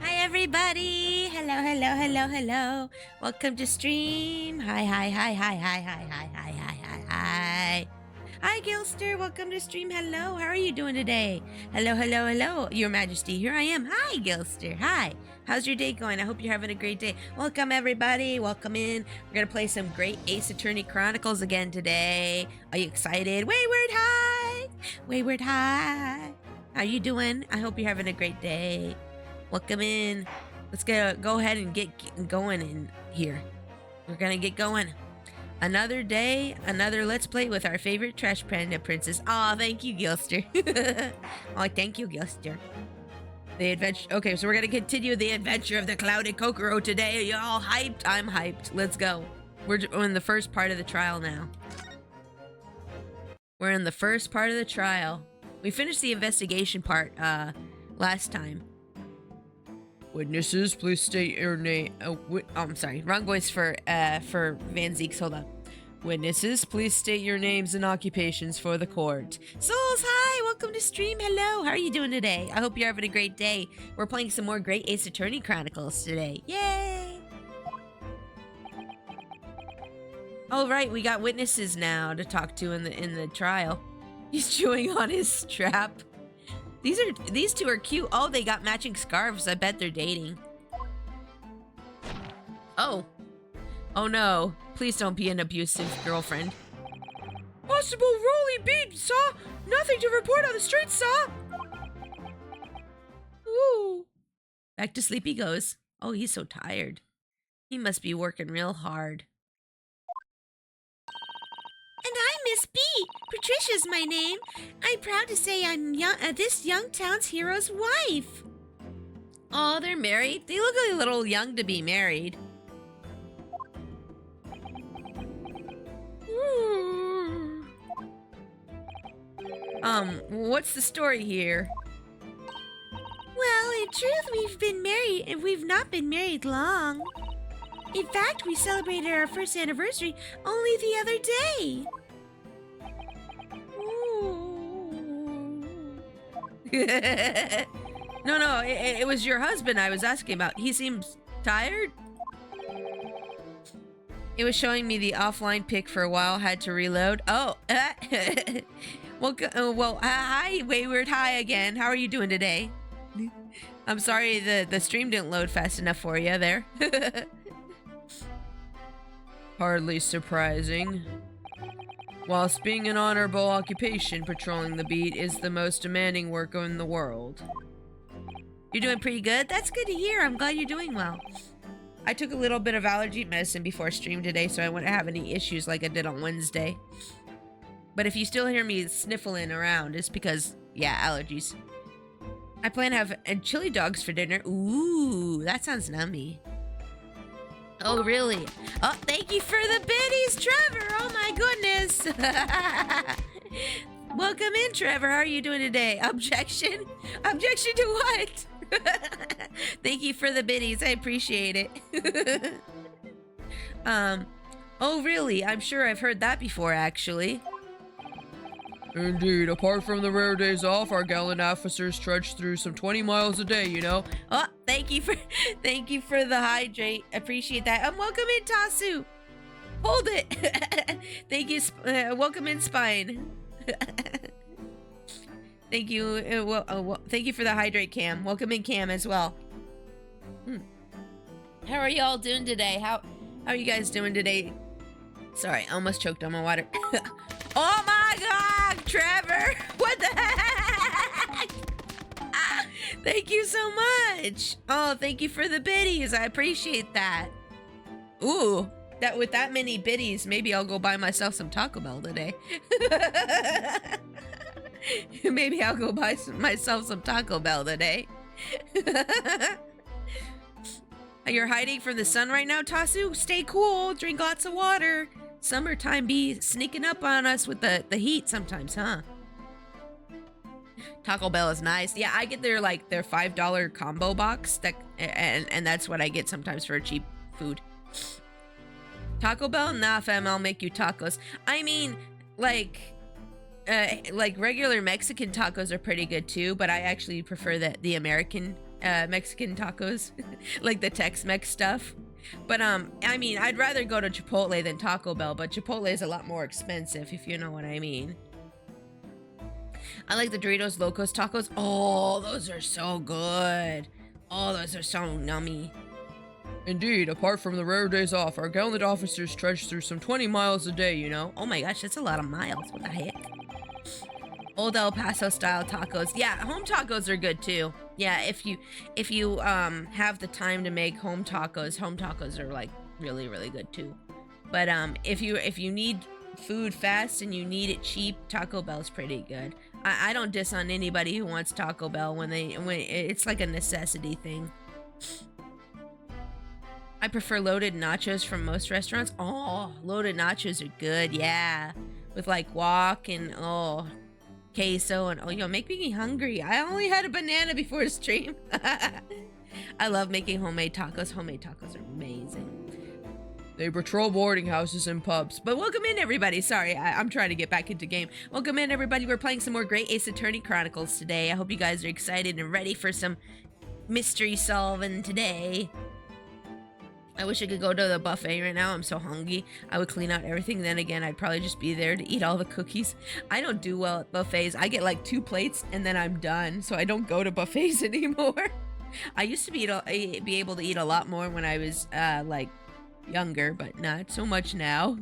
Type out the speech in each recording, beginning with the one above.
Hi everybody! Hello, hello, hello, hello. Welcome to stream. Hi, hi, hi, hi, hi, hi, hi, hi, hi, hi, hi. Hi Gilster, welcome to stream. Hello, how are you doing today? Hello, hello, hello, Your Majesty. Here I am. Hi Gilster. Hi. How's your day going? I hope you're having a great day. Welcome everybody. Welcome in. We're gonna play some great Ace Attorney Chronicles again today. Are you excited? Wayward hi! Wayward hi! How you doing? I hope you're having a great day. Welcome in. Let's go ahead and get going in here. We're gonna get going. Another day, another Let's Play with our favorite Trash Panda princess. Aw, thank you, Gilster. Oh, thank you, Gilster. The adventure. Okay, so we're gonna continue the adventure of the Clouded Kokoro today. Are you all hyped? I'm hyped. Let's go. We're in the first part of the trial now. We're in the first part of the trial. We finished the investigation part last time. Witnesses, please state your name. I'm sorry, wrong voice for Van Zeeks. Hold on. Witnesses, please state your names and occupations for the court. Souls, hi, welcome to stream. Hello, how are you doing today? I hope you're having a great day. We're playing some more great Ace Attorney Chronicles today. Yay! Oh right, we got witnesses now to talk to in the trial. He's chewing on his strap. These two are cute. Oh, they got matching scarves. I bet they're dating. Oh. Oh no. Please don't be an abusive girlfriend. Possible Rolly beat, saw. Nothing to report on the street, saw. Ooh. Back to sleep he goes. Oh, he's so tired. He must be working real hard. And I'm Miss B. Patricia's my name. I'm proud to say I'm this young town's hero's wife. Oh, they're married? They look a little young to be married. What's the story here? Well, in truth, we've been married and we've not been married long. In fact, we celebrated our first anniversary only the other day. No, it was your husband I was asking about. He seems tired. It was showing me the offline pic for a while, had to reload. Oh, well, hi, Wayward, hi again. How are you doing today? I'm sorry the stream didn't load fast enough for you there. Hardly surprising. Whilst being an honorable occupation, patrolling the beat is the most demanding work in the world. You're doing pretty good? That's good to hear. I'm glad you're doing well. I took a little bit of allergy medicine before stream today, so I wouldn't have any issues like I did on Wednesday. But if you still hear me sniffling around, it's because, yeah, allergies. I plan to have chili dogs for dinner. Ooh, that sounds nummy. Oh, really? Oh, thank you for the biddies, Trevor. Oh, my goodness. Welcome in, Trevor. How are you doing today? Objection? Objection to what? Thank you for the biddies. I appreciate it. Oh, really? I'm sure I've heard that before, actually. Indeed, apart from the rare days off, our gallant officers trudge through some 20 miles a day, you know? Oh, thank you for the hydrate. Appreciate that. Welcome in, Tasu. Hold it. Thank you, welcome in, Spine. Thank you, thank you for the hydrate, Cam. Welcome in, Cam, as well. How are y'all doing today? How are you guys doing today? Sorry, I almost choked on my water. Oh my God, Trevor! What the heck? Ah, thank you so much. Oh, thank you for the biddies. I appreciate that. Ooh, with that many biddies, maybe I'll go buy myself some Taco Bell today. Maybe I'll go buy myself some Taco Bell today. You're hiding from the sun right now, Tasu? Stay cool, drink lots of water. Summertime be sneaking up on us with the heat sometimes, huh? Taco Bell is nice. Yeah, I get their $5 combo box and that's what I get sometimes for cheap food. Taco Bell? Nah, fam, I'll make you tacos. I mean, like regular Mexican tacos are pretty good too, but I actually prefer the American Mexican tacos, like the Tex-Mex stuff. But I mean, I'd rather go to Chipotle than Taco Bell, but Chipotle is a lot more expensive, if you know what I mean. I like the Doritos Locos tacos. Oh, those are so good. Oh, those are so nummy. Indeed, apart from the rare days off, our gallant officers trudge through some 20 miles a day, you know? Oh my gosh, that's a lot of miles. What the heck? Old El Paso style tacos. Yeah, home tacos are good too. Yeah, if you have the time to make home tacos are like really, really good too. But if you need food fast and you need it cheap, Taco Bell's pretty good. I don't diss on anybody who wants Taco Bell when it's like a necessity thing. I prefer loaded nachos from most restaurants. Oh, loaded nachos are good, yeah. With like guac and queso and yo, make me hungry. I only had a banana before stream. I love making homemade tacos. Homemade tacos are amazing. They patrol boarding houses and pubs. But welcome in, everybody. Sorry, I'm trying to get back into game. Welcome in, everybody. We're playing some more Great Ace Attorney Chronicles today. I hope you guys are excited and ready for some mystery solving today. I wish I could go to the buffet right now. I'm so hungry. I would clean out everything. Then again, I'd probably just be there to eat all the cookies. I don't do well at buffets. I get like 2 plates and then I'm done. So I don't go to buffets anymore. I used to be able to eat a lot more when I was like younger, but not so much now.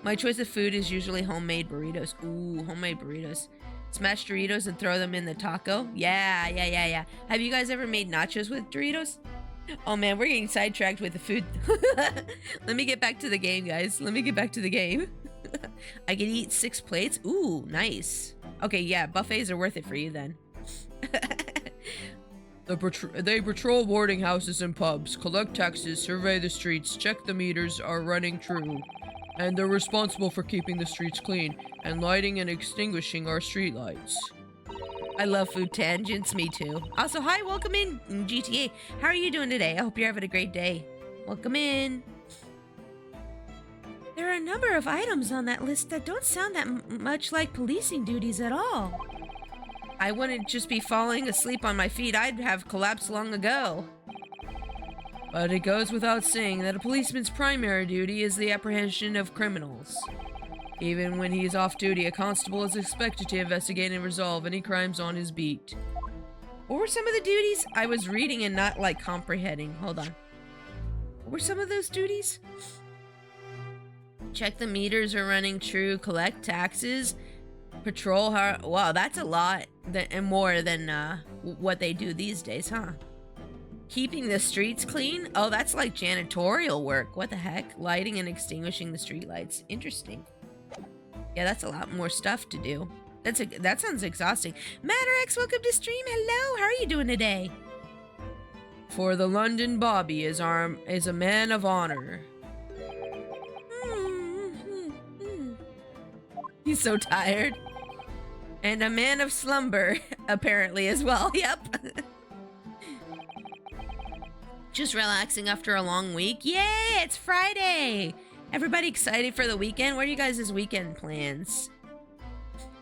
My choice of food is usually homemade burritos. Ooh, homemade burritos. Smash Doritos and throw them in the taco. Yeah. Have you guys ever made nachos with Doritos? Oh man, we're getting sidetracked with the food. Let me get back to the game, guys. Let me get back to the game. I can eat 6 plates. Ooh, nice. Okay, yeah, buffets are worth it for you then. They patrol boarding houses and pubs, collect taxes, survey the streets, check the meters are running true. And they're responsible for keeping the streets clean and lighting and extinguishing our streetlights. I love food tangents, me too. Also, hi, welcome in GTA. How are you doing today? I hope you're having a great day. Welcome in. There are a number of items on that list that don't sound that much like policing duties at all. I wouldn't just be falling asleep on my feet. I'd have collapsed long ago. But it goes without saying that a policeman's primary duty is the apprehension of criminals. Even when he is off duty, a constable is expected to investigate and resolve any crimes on his beat. What were some of the duties? I was reading and not, like, comprehending. Hold on. What were some of those duties? Check the meters are running true, collect taxes, patrol hard. Wow, that's a lot and more than what they do these days, huh? Keeping the streets clean? Oh, that's like janitorial work. What the heck? Lighting and extinguishing the streetlights. Interesting. Yeah, that's a lot more stuff to do. That sounds exhausting. Matterx, welcome to stream. Hello, how are you doing today? For the London Bobby is a man of honor. He's so tired. And a man of slumber, apparently, as well. Yep. Just relaxing after a long week. Yay, it's Friday. Everybody excited for the weekend? What are you guys' weekend plans?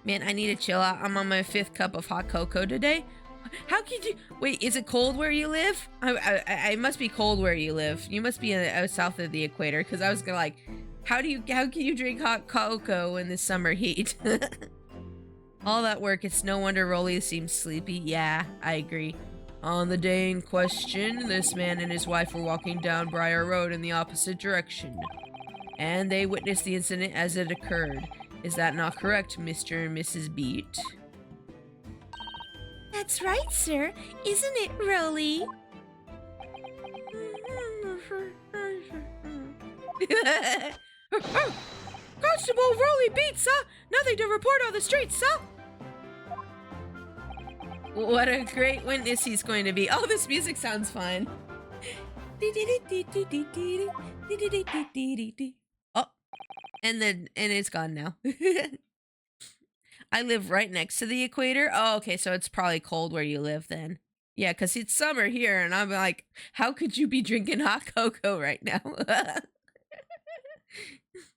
Man, I need to chill out. I'm on my 5th cup of hot cocoa today. How could you... Wait, is it cold where you live? I must be cold where you live. You must be south of the equator, because I was gonna like... How can you drink hot cocoa in the summer heat? All that work, it's no wonder Rolly seems sleepy. Yeah, I agree. On the day in question, this man and his wife were walking down Briar Road in the opposite direction. And they witnessed the incident as it occurred. Is that not correct, Mr. and Mrs. Beat? That's right, sir. Isn't it, Rolly? Constable Rolly Beat, sir! Nothing to report on the streets, sir! What a great witness he's going to be. Oh, this music sounds fun. Oh, and it's gone now. I live right next to the equator. Oh, okay, so it's probably cold where you live then. Yeah, because it's summer here, and I'm like, how could you be drinking hot cocoa right now?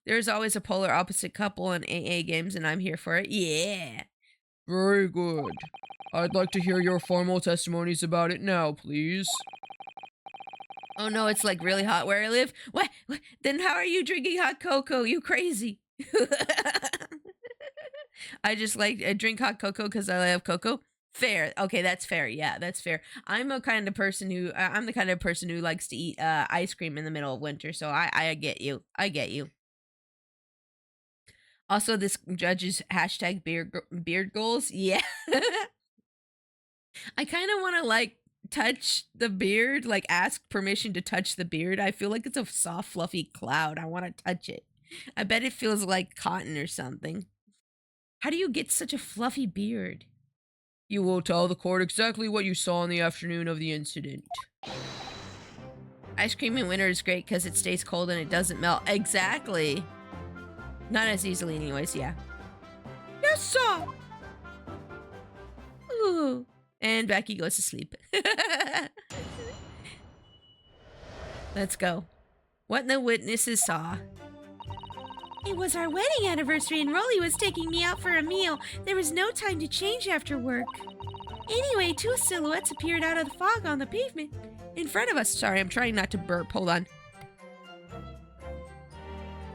There's always a polar opposite couple in AA games, and I'm here for it. Yeah. Very good. I'd like to hear your formal testimonies about it now, please. Oh no, it's like really hot where I live. What? Then how are you drinking hot cocoa? You crazy. I just like I drink hot cocoa because I love cocoa. Fair. Okay, that's fair. Yeah, that's fair. I'm the kind of person who likes to eat ice cream in the middle of winter. So I get you. I get you. Also, this judge's hashtag beard goals. Yeah. I kind of want to like touch the beard, like ask permission to touch the beard. I feel like it's a soft, fluffy cloud. I want to touch it. I bet it feels like cotton or something. How do you get such a fluffy beard? You will tell the court exactly what you saw in the afternoon of the incident. Ice cream in winter is great because it stays cold and it doesn't melt. Exactly. Not as easily anyways, yeah. Yes, sir. Ooh. And Becky goes to sleep. Let's go. What the witnesses saw. It was our wedding anniversary and Rolly was taking me out for a meal. There was no time to change after work. Anyway, two silhouettes appeared out of the fog on the pavement in front of us. Sorry, I'm trying not to burp. Hold on.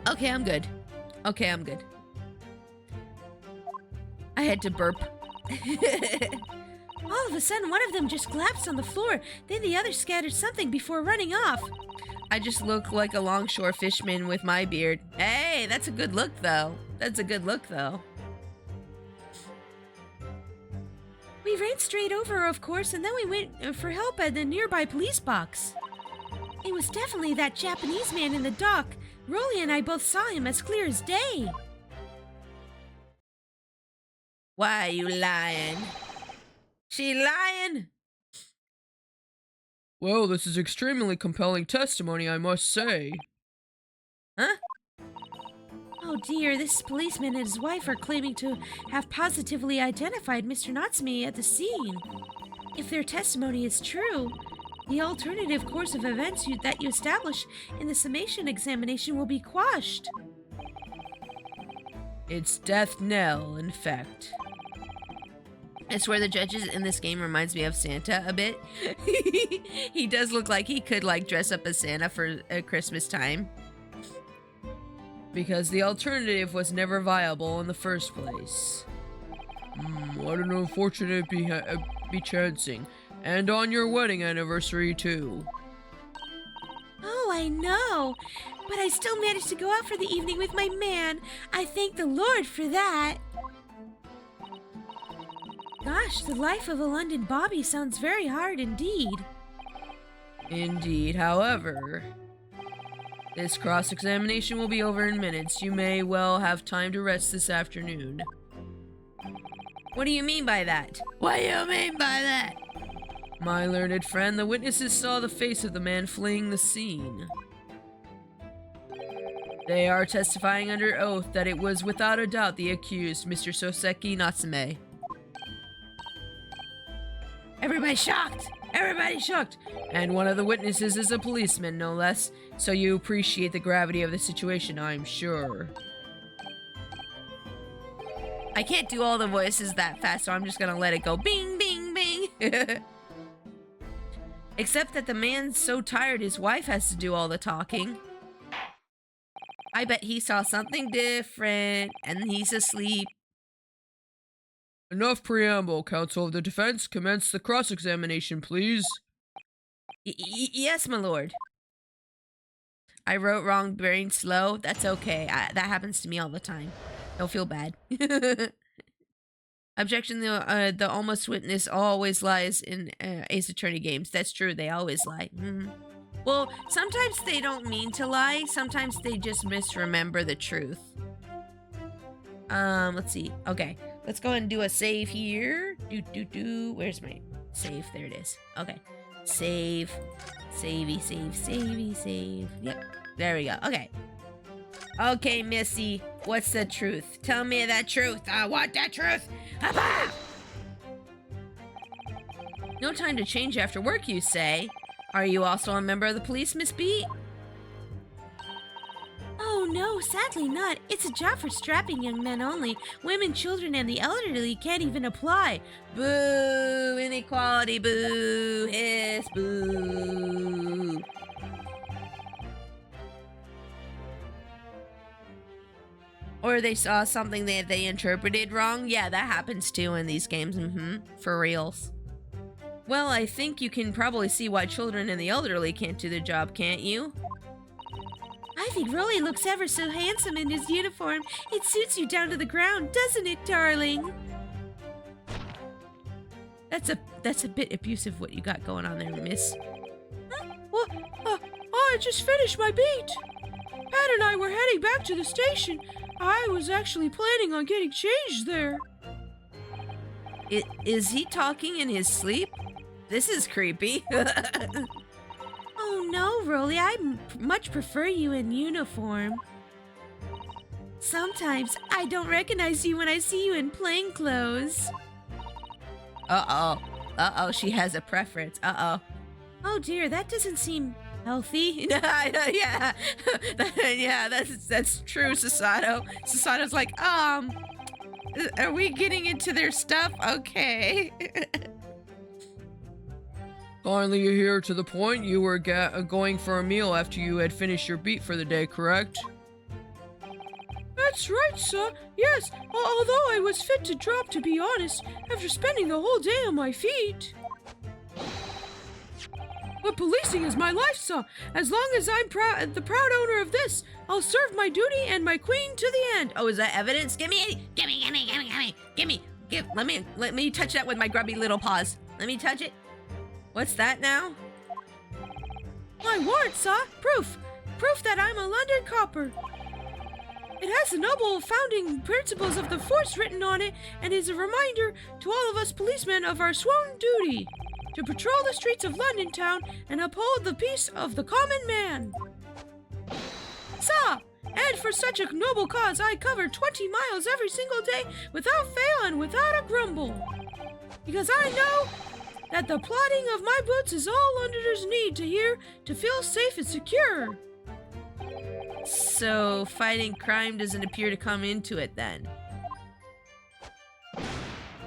Okay, I'm good. Okay, I'm good. I had to burp. All of a sudden, one of them just collapsed on the floor. Then the other scattered something before running off. I just look like a longshore fisherman with my beard. Hey, that's a good look, though. That's a good look, though. We ran straight over, of course, and then we went for help at the nearby police box. It was definitely that Japanese man in the dock. Rolly and I both saw him as clear as day. Why are you lying? She lying? Well, this is extremely compelling testimony, I must say. Huh? Oh dear, this policeman and his wife are claiming to have positively identified Mr. Natsume at the scene. If their testimony is true, the alternative course of events that you establish in the summation examination will be quashed. It's death knell, in fact. I swear the judges in this game reminds me of Santa a bit. He does look like he could like dress up as Santa for Christmas time. Because the alternative was never viable in the first place. What an unfortunate bechancing. And on your wedding anniversary, too. Oh, I know. But I still managed to go out for the evening with my man. I thank the Lord for that. Gosh, the life of a London Bobby sounds very hard indeed. Indeed, however, this cross-examination will be over in minutes. You may well have time to rest this afternoon. What do you mean by that? What do you mean by that? My learned friend, the witnesses saw the face of the man fleeing the scene. They are testifying under oath that it was without a doubt the accused, Mr. Soseki Natsume. Everybody's shocked! Everybody's shocked! And one of the witnesses is a policeman, no less, so you appreciate the gravity of the situation, I'm sure. I can't do all the voices that fast, so I'm just gonna let it go bing, bing, bing. Except that the man's so tired his wife has to do all the talking. I bet he saw something different, and he's asleep. Enough preamble, counsel of the defense. Commence the cross-examination, please. Yes, my lord. I wrote wrong, brain slow. That's okay. That happens to me all the time. Don't feel bad. Objection, the almost witness always lies in Ace Attorney games. That's true, they always lie. Well, sometimes they don't mean to lie. Sometimes they just misremember the truth. Let's see. Okay, let's go ahead and do a save here. Where's my save? There it is. Okay, save. Save. Yep, there we go. Okay. Okay, Missy, what's the truth? Tell me the truth. I want the truth. Abba! No time to change after work, you say? Are you also a member of the police, Miss B? Oh no, sadly not. It's a job for strapping young men only. Women, children, and the elderly can't even apply. Boo! Inequality, boo! Hiss, boo! Or they saw something that they interpreted wrong. Yeah, that happens too in these games. For reals. Well, I think you can probably see why children and the elderly can't do the job, can't you? I think Rolly looks ever so handsome in his uniform. It suits you down to the ground, doesn't it, darling? That's a bit abusive what you got going on there, miss. Huh? What? I just finished my beat. Pat and I were heading back to the station. I was actually planning on getting changed there. Is he talking in his sleep? This is creepy. Oh no, Rolly, I much prefer you in uniform. Sometimes I don't recognize you when I see you in plain clothes. Uh-oh, she has a preference. Uh-oh. Oh dear, that doesn't seem healthy. Yeah, yeah, that's true, Sasato. Sasato's like, are we getting into their stuff? Okay. Finally, here to the point. You were going for a meal after you had finished your beat for the day, correct? That's right, sir. Yes, although I was fit to drop, to be honest, after spending the whole day on my feet. But policing is my life, sir. As long as I'm the proud owner of this, I'll serve my duty and my queen to the end. Oh, is that evidence? Give me. Let me touch that with my grubby little paws. Let me touch it. What's that now? My warrant, sir. Proof that I'm a London copper. It has the noble founding principles of the force written on it and is a reminder to all of us policemen of our sworn duty to patrol the streets of London town and uphold the peace of the common man. Sir, and for such a noble cause, I cover 20 miles every single day without fail and without a grumble. Because I know that the plodding of my boots is all Londoners need to hear to feel safe and secure. So, fighting crime doesn't appear to come into it then.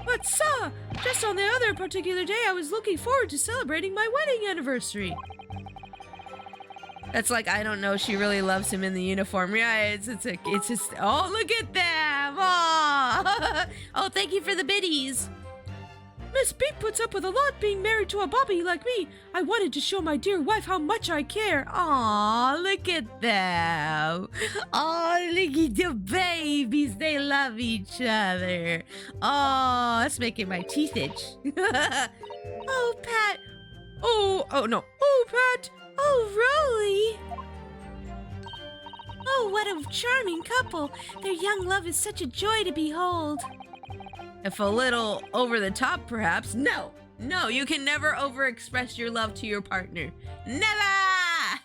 But sir, just on the other particular day, I was looking forward to celebrating my wedding anniversary. That's like, I don't know, she really loves him in the uniform. Yeah, it's just, oh, look at them. Oh, oh, thank you for the biddies. Miss Beat puts up with a lot being married to a bobby like me. I wanted to show my dear wife how much I care. Aw, look at them. Oh, look at the babies. They love each other. Oh, that's making my teeth itch. Oh, Pat. Oh, no. Oh, Pat. Oh, Rolly. Oh, what a charming couple. Their young love is such a joy to behold. If a little over the top, perhaps. No, you can never overexpress your love to your partner. Never!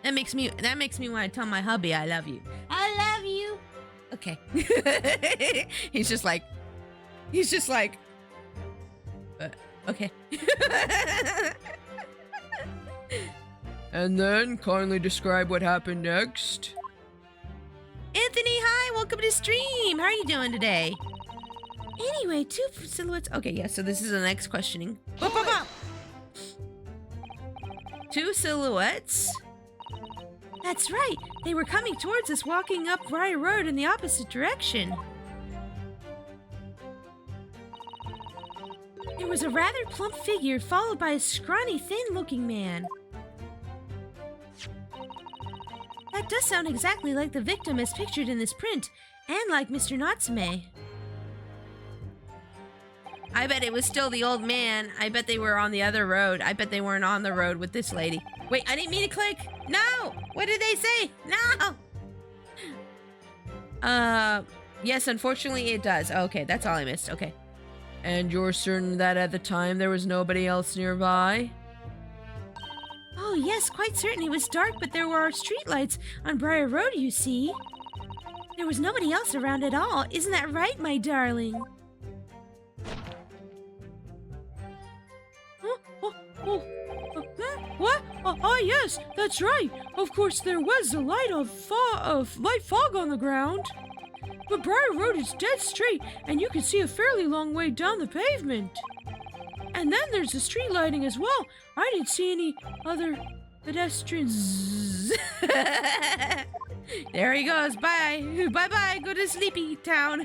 That makes me want to tell my hubby I love you. I love you. Okay. He's just like, okay. And then, kindly describe what happened next. Anthony, hi, welcome to stream. How are you doing today? Anyway, 2 silhouettes. Okay, yeah, so this is the next questioning. Bop, bop, bop. 2 silhouettes. That's right. They were coming towards us, walking up Briar Road in the opposite direction. There was a rather plump figure, followed by a scrawny, thin-looking man. That does sound exactly like the victim as pictured in this print, and like Mr. Natsume. I bet it was still the old man. I bet they were on the other road. I bet they weren't on the road with this lady. Wait, I didn't mean to click. No! What did they say? No! Yes, unfortunately it does. Okay, that's all I missed. Okay. And you're certain that at the time there was nobody else nearby? Oh, yes, quite certain. It was dark, but there were streetlights on Briar Road, you see. There was nobody else around at all. Isn't that right, my darling? What? Yes, that's right. Of course, there was a light fog on the ground. But Briar Road is dead straight, and you can see a fairly long way down the pavement. And then there's the street lighting as well. I didn't see any other pedestrians. There he goes. Bye. Bye-bye. Go to Sleepy Town.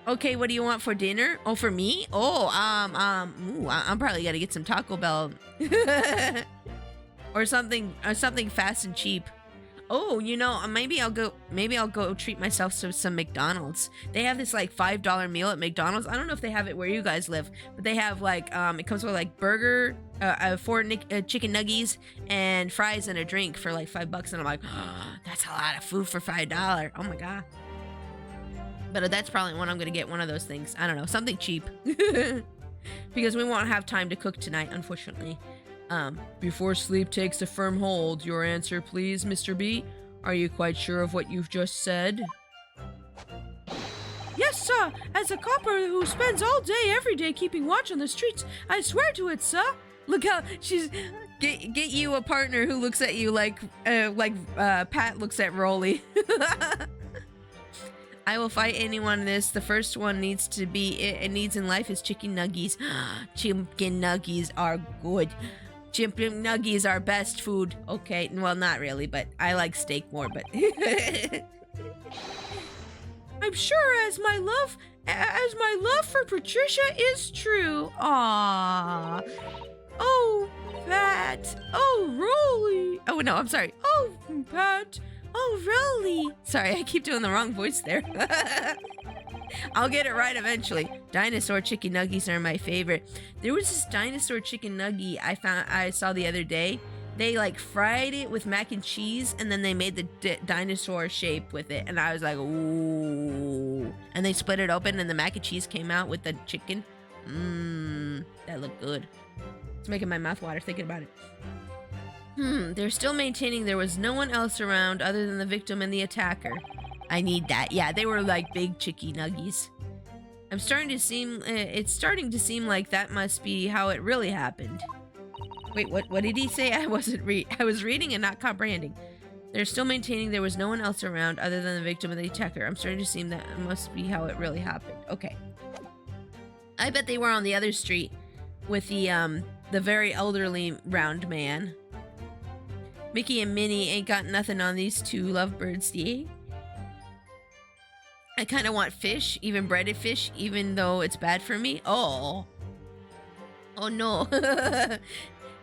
Okay, what do you want for dinner? Oh, for me? Oh, I'm probably gonna get some Taco Bell. or something fast and cheap. Oh, you know, maybe I'll go treat myself to some McDonald's. They have this like $5 meal at McDonald's. I don't know if they have it where you guys live, but they have like it comes with like burger, 4 chicken nuggies and fries and a drink for like $5, and I'm like, oh, that's a lot of food for $5. Oh my god. But that's probably when I'm gonna get one of those things. I don't know, something cheap. Because we won't have time to cook tonight, unfortunately. Before sleep takes a firm hold, your answer please, Mr. B. Are you quite sure of what you've just said? Yes, sir. As a copper who spends all day, every day keeping watch on the streets, I swear to it, sir. Look how she's... Get you a partner who looks at you like Pat looks at Rolly. I will fight anyone in this. The first one needs to be... It needs in life is chicken nuggies. Chicken nuggies are good. Chicken nuggies are best food. Okay, well, not really, but I like steak more, but... I'm sure as my love for Patricia is true. Aww. Oh, Pat. Oh, Rolly. Oh, no, I'm sorry. Oh, Pat. Oh, Rolly. Sorry, I keep doing the wrong voice there. I'll get it right eventually. Dinosaur chicken nuggies are my favorite. There was this dinosaur chicken nuggie I saw the other day. They like fried it with mac and cheese, and then they made the dinosaur shape with it, and I was like, ooh. And they split it open, and the mac and cheese came out with the chicken. That looked good. It's making my mouth water thinking about it. They're still maintaining there was no one else around other than the victim and the attacker. I need that. Yeah, they were like big chicky nuggies. It's starting to seem like that must be how it really happened. Wait, what did he say? I was reading and not comprehending. They're still maintaining there was no one else around other than the victim and the attacker. I'm starting to seem that it must be how it really happened. Okay. I bet they were on the other street with the very elderly round man. Mickey and Minnie ain't got nothing on these two lovebirds, yeah? I kind of want fish, even breaded fish, even though it's bad for me. Oh no.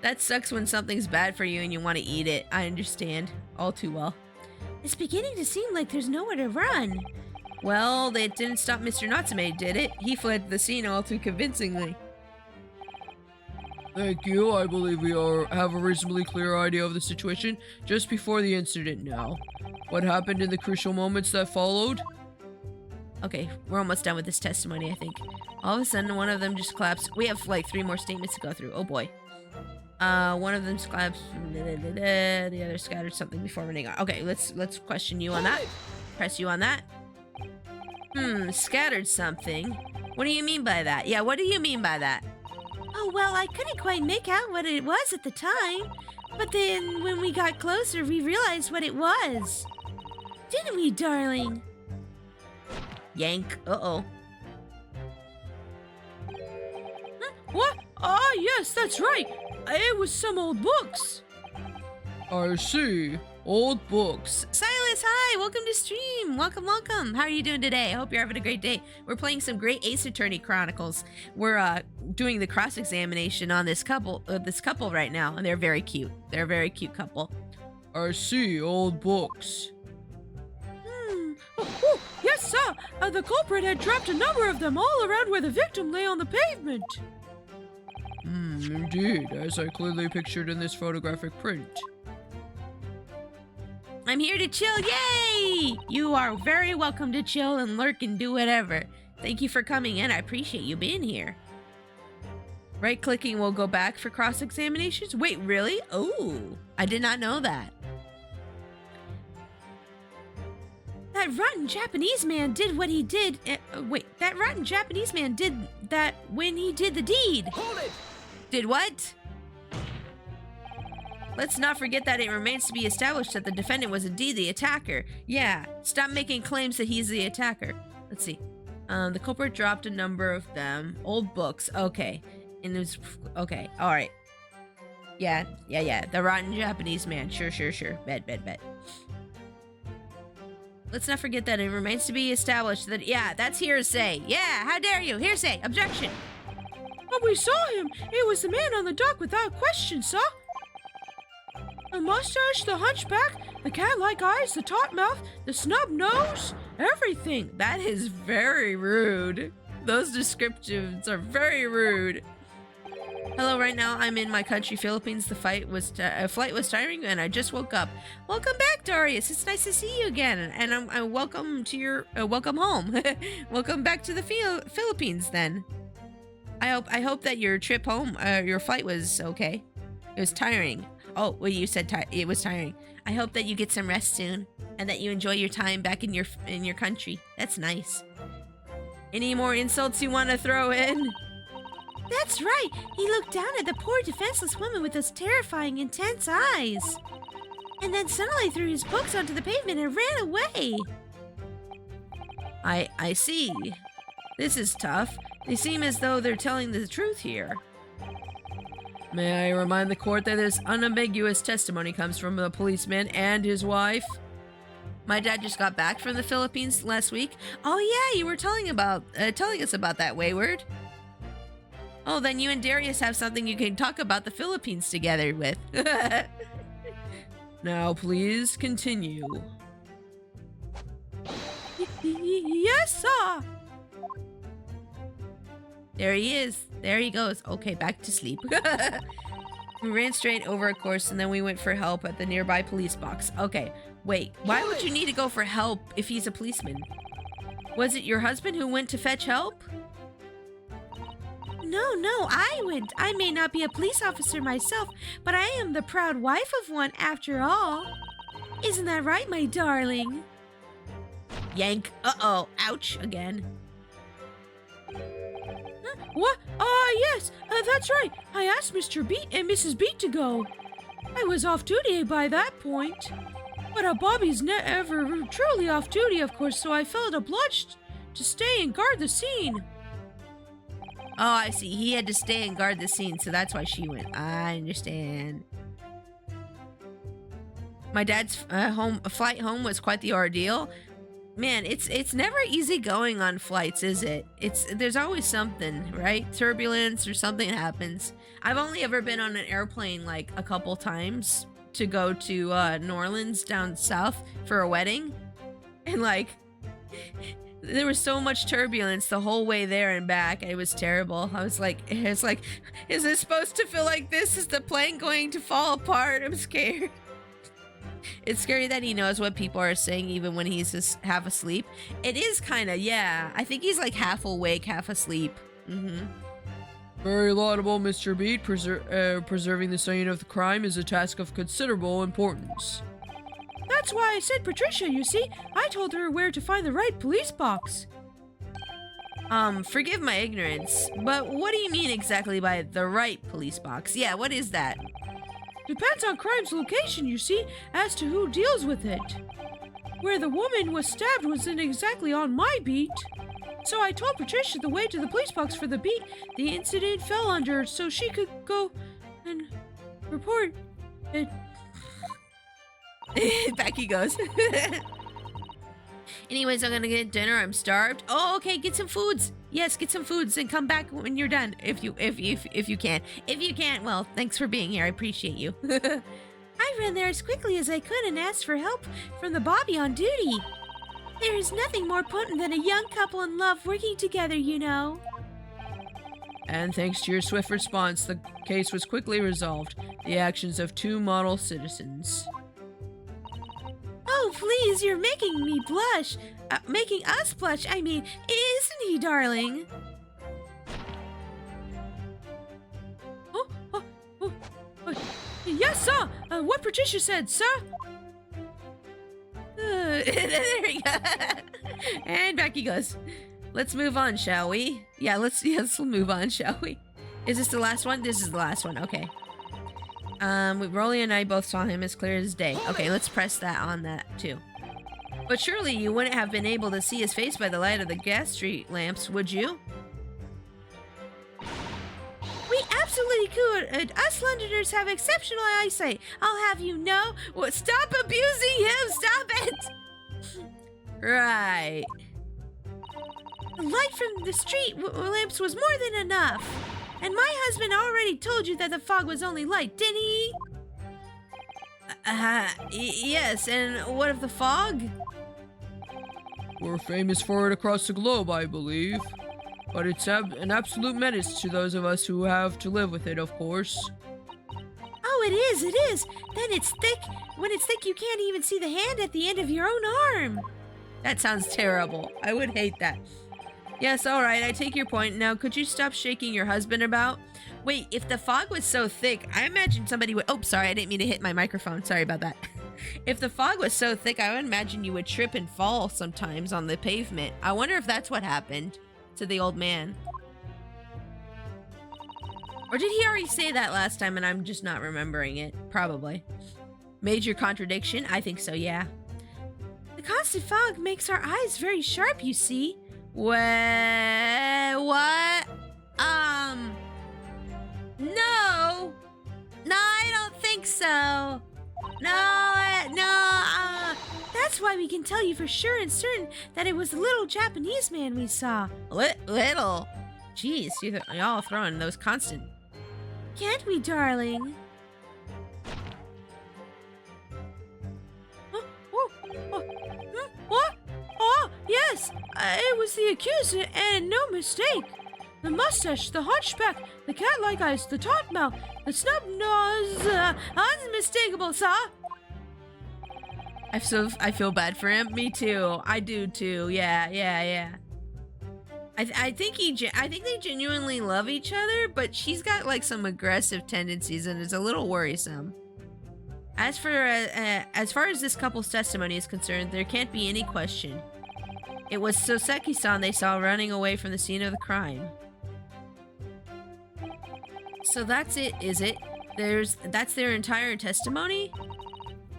That sucks when something's bad for you and you want to eat it. I understand all too well. It's beginning to seem like there's nowhere to run. Well, that didn't stop Mr. Natsume, did it? He fled the scene all too convincingly. Thank you. I believe we have a reasonably clear idea of the situation just before the incident now. What happened in the crucial moments that followed? Okay, we're almost done with this testimony, I think. All of a sudden, one of them just collapsed. We have like 3 more statements to go through. Oh boy. One of them collapsed. The other scattered something before running on. Okay, let's question you on that. Press you on that. Scattered something. What do you mean by that? Yeah, what do you mean by that? Oh, well, I couldn't quite make out what it was at the time. But then, when we got closer, we realized what it was. Didn't we, darling? Yank. Uh-oh. What? Ah, yes, that's right. It was some old books. I see. Old books. Silas, hi! Welcome to stream! Welcome, welcome! How are you doing today? I hope you're having a great day. We're playing some great Ace Attorney Chronicles. We're doing the cross-examination on this couple right now, and they're very cute. They're a very cute couple. I see. Old books. Oh, yes, sir. The culprit had dropped a number of them all around where the victim lay on the pavement. Indeed, as I clearly pictured in this photographic print. I'm here to chill, yay! You are very welcome to chill and lurk and do whatever. Thank you for coming in, I appreciate you being here. Right-clicking will go back for cross-examinations? Wait, really? Oh, I did not know that. That rotten Japanese man did what he did. That rotten Japanese man did that when he did the deed. Hold it! Did what? Let's not forget that it remains to be established that the defendant was indeed the attacker. Yeah, stop making claims that he's the attacker. Let's see. The culprit dropped a number of them. Old books. Okay. And it was... Okay. Alright. Yeah. The rotten Japanese man. Sure. Bet. Let's not forget that it remains to be established that... Yeah, that's hearsay. Yeah, how dare you? Hearsay. Objection. But we saw him. It was the man on the dock without question, sir. The mustache, the hunchback, the cat-like eyes, the taut mouth, the snub nose, everything. That is very rude. Those descriptions are very rude. Hello, right now I'm in my country, Philippines. The flight was tiring, and I just woke up. Welcome back, Darius. It's nice to see you again, and I'm welcome to your welcome home. Welcome back to the Philippines. Then, I hope that your trip home, your flight was okay. It was tiring. Oh, well, you said it was tiring. I hope that you get some rest soon, and that you enjoy your time back in your country. That's nice. Any more insults you want to throw in? That's right. He looked down at the poor defenseless woman with those terrifying, intense eyes. And then suddenly threw his books onto the pavement and ran away. I see. This is tough. They seem as though they're telling the truth here. May I remind the court that this unambiguous testimony comes from the policeman and his wife? My dad just got back from the Philippines last week. Oh yeah, you were telling us about that, Wayward. Oh, then you and Darius have something you can talk about the Philippines together with. Now, please continue. Yes, sir. There he is. There he goes. Okay, back to sleep. We ran straight over a course, and then we went for help at the nearby police box. Okay, wait. Why would you need to go for help if he's a policeman? Was it your husband who went to fetch help? No, I went. I may not be a police officer myself, but I am the proud wife of one after all. Isn't that right, my darling? Yank. Uh-oh. Ouch. Again. What? Yes, that's right. I asked Mr. Beat and Mrs. Beat to go. I was off duty by that point. But Bobby's never truly off duty, of course, so I felt obliged to stay and guard the scene. Oh, I see. He had to stay and guard the scene, so that's why she went. I understand. My dad's flight home was quite the ordeal. Man, it's never easy going on flights, is it? There's always something, right? Turbulence or something happens. I've only ever been on an airplane like a couple times to go to New Orleans down south for a wedding. And like there was so much turbulence the whole way there and back. It was terrible. It's like, is it supposed to feel like this? Is the plane going to fall apart? I'm scared. It's scary that he knows what people are saying even when he's just half asleep. It is kind of, yeah. I think he's like half awake, half asleep. Very laudable, Mr. Beat. Preserving the scene of the crime is a task of considerable importance. That's why I said Patricia, you see. I told her where to find the right police box. Forgive my ignorance, but what do you mean exactly by the right police box? Yeah, what is that? Depends on crime's location, you see, as to who deals with it. Where the woman was stabbed wasn't exactly on my beat. So I told Patricia the way to the police box for the beat the incident fell under so she could go and report it. Back he goes. Anyways, I'm gonna get dinner. I'm starved. Oh, okay, get some foods. Yes, get some foods and come back when you're done. If you can. If you can't, well, thanks for being here. I appreciate you. I ran there as quickly as I could and asked for help from the Bobby on duty. There is nothing more potent than a young couple in love working together, you know. And thanks to your swift response, the case was quickly resolved. The actions of two model citizens. Oh, please, you're making me blush. Making us blush, I mean, isn't he, darling? Yes, sir. What Patricia said, sir. There we go. And back he goes. Let's move on, shall we? Yeah, let's move on, shall we? Is this the last one? This is the last one. Okay. Rolly and I both saw him as clear as day. Okay, let's press that on that too. But surely you wouldn't have been able to see his face by the light of the gas street lamps, would you? We absolutely could. Us Londoners have exceptional eyesight. I'll have you know. Well, stop abusing him. Stop it. Right. The light from the street lamps was more than enough. And my husband already told you that the fog was only light, didn't he? Yes, and what of the fog? We're famous for it across the globe, I believe. But it's an absolute menace to those of us who have to live with it, of course. Oh, it is, it is. Then it's thick. When it's thick, you can't even see the hand at the end of your own arm. That sounds terrible. I would hate that. Yes, all right, I take your point. Now, could you stop shaking your husband about? Wait, if the fog was so thick, I imagine somebody would... Oh, sorry, I didn't mean to hit my microphone. Sorry about that. If the fog was so thick, I would imagine you would trip and fall sometimes on the pavement. I wonder if that's what happened to the old man. Or did he already say that last time and I'm just not remembering it? Probably. Major contradiction? I think so, yeah. The constant fog makes our eyes very sharp, you see. What? No. No, I don't think so. No. That's why we can tell you for sure and certain that it was the little Japanese man we saw. Little? Jeez, y'all throwing those constant. Can't we, darling? What? Oh, yes, it was the accuser, and no mistake. The mustache, the hunchback, the cat-like eyes, the taut mouth, the snub nose, unmistakable, sir. I feel bad for him. Me too. I do too. Yeah. I think they genuinely love each other, but she's got like some aggressive tendencies and is a little worrisome. As far as this couple's testimony is concerned, there can't be any question. It was Soseki-san they saw running away from the scene of the crime. So that's it, is it? That's their entire testimony?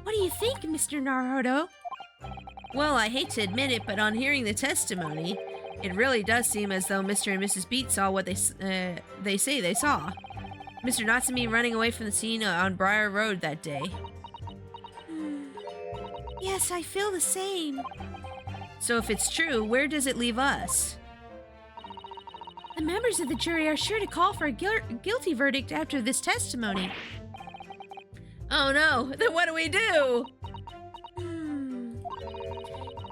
What do you think, Mr. Naruto? Well, I hate to admit it, but on hearing the testimony, it really does seem as though Mr. and Mrs. Beat saw what they say they saw. Mr. Natsumi running away from the scene on Briar Road that day. Yes, I feel the same. So if it's true, where does it leave us? The members of the jury are sure to call for a guilty verdict after this testimony. Oh no, then what do we do?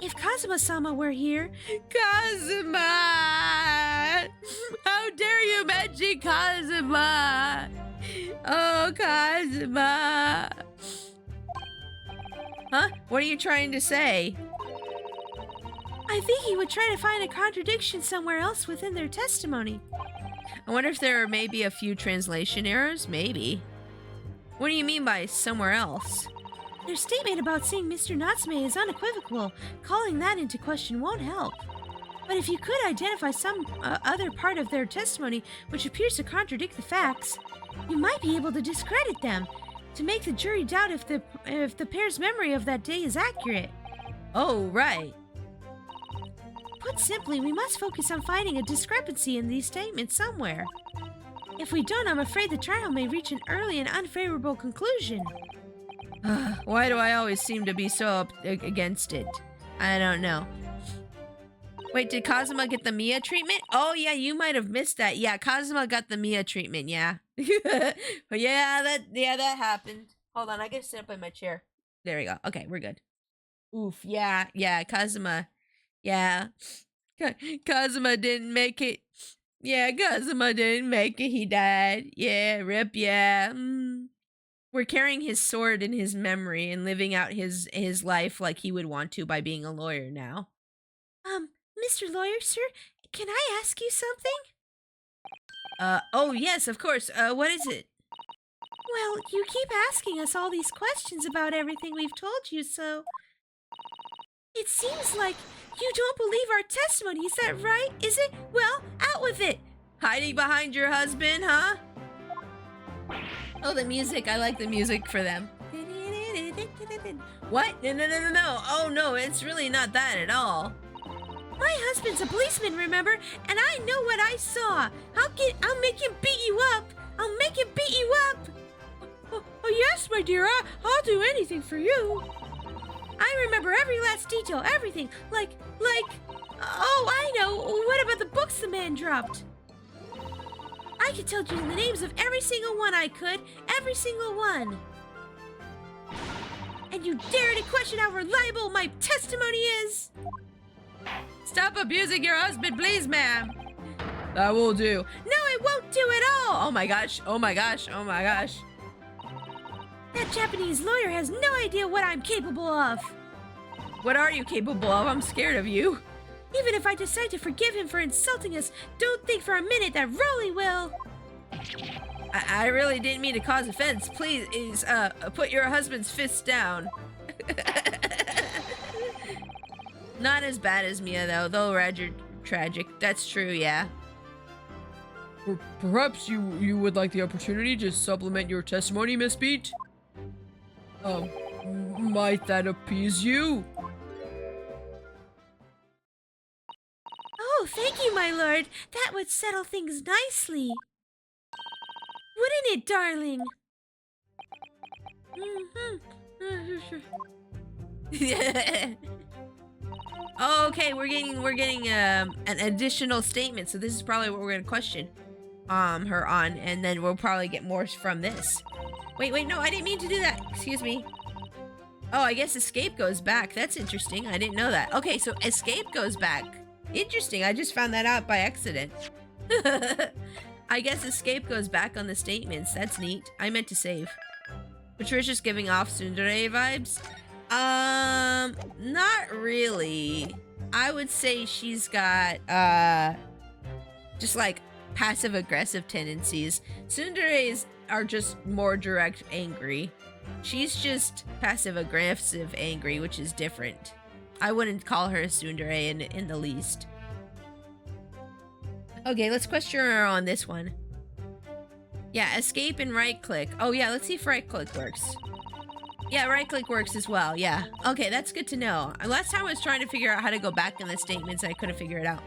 If Kazuma-sama were here... Kazuma! How dare you mention Kazuma! Oh, Kazuma! Huh? What are you trying to say? I think he would try to find a contradiction somewhere else within their testimony. I wonder if there are maybe a few translation errors? Maybe. What do you mean by somewhere else? Their statement about seeing Mr. Natsume is unequivocal. Calling that into question won't help. But if you could identify some other part of their testimony which appears to contradict the facts, you might be able to discredit them, to make the jury doubt if the pair's memory of that day is accurate. Oh, right. Put simply, we must focus on finding a discrepancy in these statements somewhere. If we don't, I'm afraid the trial may reach an early and unfavorable conclusion. Why do I always seem to be so up against it? I don't know. Wait, did Kazuma get the Mia treatment? Oh yeah, you might have missed that. Yeah, Kazuma got the Mia treatment, yeah. yeah, that happened. Hold on, I gotta sit up in my chair. There we go. Okay, we're good. Oof, yeah, Kazuma. Yeah. Kazuma didn't make it. Yeah, Kazuma didn't make it. He died. Yeah, rip, yeah. We're carrying his sword in his memory and living out his life like he would want to by being a lawyer now. Mr. Lawyer, sir, can I ask you something? Oh yes, of course. What is it? Well, you keep asking us all these questions about everything we've told you, so... It seems like you don't believe our testimony, is that right? Is it? Well, out with it! Hiding behind your husband, huh? Oh, the music. I like the music for them. What? No. Oh, no, it's really not that at all. My husband's a policeman, remember? And I know what I saw. I'll make him beat you up. I'll make him beat you up. Oh, yes, my dear. I'll do anything for you. I remember every last detail, everything. Oh, I know. What about the books the man dropped? I could tell you the names of every single one I could. Every single one. And you dare to question how reliable my testimony is? Stop abusing your husband, please, ma'am. That will do. No, it won't do at all. Oh my gosh. Oh my gosh. Oh my gosh. That Japanese lawyer has no idea what I'm capable of. What are you capable of? I'm scared of you. Even if I decide to forgive him for insulting us, don't think for a minute that Rolly will. I really didn't mean to cause offense. Please, put your husband's fist down. Not as bad as Mia, though rather tragic. That's true, yeah. Perhaps you would like the opportunity to supplement your testimony, Miss Beat? Might that appease you? Oh, thank you, my lord. That would settle things nicely. Wouldn't it, darling? Oh, okay, we're getting an additional statement, so this is probably what we're gonna question her on, and then we'll probably get more from this. Wait, no, I didn't mean to do that. Excuse me. Oh, I guess escape goes back. That's interesting. I didn't know that. Okay, so escape goes back. Interesting. I just found that out by accident. I guess escape goes back on the statements. That's neat. I meant to save. Patricia's giving off tsundere vibes. Not really. I would say she's got, just like passive-aggressive tendencies. Tsunderes are just more direct angry. She's just passive-aggressive angry, which is different. I wouldn't call her a tsundere in the least. Okay, let's question her on this one. Yeah, escape and right-click. Oh yeah, let's see if right-click works. Yeah, right-click works as well, yeah. Okay, that's good to know. Last time I was trying to figure out how to go back in the statements, I couldn't figure it out.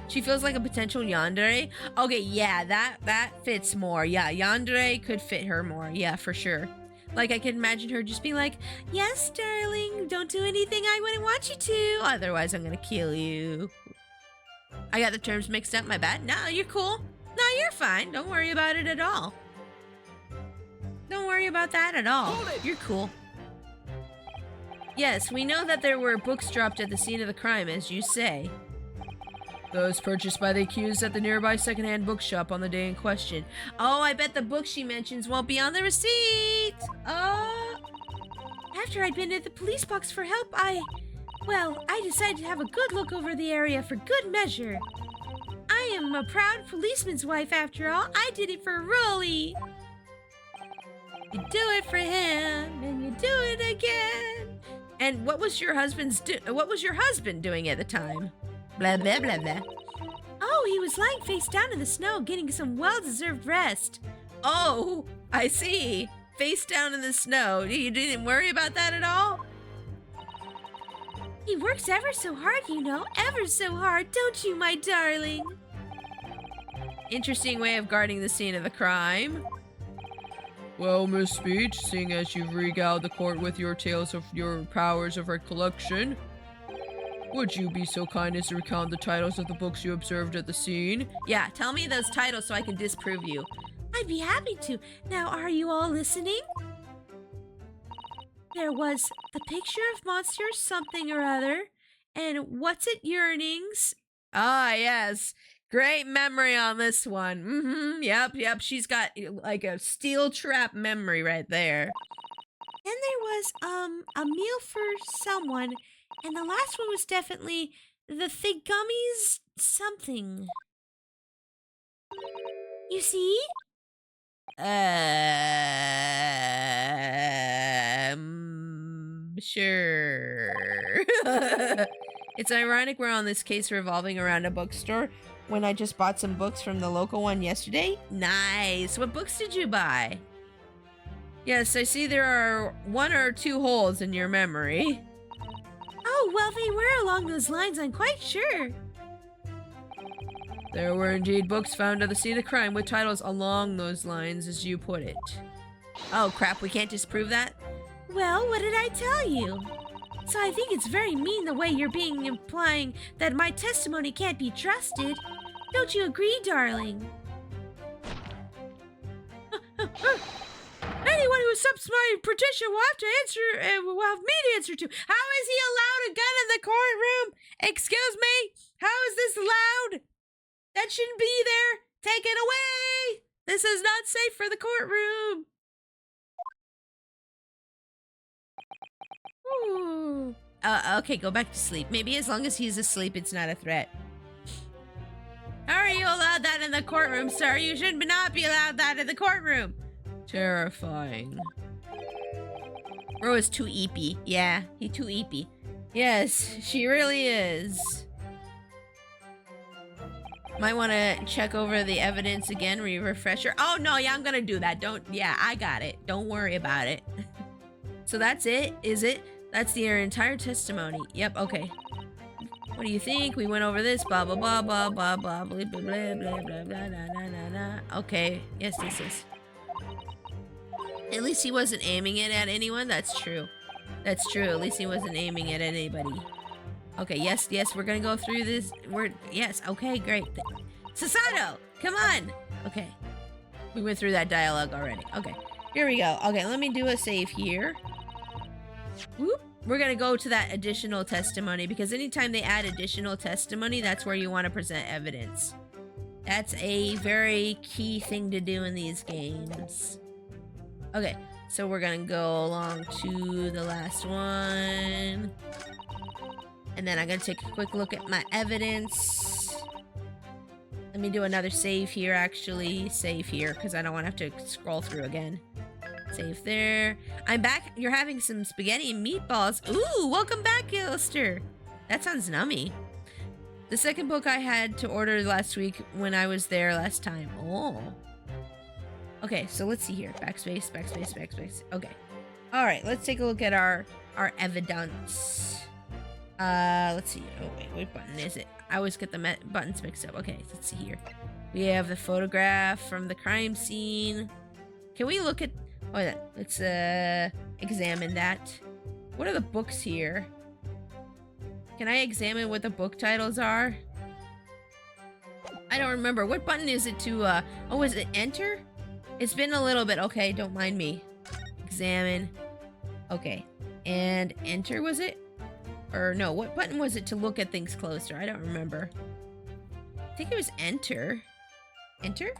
She feels like a potential yandere. Okay, yeah, that fits more. Yeah, yandere could fit her more. Yeah, for sure. Like, I could imagine her just being like, yes, darling, don't do anything I wouldn't want you to. Otherwise, I'm gonna kill you. I got the terms mixed up, my bad. No, you're cool. No, you're fine. Don't worry about it at all. Don't worry about that at all. You're cool. Yes, we know that there were books dropped at the scene of the crime, as you say. Those purchased by the accused at the nearby secondhand bookshop on the day in question. Oh, I bet the book she mentions won't be on the receipt. Oh. After I'd been at the police box for help, I decided to have a good look over the area for good measure. I am a proud policeman's wife, after all. I did it for Rolly. You do it for him, and you do it again. And what was your husband doing at the time? Blah, blah, blah, blah. Oh, he was lying face down in the snow, getting some well-deserved rest. Oh, I see. Face down in the snow. You didn't worry about that at all? He works ever so hard, you know. Ever so hard, don't you, my darling? Interesting way of guarding the scene of the crime. Well, Miss Beach, seeing as you've regaled the court with your tales of your powers of recollection, would you be so kind as to recount the titles of the books you observed at the scene? Yeah, tell me those titles so I can disprove you. I'd be happy to. Now, are you all listening? There was The Picture of Monster Something or Other, and What's It Yearnings? Ah, yes. Great memory on this one. Mm-hmm. Yep. She's got like a steel trap memory right there. Then there was, A Meal for Someone, and the last one was definitely The Thigummies Something. You see? Sure. It's ironic we're on this case revolving around a bookstore when I just bought some books from the local one yesterday. Nice. What books did you buy? Yes, I see there are 1 or 2 holes in your memory. Oh, well, they were along those lines, I'm quite sure. There were indeed books found at the scene of crime with titles along those lines, as you put it. Oh, crap, we can't disprove that? Well, what did I tell you? So I think it's very mean the way you're being implying that my testimony can't be trusted. Don't you agree, darling? Anyone who accepts my petition will have to answer, will have me to answer to. How is he allowed a gun in the courtroom? Excuse me? How is this allowed? That shouldn't be there. Take it away. This is not safe for the courtroom. Ooh. Okay, go back to sleep. Maybe as long as he's asleep, it's not a threat. How are you allowed that in the courtroom, sir? You should not be allowed that in the courtroom. Terrifying. Ro is too eepy. Yeah, he too eepy. Yes, she really is. Might want to check over the evidence again, refresher. Oh, no, yeah, I'm going to do that. Yeah, I got it. Don't worry about it. So that's it, is it? That's your entire testimony. Yep, okay. What do you think? We went over this, blah, blah, blah, blah, blah, blah, blah, blah, blah, blah, blah, blah, blah. Okay, yes, this is. At least he wasn't aiming it at anyone. That's true. That's true. At least he wasn't aiming it at anybody. Okay, yes, we're gonna go through this. Yes, okay, great. Sasato, come on. Okay. We went through that dialogue already. Okay, here we go. Okay, let me do a save here. Whoop. We're gonna go to that additional testimony because anytime they add additional testimony, that's where you want to present evidence. That's a very key thing to do in these games. Okay, so we're gonna go along to the last one. And then I'm gonna take a quick look at my evidence. Let me do another save here, actually. Save here, because I don't want to have to scroll through again. Save there. I'm back. You're having some spaghetti and meatballs. Ooh, welcome back, Gilster. That sounds nummy. The second book I had to order last week when I was there last time. Oh. Okay, so let's see here. Backspace, backspace, backspace. Okay. All right, let's take a look at our evidence. Let's see. Oh, wait, what button is it? I always get the buttons mixed up. Okay, let's see here. We have the photograph from the crime scene. Can we look at... Oh, yeah. Let's, examine that. What are the books here? Can I examine what the book titles are? I don't remember. What button is it to, Oh, is it enter? It's been a little bit. Okay, don't mind me. Examine. Okay. And enter, was it? Or no, what button was it to look at things closer? I don't remember. I think it was enter. Enter?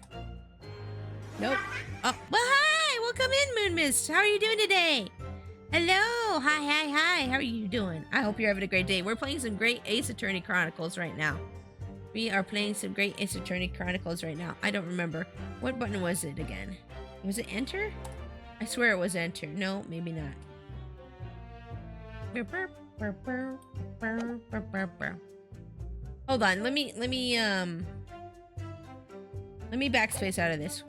Nope. Oh, well, hi! Welcome in, Moon Mist. How are you doing today? Hello! Hi. How are you doing? I hope you're having a great day. We're playing some great Ace Attorney Chronicles right now. We are playing some great Ace Attorney Chronicles right now. I don't remember. What button was it again? Was it enter? I swear it was enter. No, maybe not. Hold on, let me backspace out of this.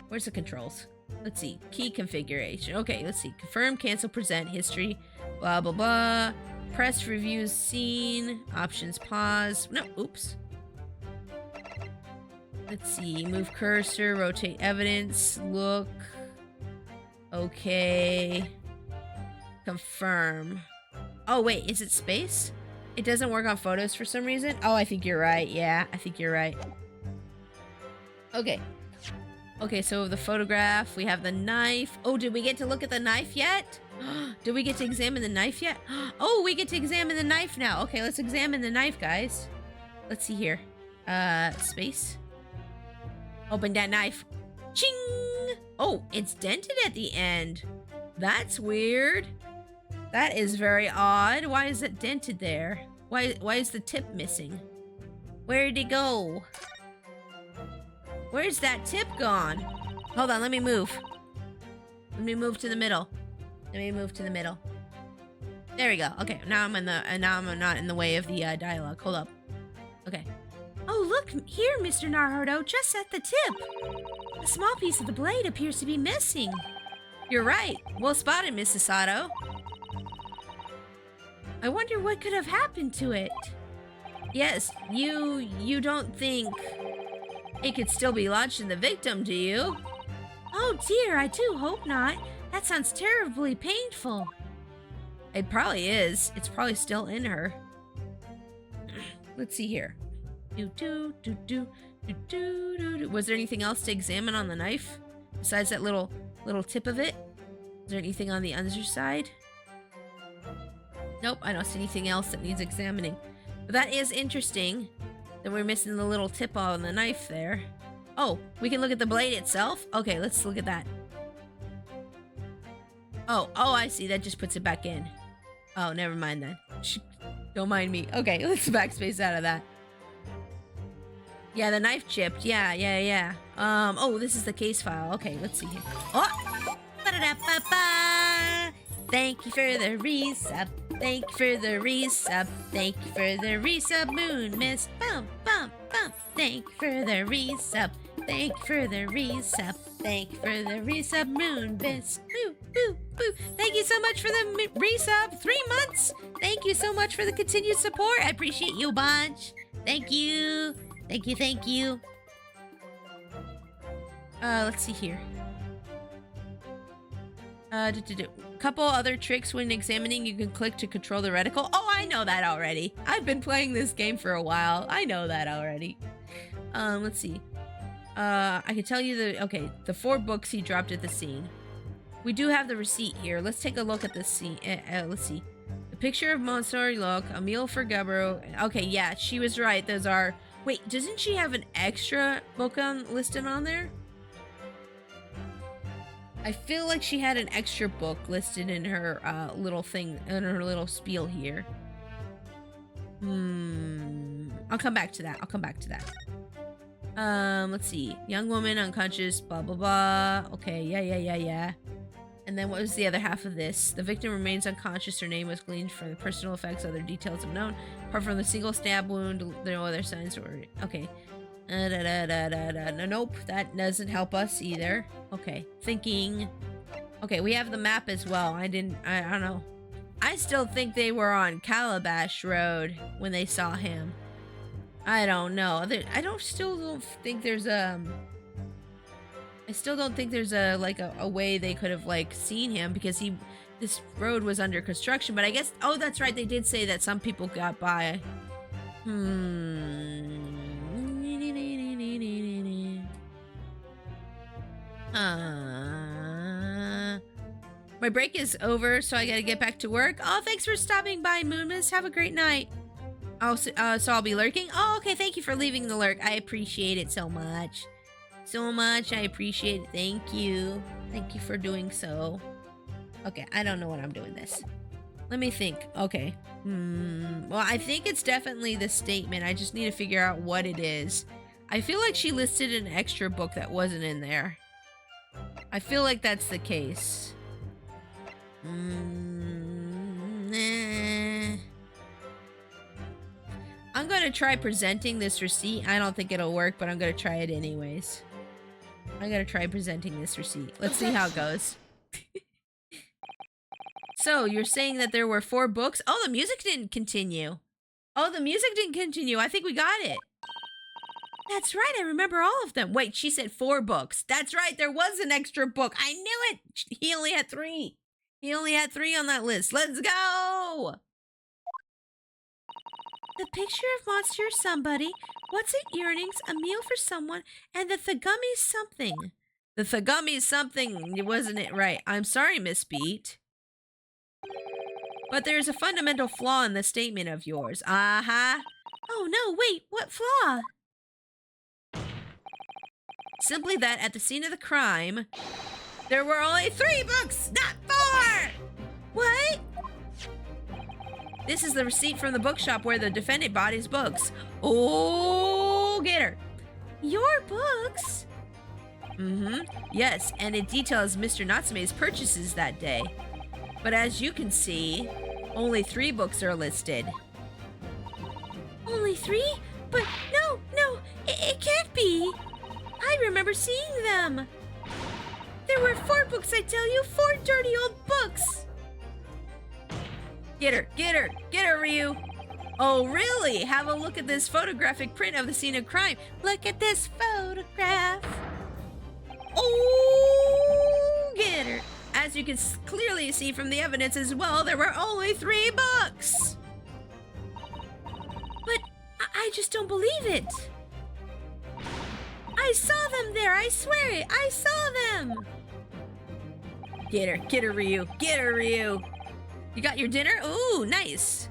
Where's the controls? Let's see. Key configuration. Okay, let's see. Confirm, cancel, present, history, blah blah blah. Press reviews scene. Options pause. No, oops. Let's see. Move cursor, rotate evidence, look. Okay. Confirm. Oh, wait, is it space? It doesn't work on photos for some reason? Oh, I think you're right. Yeah, I think you're right. Okay. Okay, so the photograph, we have the knife. Oh, did we get to look at the knife yet? Did we get to examine the knife yet? Oh, we get to examine the knife now. Okay, let's examine the knife, guys. Let's see here. Space. Open that knife. Ching! Oh, it's dented at the end. That's weird. That is very odd. Why is it dented there? Why is the tip missing? Where'd it go? Where's that tip gone? Hold on, let me move. Let me move to the middle. Let me move to the middle. There we go. Okay, now I'm not in the way of the dialogue. Hold up. Okay. Oh, look here, Mr. Naruto, just at the tip. A small piece of the blade appears to be missing. You're right. Well spotted, Mrs. Sato. I wonder what could have happened to it. Yes, you don't think it could still be lodged in the victim, do you? Oh dear, I do hope not. That sounds terribly painful. It probably is. It's probably still in her. Let's see here. Was there anything else to examine on the knife? Besides that little tip of it? Is there anything on the underside? Nope, I don't see anything else that needs examining. But that is interesting. Then we're missing the little tip on the knife there. Oh, we can look at the blade itself? Okay, let's look at that. Oh, I see. That just puts it back in. Oh, never mind then. Don't mind me. Okay, let's backspace out of that. Yeah, the knife chipped. Yeah. Oh, this is the case file. Okay, let's see here. Oh! Ba-da-da-ba-ba! Thank you for the resub. Thank you for the resub. Thank you for the resub, Moon Miss. Bum, bum, bum. Thank you for the resub. Thank you for the resub. Thank you for the resub, Moon Miss. Boo, boo, boo. Thank you so much for the resub. 3 months. Thank you so much for the continued support. I appreciate you a bunch. Thank you. Thank you. Let's see here. Couple other tricks when examining. You can click to control the reticle. Oh, I know that already. I've been playing this game for a while. I know that already. Let's see. I can tell you the 4 books he dropped at the scene. We do have the receipt here. Let's take a look at the scene. Let's see. The picture of Monsieur Look, a meal for Gabbro. Okay, yeah, she was right. Those are... Wait, doesn't she have an extra book listed on there? I feel like she had an extra book listed in her little thing, in her little spiel here. I'll come back to that. Let's see. Young woman, unconscious, blah, blah, blah. Okay, yeah. And then what was the other half of this? The victim remains unconscious. Her name was gleaned from the personal effects. Other details unknown. Apart from the single stab wound, there are no other signs or... Okay. Nope, that doesn't help us either. Okay, thinking. Okay, we have the map as well. I don't know. I still think they were on Calabash Road when they saw him. I don't know. I still don't think there's a way they could have like seen him because this road was under construction. But I guess, oh, that's right. They did say that some people got by. My break is over, so I gotta get back to work. Oh, thanks for stopping by, Moonmas. Have a great night. Oh, so I'll be lurking? Oh, okay, thank you for leaving the lurk. I appreciate it so much. I appreciate it. Thank you. Thank you for doing so. Okay, I don't know what I'm doing this. Let me think. Okay. Well, I think it's definitely the statement. I just need to figure out what it is. I feel like she listed an extra book that wasn't in there. I feel like that's the case. I'm gonna try presenting this receipt. I don't think it'll work, but I'm gonna try it anyways. I'm gonna try presenting this receipt. Let's see how it goes. So, you're saying that there were 4 books? Oh, the music didn't continue. I think we got it. That's right, I remember all of them. Wait, she said 4 books. That's right, there was an extra book. I knew it. He only had 3. He only had 3 on that list. Let's go! The picture of Monster Somebody, What's It Earnings, A Meal for Someone, and the Thugummy Something. The Thugummy Something, wasn't it right? I'm sorry, Miss Beat. But there's a fundamental flaw in the statement of yours. Uh-huh. Oh no, wait, what flaw? Simply that at the scene of the crime, there were only 3 books, not 4! What? This is the receipt from the bookshop where the defendant bought his books. Oh, get her. Your books? Yes, and it details Mr. Natsume's purchases that day. But as you can see, only 3 books are listed. Only 3? But no, it can't be. I remember seeing them. There There were 4 books, I tell you, 4 dirty old books. Get her, Ryu. Oh, really? Have a look at this photographic print of the scene of crime. Look at this photograph. Oh, get her. As you can clearly see from the evidence as well, there were only 3 books. But I just don't believe it. I saw them there, I swear it, I saw them. Get her, Ryu. Get her, Ryu. You got your dinner? Ooh, nice.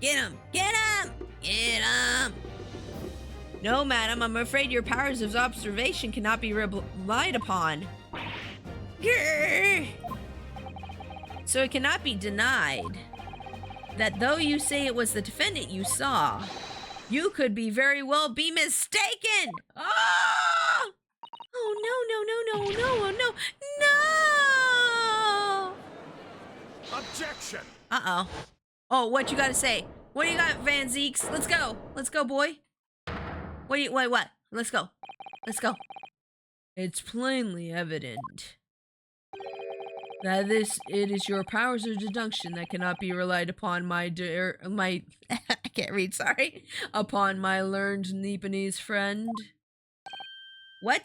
Get him! Get him! Get him! No, madam, I'm afraid your powers of observation cannot be relied upon. Grr. So it cannot be denied that though you say it was the defendant you saw, you could be very well be mistaken! Oh! Oh, no. Objection! Uh-oh. Oh, what you gotta say? What do you got, Van Zeeks? Let's go. Let's go, boy. Wait, what? Let's go. It's plainly evident that it is your powers of deduction that cannot be relied upon, my I can't read, sorry. upon my learned Nipponese friend. What?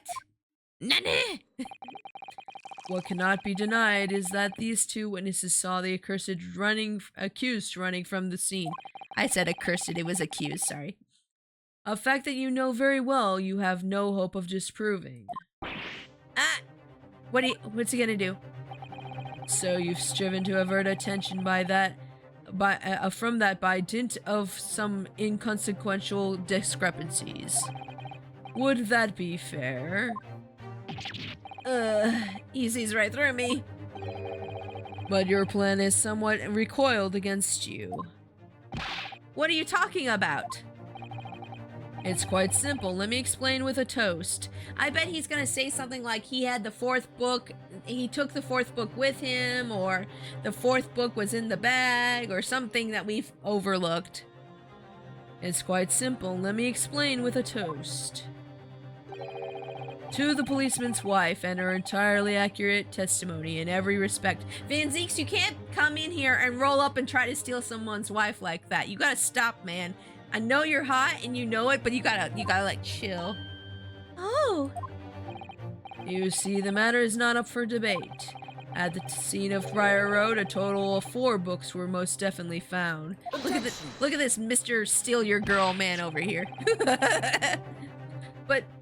Nani? What cannot be denied is that these 2 witnesses saw the accused running from the scene. I said accursed, it was accused, sorry. A fact that you know very well you have no hope of disproving. Ah! What's he gonna do? So you've striven to avert attention from that by dint of some inconsequential discrepancies. Would that be fair? He sees right through me. But your plan is somewhat recoiled against you. What are you talking about? It's quite simple. Let me explain with a toast. I bet he's gonna say something like he had the 4th book, he took the 4th book with him, or the 4th book was in the bag, or something that we've overlooked. It's quite simple. Let me explain with a toast. To the policeman's wife and her entirely accurate testimony in every respect. Van Zeeks, you can't come in here and roll up and try to steal someone's wife like that. You gotta stop, man. I know you're hot and you know it, but you gotta like chill. Oh. You see, the matter is not up for debate. At the scene of Briar Road, a total of 4 books were most definitely found. Look at this Mr. Steal Your Girl man over here.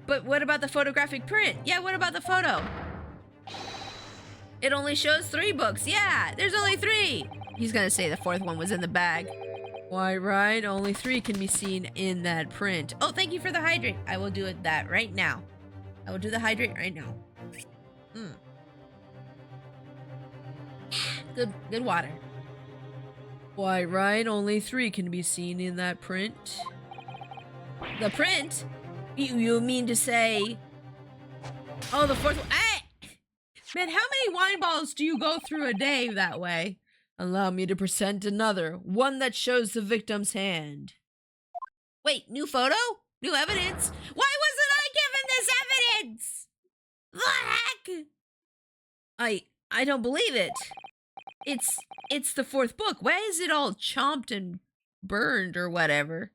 But what about the photographic print? Yeah, what about the photo? It only shows 3 books. Yeah, there's only 3. He's gonna say the 4th one was in the bag. Quite right, only 3 can be seen in that print. Oh, thank you for the hydrate. I will do that right now. I will do the hydrate right now. Good water. Quite right, only 3 can be seen in that print. The print? You mean to say... Oh, the 4th one. Hey! Man, how many wine bottles do you go through a day that way? Allow me to present another, one that shows the victim's hand. Wait, new photo? New evidence? Why wasn't I given this evidence? The heck? I don't believe it. It's the 4th book. Why is it all chomped and burned or whatever?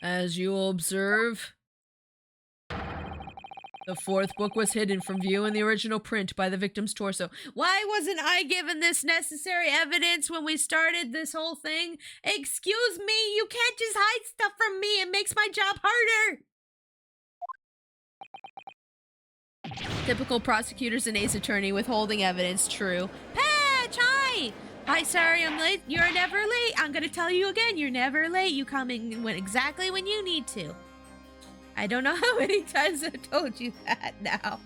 As you will observe, the 4th book was hidden from view in the original print by the victim's torso. Why wasn't I given this necessary evidence when we started this whole thing? Excuse me, you can't just hide stuff from me. It makes my job harder. Typical prosecutors and ace attorney withholding evidence. True. Patch, hi! Hi, sorry I'm late. You're never late. I'm gonna tell you again, you're never late. You come in exactly when you need to. I don't know how many times I've told you that now.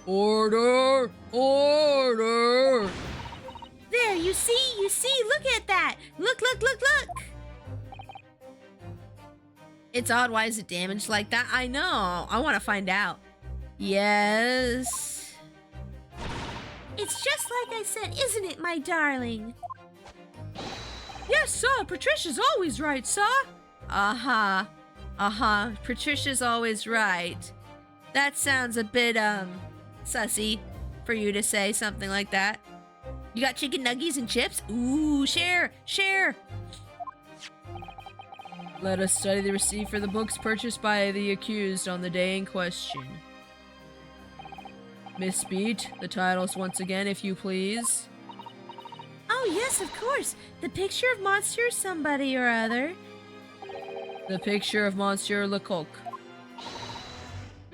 Order! Order! There, you see, look at that. Look. It's odd, why is it damaged like that? I know, I want to find out. Yes. It's just like I said, isn't it, my darling? Yes, sir, Patricia's always right, sir. Uh-huh. Patricia's always right. That sounds a bit, sussy for you to say something like that. You got chicken nuggies and chips? Ooh, share, share. Let us study the receipt for the books purchased by the accused on the day in question. Miss Beat, the titles once again, if you please. Oh, yes, of course. The picture of Monsieur somebody or other. The picture of Monsieur Lecoq.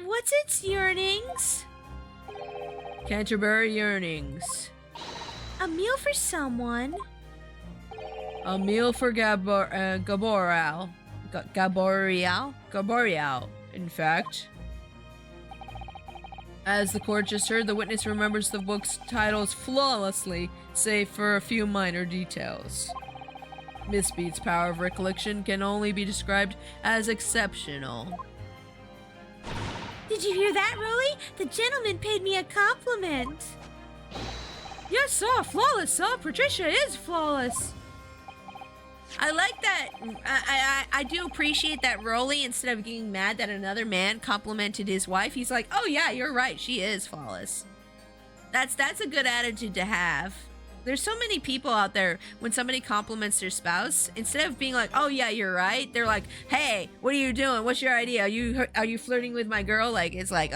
What's its yearnings? Canterbury Yearnings. A meal for someone. A meal for Gaborial. Gaborial? Gaborial, in fact. As the court just heard, the witness remembers the book's titles flawlessly, save for a few minor details. Miss Beat's power of recollection can only be described as exceptional. Did you hear that, Rolly? The gentleman paid me a compliment. Yes, sir. Flawless, sir. Patricia is flawless. I like that. I do appreciate that Rolly, instead of getting mad that another man complimented his wife, he's like, oh yeah, you're right, she is flawless. That's a good attitude to have. There's so many people out there, when somebody compliments their spouse, instead of being like, oh yeah, you're right, they're like, hey, what are you doing? What's your idea? Are you flirting with my girl? Like, it's like,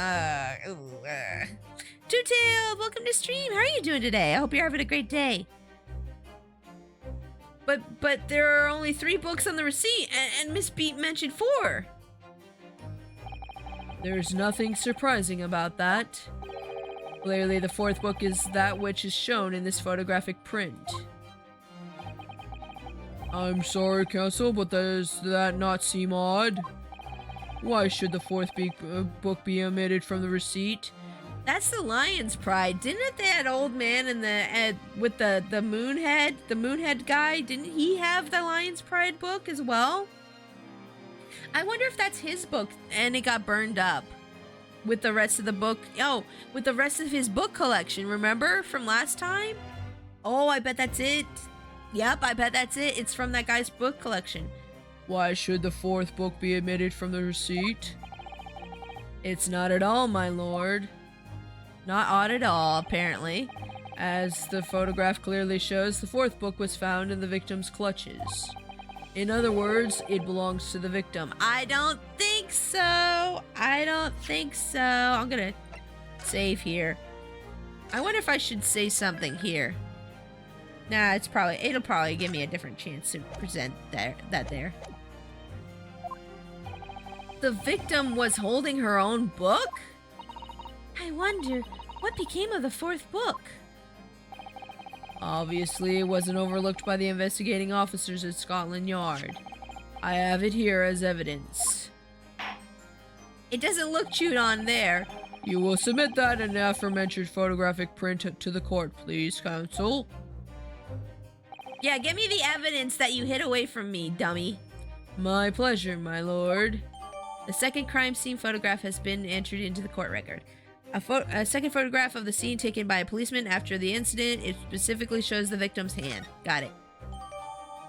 Two-Tail, welcome to stream. How are you doing today? I hope you're having a great day. But there are only 3 books on the receipt, and Miss Beat mentioned 4. There's nothing surprising about that. Clearly, the 4th book is that which is shown in this photographic print. I'm sorry, Counsel, but does that not seem odd? Why should the 4th book be omitted from the receipt? That's the Lion's Pride. Didn't that old man in the with the moonhead guy, didn't he have the Lion's Pride book as well? I wonder if that's his book and it got burned up with the rest of the book. Oh, with the rest of his book collection, remember from last time? Oh, I bet that's it. Yep, I bet that's it. It's from that guy's book collection. Why should the 4th book be omitted from the receipt? It's not at all, my lord. Not odd at all, apparently. As the photograph clearly shows, the 4th book was found in the victim's clutches. In other words, it belongs to the victim. I don't think so. I don't think so. I'm gonna save here. I wonder if I should say something here. Nah, it'll probably give me a different chance to present that there. The victim was holding her own book? I wonder, what became of the 4th book? Obviously, it wasn't overlooked by the investigating officers at Scotland Yard. I have it here as evidence. It doesn't look chewed on there. You will submit that and aforementioned photographic print to the court, please, counsel. Yeah, give me the evidence that you hid away from me, dummy. My pleasure, my lord. The second crime scene photograph has been entered into the court record. A second photograph of the scene taken by a policeman after the incident. It specifically shows the victim's hand. Got it.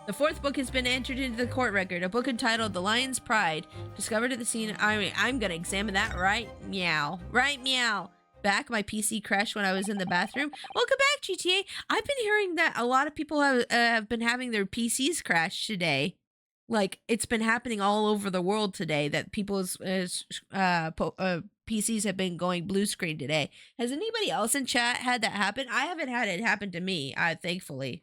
The 4th book has been entered into the court record. A book entitled The Lion's Pride, discovered at the scene. I'm gonna examine that right meow. Right meow. Back, my PC crashed when I was in the bathroom. Welcome back, GTA. I've been hearing that a lot of people have been having their PCs crash today. Like, it's been happening all over the world today that people's PCs have been going blue screen today. Has anybody else in chat had that happen? I haven't had it happen to me, thankfully.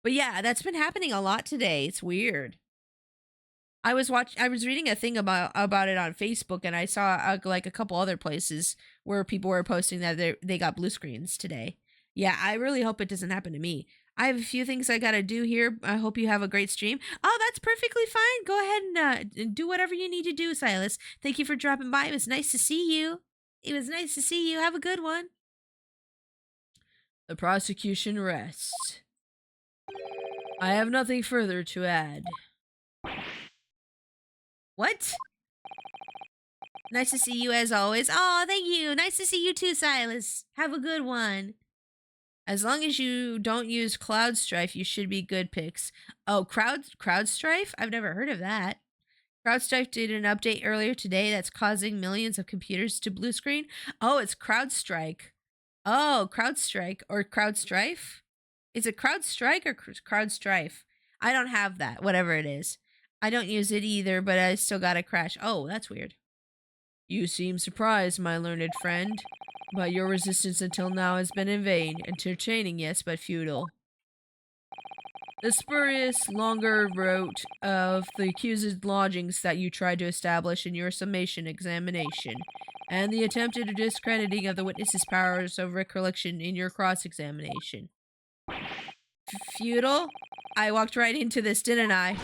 But yeah, that's been happening a lot today. It's weird. I was reading a thing about it on Facebook, and I saw like a couple other places where people were posting that they got blue screens today. Yeah, I really hope it doesn't happen to me. I have a few things I gotta do here. I hope you have a great stream. Oh, that's perfectly fine. Go ahead and do whatever you need to do, Silas. Thank you for dropping by. It was nice to see you. It was nice to see you. Have a good one. The prosecution rests. I have nothing further to add. What? Nice to see you as always. Oh, thank you. Nice to see you too, Silas. Have a good one. As long as you don't use Cloud Strife, you should be good picks. Oh, Crowd Strife? I've never heard of that. CrowdStrike did an update earlier today that's causing millions of computers to blue screen. Oh, it's CrowdStrike. Oh, CrowdStrike or CrowdStrife? Is it CrowdStrike or CrowdStrife? I don't have that, whatever it is. I don't use it either, but I still got a crash. Oh, that's weird. You seem surprised, my learned friend, but your resistance until now has been in vain, entertaining, yes, but futile. The spurious, longer route of the accused's lodgings that you tried to establish in your summation examination, and the attempted discrediting of the witness's powers of recollection in your cross-examination. Futile? I walked right into this, didn't I?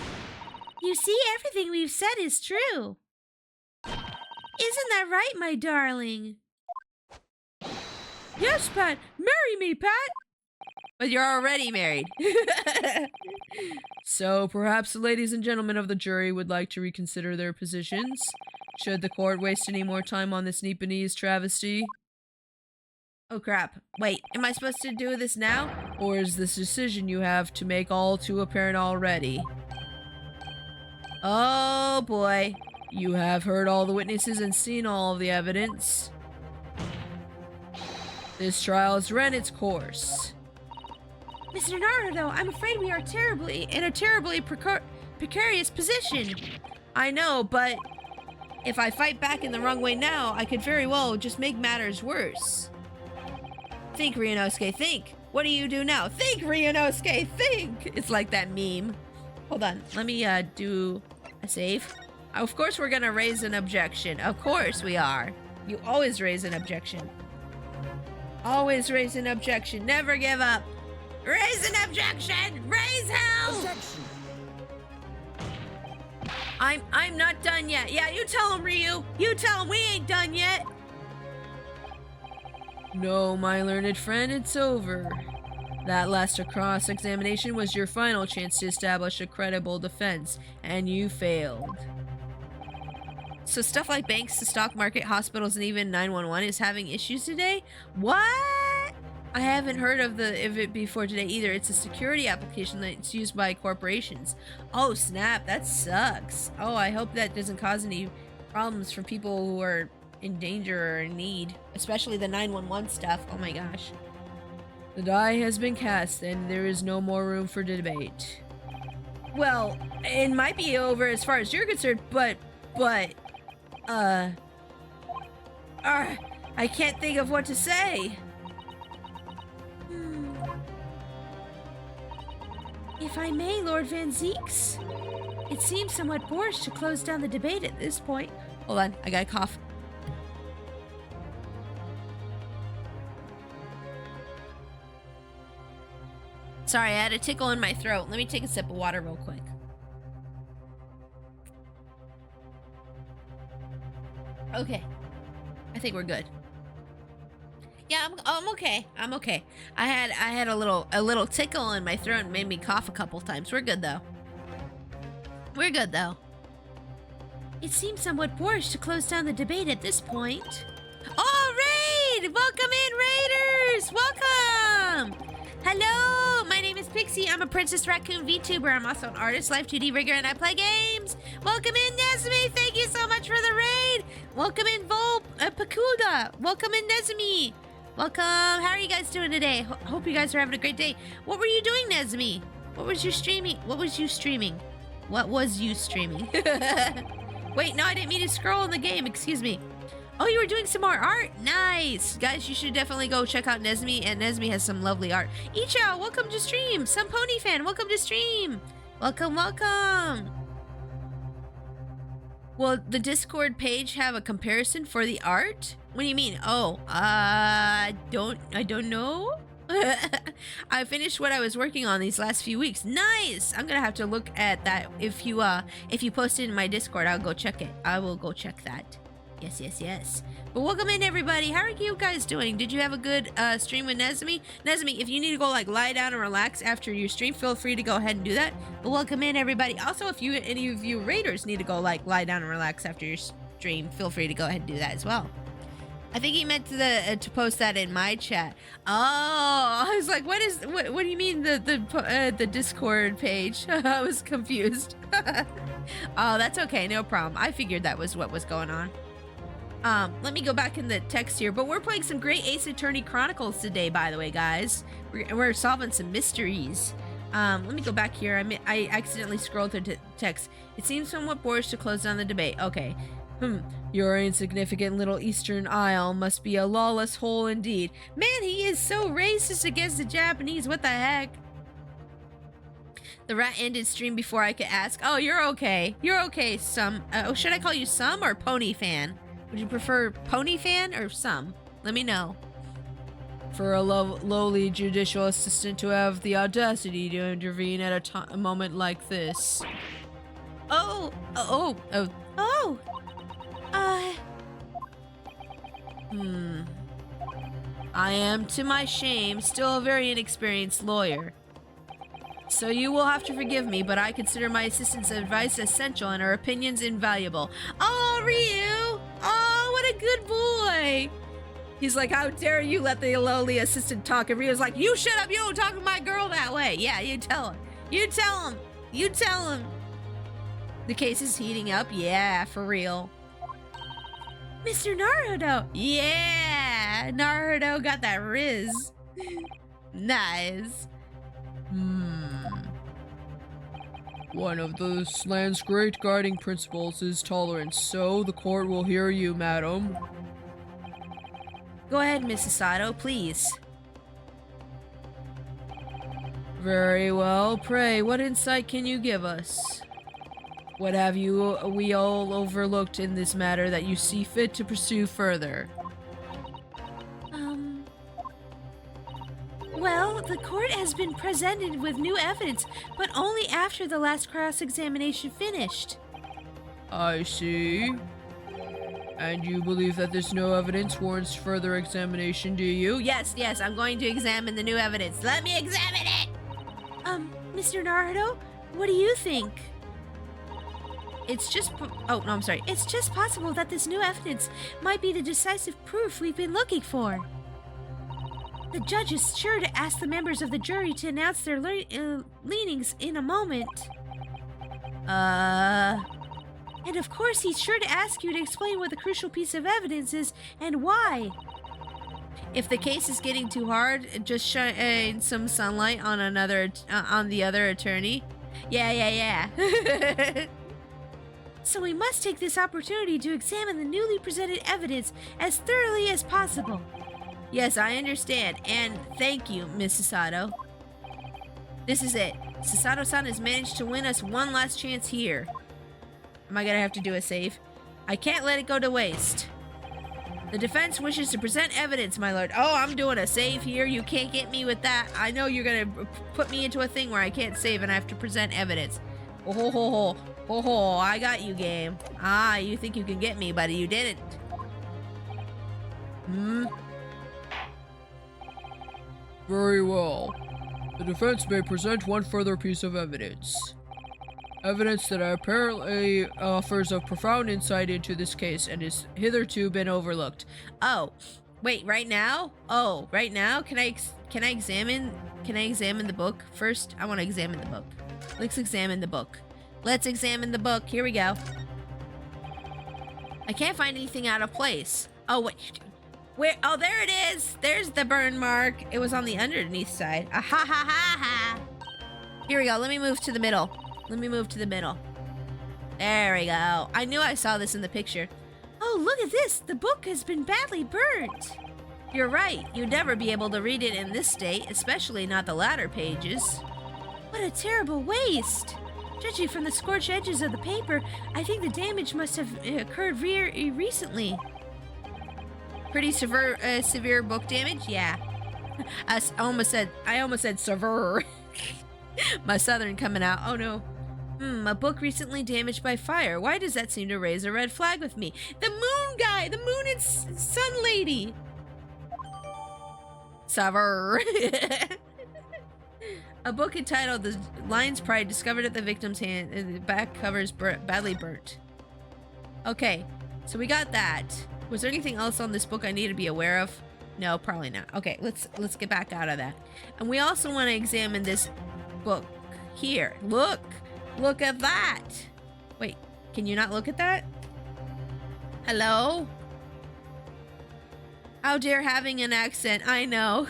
You see, everything we've said is true. Isn't that right, my darling? Yes, Pat. Marry me, Pat. But you're already married. So, perhaps the ladies and gentlemen of the jury would like to reconsider their positions? Should the court waste any more time on this Nipponese travesty? Oh crap. Wait, am I supposed to do this now? Or is this decision you have to make all too apparent already? Oh boy. You have heard all the witnesses and seen all of the evidence. This trial has run its course. Mr. Naruto, I'm afraid we are in a terribly precarious position. I know, but if I fight back in the wrong way now, I could very well just make matters worse. Think, Ryunosuke, think. What do you do now? Think, Ryunosuke, think. It's like that meme. Hold on, let me do a save. Of course we're gonna raise an objection. Of course we are. You always raise an objection. Always raise an objection. Never give up. Raise an objection! Raise hell! Objection. I'm not done yet. Yeah, you tell him, Ryu. You tell him we ain't done yet. No, my learned friend, it's over. That last cross-examination was your final chance to establish a credible defense, and you failed. So stuff like banks, the stock market, hospitals, and even 911 is having issues today? What? I haven't heard of it before today either. It's a security application that's used by corporations. Oh snap, that sucks. Oh, I hope that doesn't cause any problems for people who are in danger or in need, especially the 911 stuff. Oh my gosh. The die has been cast, and there is no more room for debate. Well, it might be over as far as you're concerned, but I can't think of what to say. If I may, Lord Van Zeeks, it seems somewhat boorish to close down the debate at this point. Hold on, I gotta cough. Sorry, I had a tickle in my throat. Let me take a sip of water real quick. Okay, I think we're good. Yeah, I'm okay. I'm okay. I had a little tickle in my throat and made me cough a couple times. We're good though. We're good though. It seems somewhat boorish to close down the debate at this point. Oh, Raid! Welcome in, Raiders! Welcome! Hello, my name is Pixie. I'm a Princess Raccoon VTuber. I'm also an artist, life 2D rigger, and I play games. Welcome in, Nezumi. Thank you so much for the raid. Welcome in, Pakuda. Welcome in, Nezumi. Welcome. How are you guys doing today? Hope you guys are having a great day. What were you doing, Nezumi? What was you streaming? What was you streaming? Wait, no, I didn't mean to scroll in the game. Excuse me. Oh, you were doing some more art? Nice. Guys, you should definitely go check out Nezumi, and Nezumi has some lovely art. Ichao, welcome to stream. Some Pony fan, welcome to stream. Welcome, welcome. Will the Discord page have a comparison for the art? What do you mean? Oh, I don't know. I finished what I was working on these last few weeks. Nice. I'm gonna have to look at that. If you post it in my Discord, I'll go check it. I will go check that. Yes. But welcome in, everybody. How are you guys doing? Did you have a good stream with Nezumi? Nezumi, if you need to go lie down and relax after your stream, feel free to go ahead and do that. But welcome in, everybody. Also, if any of you raiders need to go lie down and relax after your stream, feel free to go ahead and do that as well. I think he meant to post that in my chat. Oh, I was like, what do you mean the Discord page? I was confused. Oh, that's okay, no problem. I figured that was what was going on. Let me go back in the text here, but we're playing some great Ace Attorney Chronicles today, by the way, guys. We're solving some mysteries. Let me go back here. I accidentally scrolled through text. It seems somewhat boorish to close down the debate. Okay. Your insignificant little Eastern Isle must be a lawless hole indeed. Man, he is so racist against the Japanese. What the heck? The rat ended stream before I could ask. Oh, you're okay. You're okay, oh, should I call you Some or Pony Fan? Would you prefer Pony Fan or Some? Let me know. For a lowly judicial assistant to have the audacity to intervene at a moment like this. Oh. I am, to my shame, still a very inexperienced lawyer. So you will have to forgive me, but I consider my assistant's advice essential and her opinions invaluable. Oh, Ryu! Oh, what a good boy! He's like, how dare you let the lowly assistant talk? And Ryu's like, you shut up, you don't talk to my girl that way. Yeah, you tell him. You tell him. You tell him. The case is heating up. Yeah, for real. Mr. Naruto. Yeah, Naruto got that riz. Nice. One of this land's great guiding principles is tolerance, so the court will hear you, madam. Go ahead, Mrs. Sato, please. Very well. Pray, what insight can you give us? What have we all overlooked in this matter that you see fit to pursue further? Well, the court has been presented with new evidence, but only after the last cross-examination finished. I see. And you believe that this new evidence warrants further examination, do you? Yes, I'm going to examine the new evidence. Let me examine it! Mr. Naruto, what do you think? It's just It's just possible that this new evidence might be the decisive proof we've been looking for. The judge is sure to ask the members of the jury to announce their leanings in a moment. And of course, he's sure to ask you to explain what the crucial piece of evidence is and why. If the case is getting too hard, just shine some sunlight on on the other attorney. Yeah. So we must take this opportunity to examine the newly presented evidence as thoroughly as possible. Yes, I understand, and thank you, Miss Sasato. This is it. Sasato-san has managed to win us one last chance here. Am I gonna have to do a save? I can't let it go to waste. The defense wishes to present evidence, my lord. Oh, I'm doing a save here. You can't get me with that. I know you're gonna put me into a thing where I can't save and I have to present evidence. Oh, I got you, game. Ah, you think you can get me, but you didn't. Very well. The defense may present one further piece of evidence. Evidence that apparently offers a profound insight into this case and has hitherto been overlooked. Oh, wait, right now? Oh, right now? Can I examine the book first? I want to examine the book. Let's examine the book. Let's examine the book. Here we go. I can't find anything out of place. Oh, wait. Where? Oh, there it is. There's the burn mark. It was on the underneath side. Ah, ha, ha, ha, ha. Here we go. Let me move to the middle. There we go. I knew I saw this in the picture. Oh, look at this. The book has been badly burnt. You're right. You'd never be able to read it in this state, especially not the latter pages. What a terrible waste. Judging from the scorched edges of the paper, I think the damage must have occurred recently. Pretty severe book damage? Yeah. I almost said severe. My southern coming out. Oh no. A book recently damaged by fire. Why does that seem to raise a red flag with me? The moon guy! The moon and sun lady! Severe. A book entitled The Lion's Pride discovered at the victim's hand. The back cover is badly burnt. Okay, so we got that. Was there anything else on this book I need to be aware of? No, probably not. Okay, let's get back out of that. And we also want to examine this book here. Look at that. Wait, can you not look at that? Hello? How dare having an accent? I know.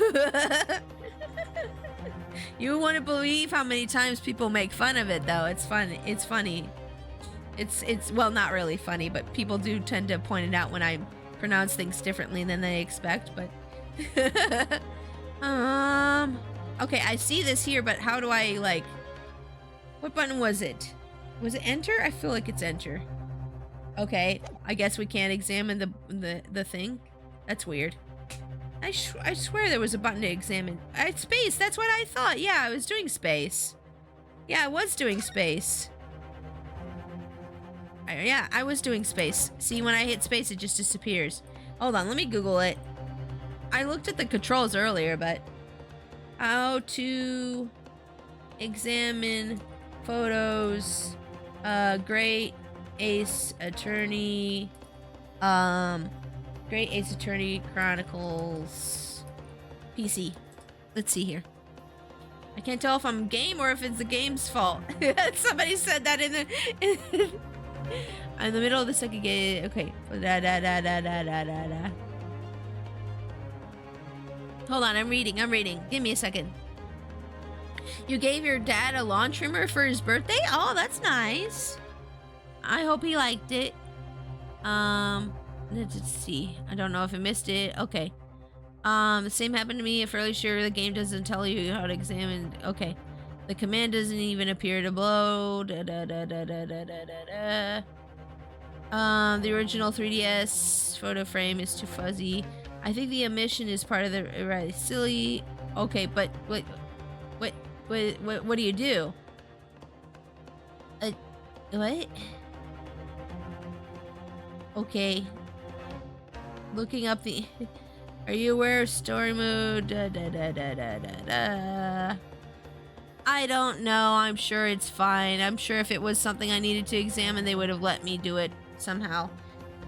You wouldn't believe how many times people make fun of it, though. It's fun. It's funny. It's well, not really funny, but people do tend to point it out when I pronounce things differently than they expect, but okay, I see this here, but how do I, like, what button was it? Was it enter? I feel like it's enter. Okay, I guess we can't examine the thing. That's weird. I swear there was a button to examine. Space, that's what I thought. Yeah, I was doing space. Yeah, I was doing space. Yeah, I was doing space. See, when I hit space, it just disappears. Hold on, let me Google it. I looked at the controls earlier, but how to examine photos, Great Ace Attorney, Great Ace Attorney Chronicles PC. Let's see here. I can't tell if I'm game or if it's the game's fault. Somebody said that in the middle of the second game. Okay. Hold on, I'm reading. Give me a second. You gave your dad a lawn trimmer for his birthday? Oh, that's nice. I hope he liked it. Let's see. I don't know if I missed it. Okay. The same happened to me. I'm fairly sure the game doesn't tell you how to examine. Okay. The command doesn't even appear to blow. The original 3DS photo frame is too fuzzy. I think the emission is part of the right. Silly. Okay, but what do you do? What? Okay. Looking up the. Are you aware of story mode? I don't know. I'm sure it's fine. I'm sure if it was something I needed to examine, they would have let me do it somehow.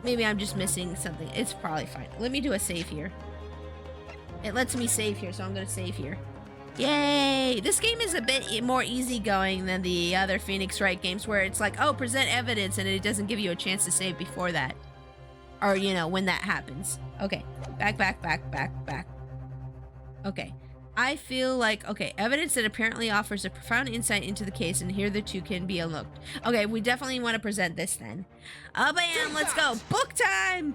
Maybe I'm just missing something. It's probably fine. Let me do a save here. It lets me save here, so I'm going to save here. Yay! This game is a bit more easygoing than the other Phoenix Wright games where it's like, oh, present evidence, and it doesn't give you a chance to save before that. Or, you know, when that happens. Okay. Back. Okay. I feel like, okay, evidence that apparently offers a profound insight into the case, and here the two can be unlocked. Okay, we definitely want to present this then. Bam, let's go. Book time!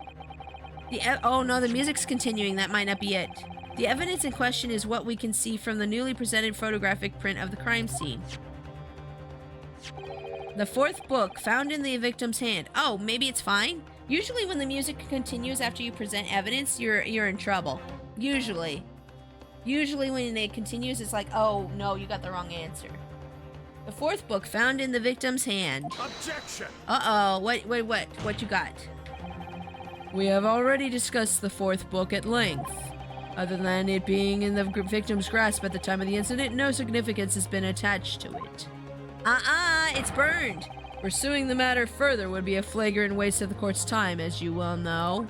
Oh no, the music's continuing. That might not be it. The evidence in question is what we can see from the newly presented photographic print of the crime scene. The fourth book, found in the victim's hand. Oh, maybe it's fine? Usually when the music continues after you present evidence, you're in trouble. Usually when it continues, it's like, oh no, you got the wrong answer. The fourth book, found in the victim's hand. Objection! Uh-oh, what you got? We have already discussed the fourth book at length. Other than it being in the victim's grasp at the time of the incident, no significance has been attached to it. It's burned. Pursuing the matter further would be a flagrant waste of the court's time, as you well know.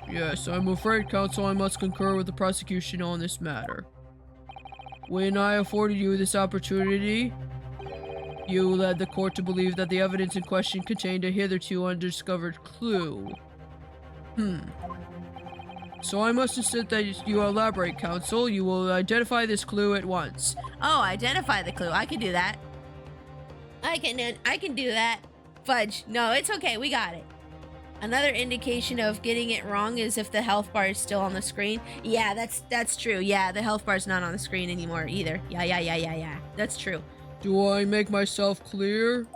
Yes, I'm afraid, counsel, I must concur with the prosecution on this matter. When I afforded you this opportunity, you led the court to believe that the evidence in question contained a hitherto undiscovered clue. So I must insist that you elaborate, counsel. You will identify this clue at once. Oh, identify the clue. I can do that. I can do that. Fudge. No, it's okay. We got it. Another indication of getting it wrong is if the health bar is still on the screen. Yeah, that's true. Yeah, the health bar's not on the screen anymore either. Yeah. That's true. Do I make myself clear?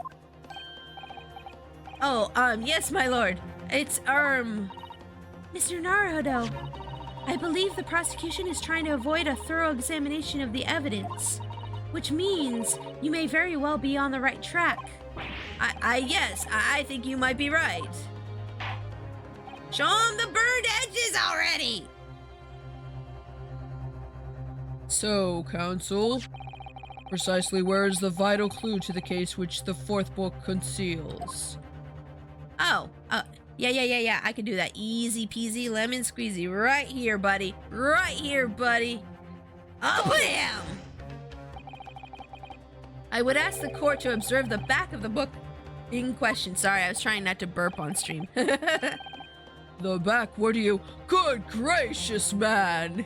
Oh, yes, my lord. It's, Mr. Naruhodo, I believe the prosecution is trying to avoid a thorough examination of the evidence, which means you may very well be on the right track. Yes, I think you might be right. Show him the burned edges already! So, counsel, precisely where is the vital clue to the case which the fourth book conceals? Oh, yeah. I can do that. Easy peasy lemon squeezy. Right here, buddy. Right here, buddy. Oh, bam! I would ask the court to observe the back of the book in question. Sorry, I was trying not to burp on stream. The back, what do you... Good gracious, man!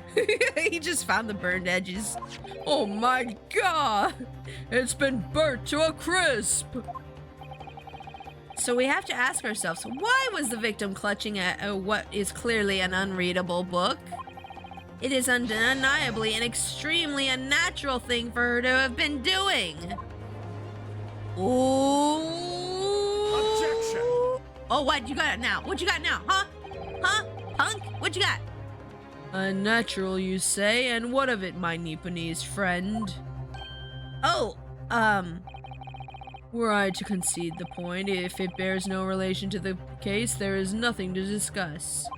He just found the burned edges. Oh my god! It's been burnt to a crisp! So we have to ask ourselves, why was the victim clutching at what is clearly an unreadable book? It is undeniably an extremely unnatural thing for her to have been doing. Ooh. Objection. Oh, what you got now? What you got now, huh? Huh? Punk? What you got? Unnatural, you say? And what of it, my Nipponese friend? Oh, Were I to concede the point, if it bears no relation to the case, there is nothing to discuss.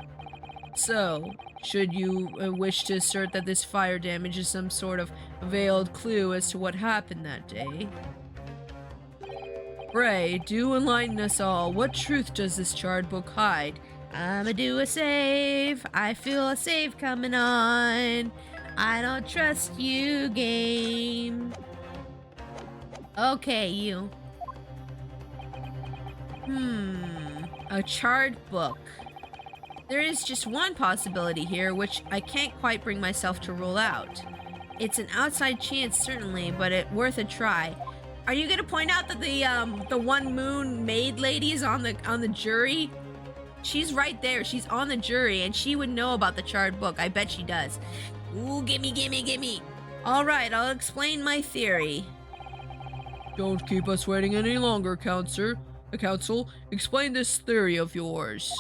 So, should you wish to assert that this fire damage is some sort of veiled clue as to what happened that day? Pray, do enlighten us all. What truth does this charred book hide? I'ma do a save. I feel a save coming on. I don't trust you, game. Okay, you. A charred book. There is just one possibility here, which I can't quite bring myself to rule out. It's an outside chance, certainly, but it's worth a try. Are you gonna point out that the one moon maid lady is on the jury? She's right there. She's on the jury, and she would know about the charred book. I bet she does. Ooh, gimme. All right, I'll explain my theory. Don't keep us waiting any longer, Counsel. Explain this theory of yours.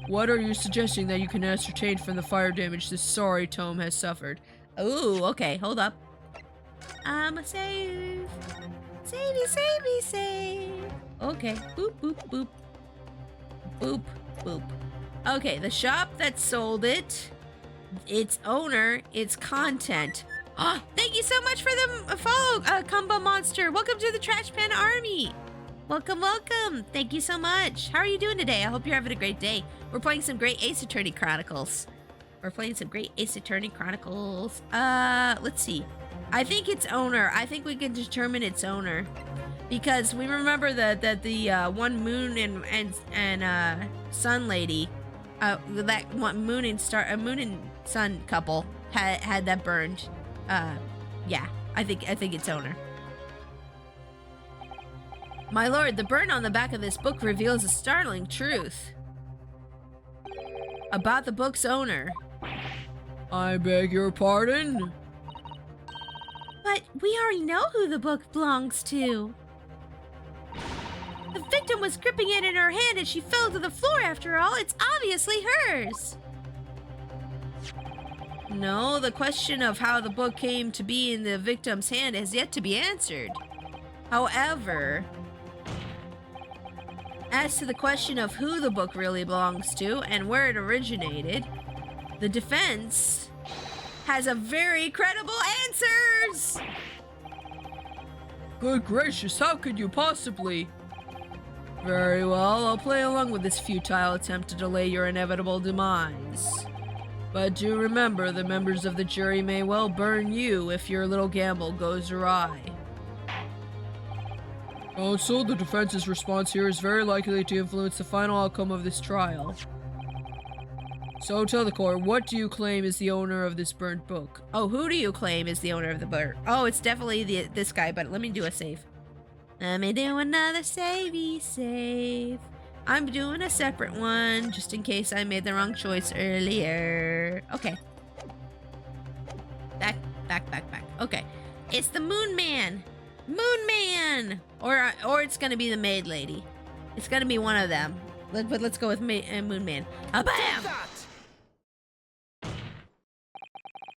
What are you suggesting that you can ascertain from the fire damage this sorry tome has suffered? Ooh, okay, hold up. I'm a save. Save. Okay, boop. Okay, the shop that sold it, its owner, its content. Oh, thank you so much for the follow, Kumba Monster. Welcome to the Trash Pan Army. Welcome. Thank you so much. How are you doing today? I hope you're having a great day. We're playing some great Ace Attorney Chronicles. Let's see. I think its owner. I think we can determine its owner. Because we remember that the one moon and sun lady, that one moon and sun couple had that burned. Yeah, I think its owner. My lord, the burn on the back of this book reveals a startling truth about the book's owner. I beg your pardon? But we already know who the book belongs to. The victim was gripping it in her hand and she fell to the floor after all. It's obviously hers. No, the question of how the book came to be in the victim's hand has yet to be answered. However, as to the question of who the book really belongs to and where it originated, the defense has a very credible answers! Good gracious, how could you possibly? Very well, I'll play along with this futile attempt to delay your inevitable demise. But do remember, the members of the jury may well burn you if your little gamble goes awry. Also, the defense's response here is very likely to influence the final outcome of this trial. So tell the court, what do you claim is the owner of this burnt book? Oh, who do you claim is the owner of the book? Oh, it's definitely this guy, but let me do a save. Let me do another save. I'm doing a separate one, just in case I made the wrong choice earlier. Okay. Back. Okay. It's the Moon Man. Or it's gonna be the maid lady. It's gonna be one of them. But let's go with Moon Man. Bam!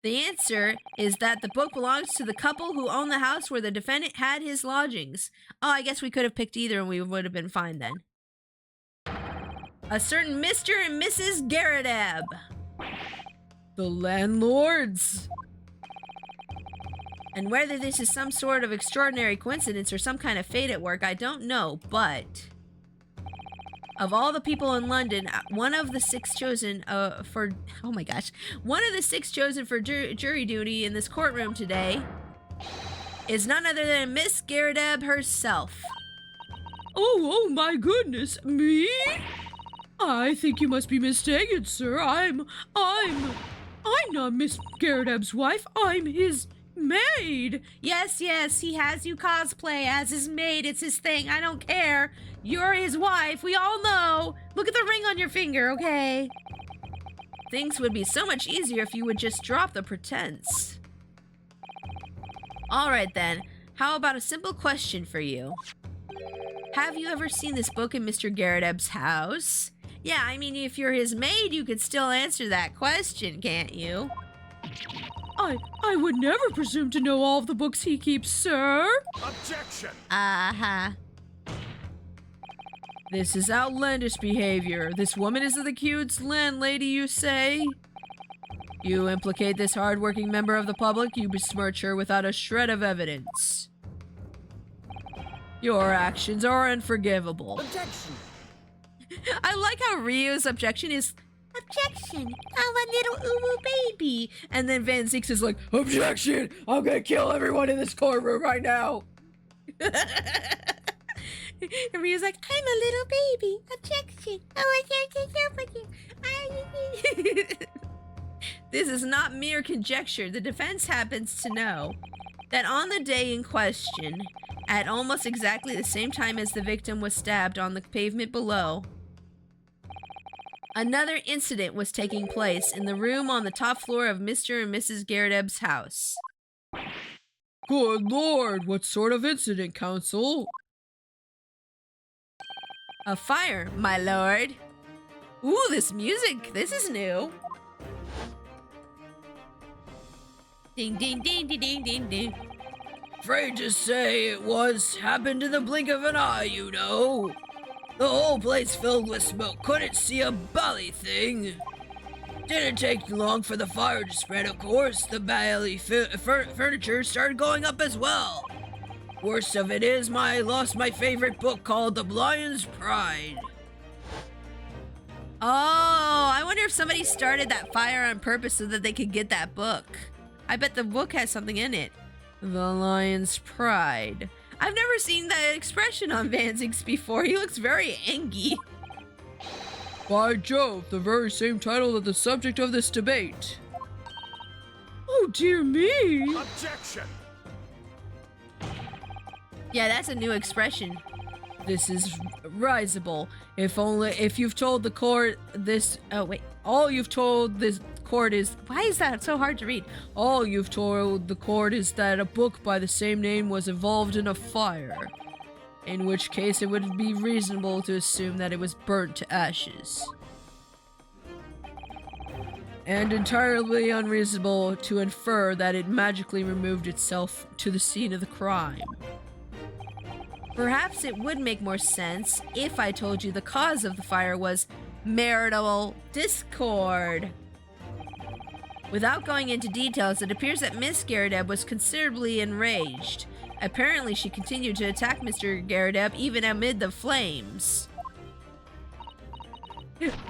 The answer is that the book belongs to the couple who owned the house where the defendant had his lodgings. Oh, I guess we could have picked either and we would have been fine then. A certain Mr. and Mrs. Garadab. The landlords? And whether this is some sort of extraordinary coincidence or some kind of fate at work, I don't know, but Of all the people in London, one of the six chosen for oh my gosh, one of the six chosen for jury duty in this courtroom today is none other than Miss Garrideb herself. Oh my goodness, me? I think you must be mistaken, sir. I'm not Miss Garrideb's wife. I'm his maid. Yes, he has you cosplay as his maid. It's his thing. I don't care. You're his wife. We all know. Look at the ring on your finger, okay? Things would be so much easier if you would just drop the pretense. All right, then. How about a simple question for you? Have you ever seen this book in Mr. Garrideb's house? Yeah, I mean, if you're his maid, you could still answer that question, can't you? I would never presume to know all of the books he keeps, sir. Objection! Uh-huh. This is outlandish behavior. This woman is the cute landlady, you say? You implicate this hard-working member of the public, you besmirch her without a shred of evidence. Your actions are unforgivable. Objection! I like how Ryu's objection is, objection, I'm a little uwu baby. And then Van Zieks is like, objection! I'm gonna kill everyone in this courtroom right now! And Ryu's like, I'm a little baby, objection. Oh, I can't. This is not mere conjecture. The defense happens to know that on the day in question, at almost exactly the same time as the victim was stabbed on the pavement below, another incident was taking place in the room on the top floor of Mr. and Mrs. Garrideb's house. Good lord, what sort of incident, counsel? A fire, my lord. Ooh, this music, this is new. Ding, ding, ding, ding, ding, ding, ding. Afraid to say it happened in the blink of an eye, you know. The whole place filled with smoke, couldn't see a bally thing. Didn't take long for the fire to spread, of course. The bally furniture started going up as well. Worst of it is, I lost my favorite book called The Lion's Pride. Oh, I wonder if somebody started that fire on purpose so that they could get that book. I bet the book has something in it. The Lion's Pride. I've never seen that expression on Van Zieks before. He looks very angry. By Jove, the very same title of the subject of this debate. Oh dear me. Objection! Yeah, that's a new expression. This is risible. If you've told the court this, oh wait, all you've told this court is, Why is that so hard to read? all you've told the court is that a book by the same name was involved in a fire. In which case it would be reasonable to assume that it was burnt to ashes. And entirely unreasonable to infer that it magically removed itself to the scene of the crime. Perhaps it would make more sense if I told you the cause of the fire was marital discord. Without going into details, it appears that Miss Garrideb was considerably enraged. Apparently, she continued to attack Mr. Garrideb even amid the flames.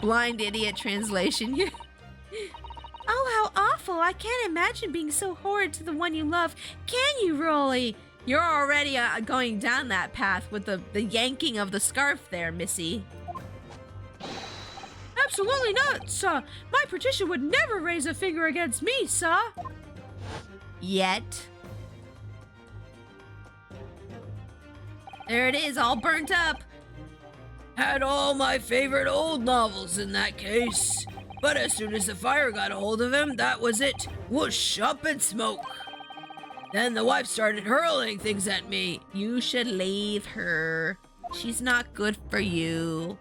Blind idiot translation. Oh, how awful. I can't imagine being so horrid to the one you love. Can you, Rolly? You're already going down that path with the yanking of the scarf there, Missy. Absolutely not, sir. My Patricia would never raise a finger against me, sir. Yet. There it is, all burnt up. Had all my favorite old novels in that case. But as soon as the fire got a hold of him, that was it. Whoosh, up in smoke. Then the wife started hurling things at me. You should leave her. She's not good for you.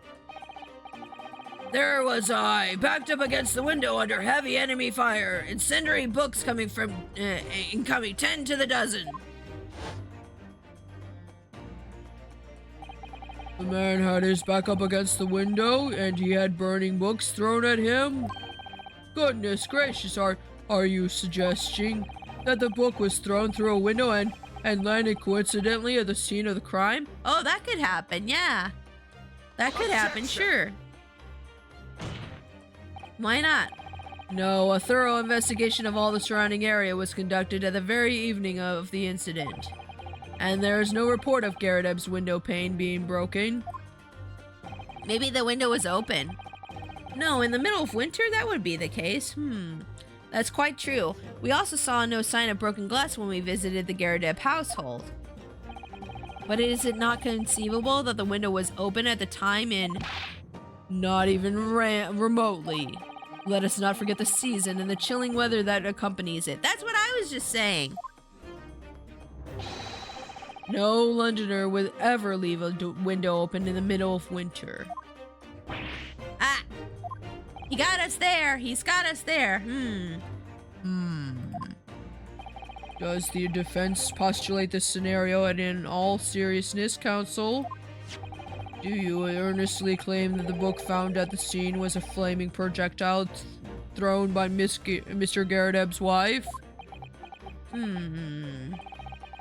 There was I, backed up against the window under heavy enemy fire, incendiary books coming 10 to the dozen. The man had his back up against the window, and he had burning books thrown at him. Goodness gracious, are you suggesting that the book was thrown through a window and landed coincidentally at the scene of the crime? Oh, that could happen, yeah. That could happen, Objection. sure. Why not? No, a thorough investigation of all the surrounding area was conducted at the very evening of the incident. And there is no report of Garredeb's window pane being broken. Maybe the window was open. No, in the middle of winter, that would be the case. That's quite true. We also saw no sign of broken glass when we visited the Garredeb household. But is it not conceivable that the window was open at the time in... Not even remotely. Let us not forget the season and the chilling weather that accompanies it. That's what I was just saying. No Londoner would ever leave a window open in the middle of winter. Ah! He got us there. He's got us there. Does the defense postulate this scenario, and in all seriousness, counsel? Do you earnestly claim that the book found at the scene was a flaming projectile thrown by Mr. Garredeb's wife?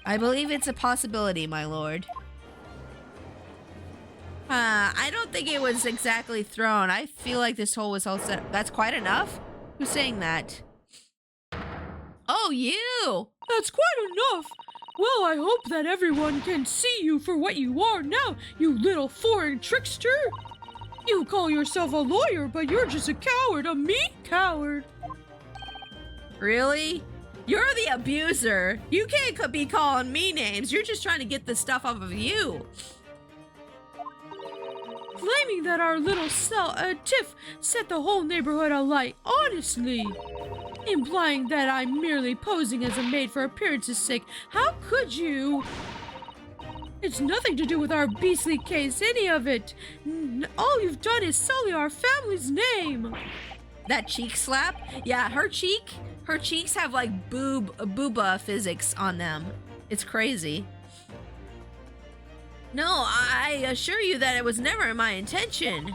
I believe it's a possibility, my lord. I don't think it was exactly thrown. I feel like this hole was all set up. That's quite enough? Who's saying that? Oh, you! That's quite enough. Well, I hope that everyone can see you for what you are now, you little foreign trickster. You call yourself a lawyer, but you're just a coward, a mean coward. Really? You're the abuser. You can't be calling me names. You're just trying to get the stuff off of you. Claiming that our little tiff set the whole neighborhood alight, honestly. Implying that I'm merely posing as a maid for appearance's sake. How could you? It's nothing to do with our beastly case, any of it. All you've done is sully our family's name. That cheek slap? Yeah, her cheeks have like booba physics on them. It's crazy. No, I assure you that it was never my intention.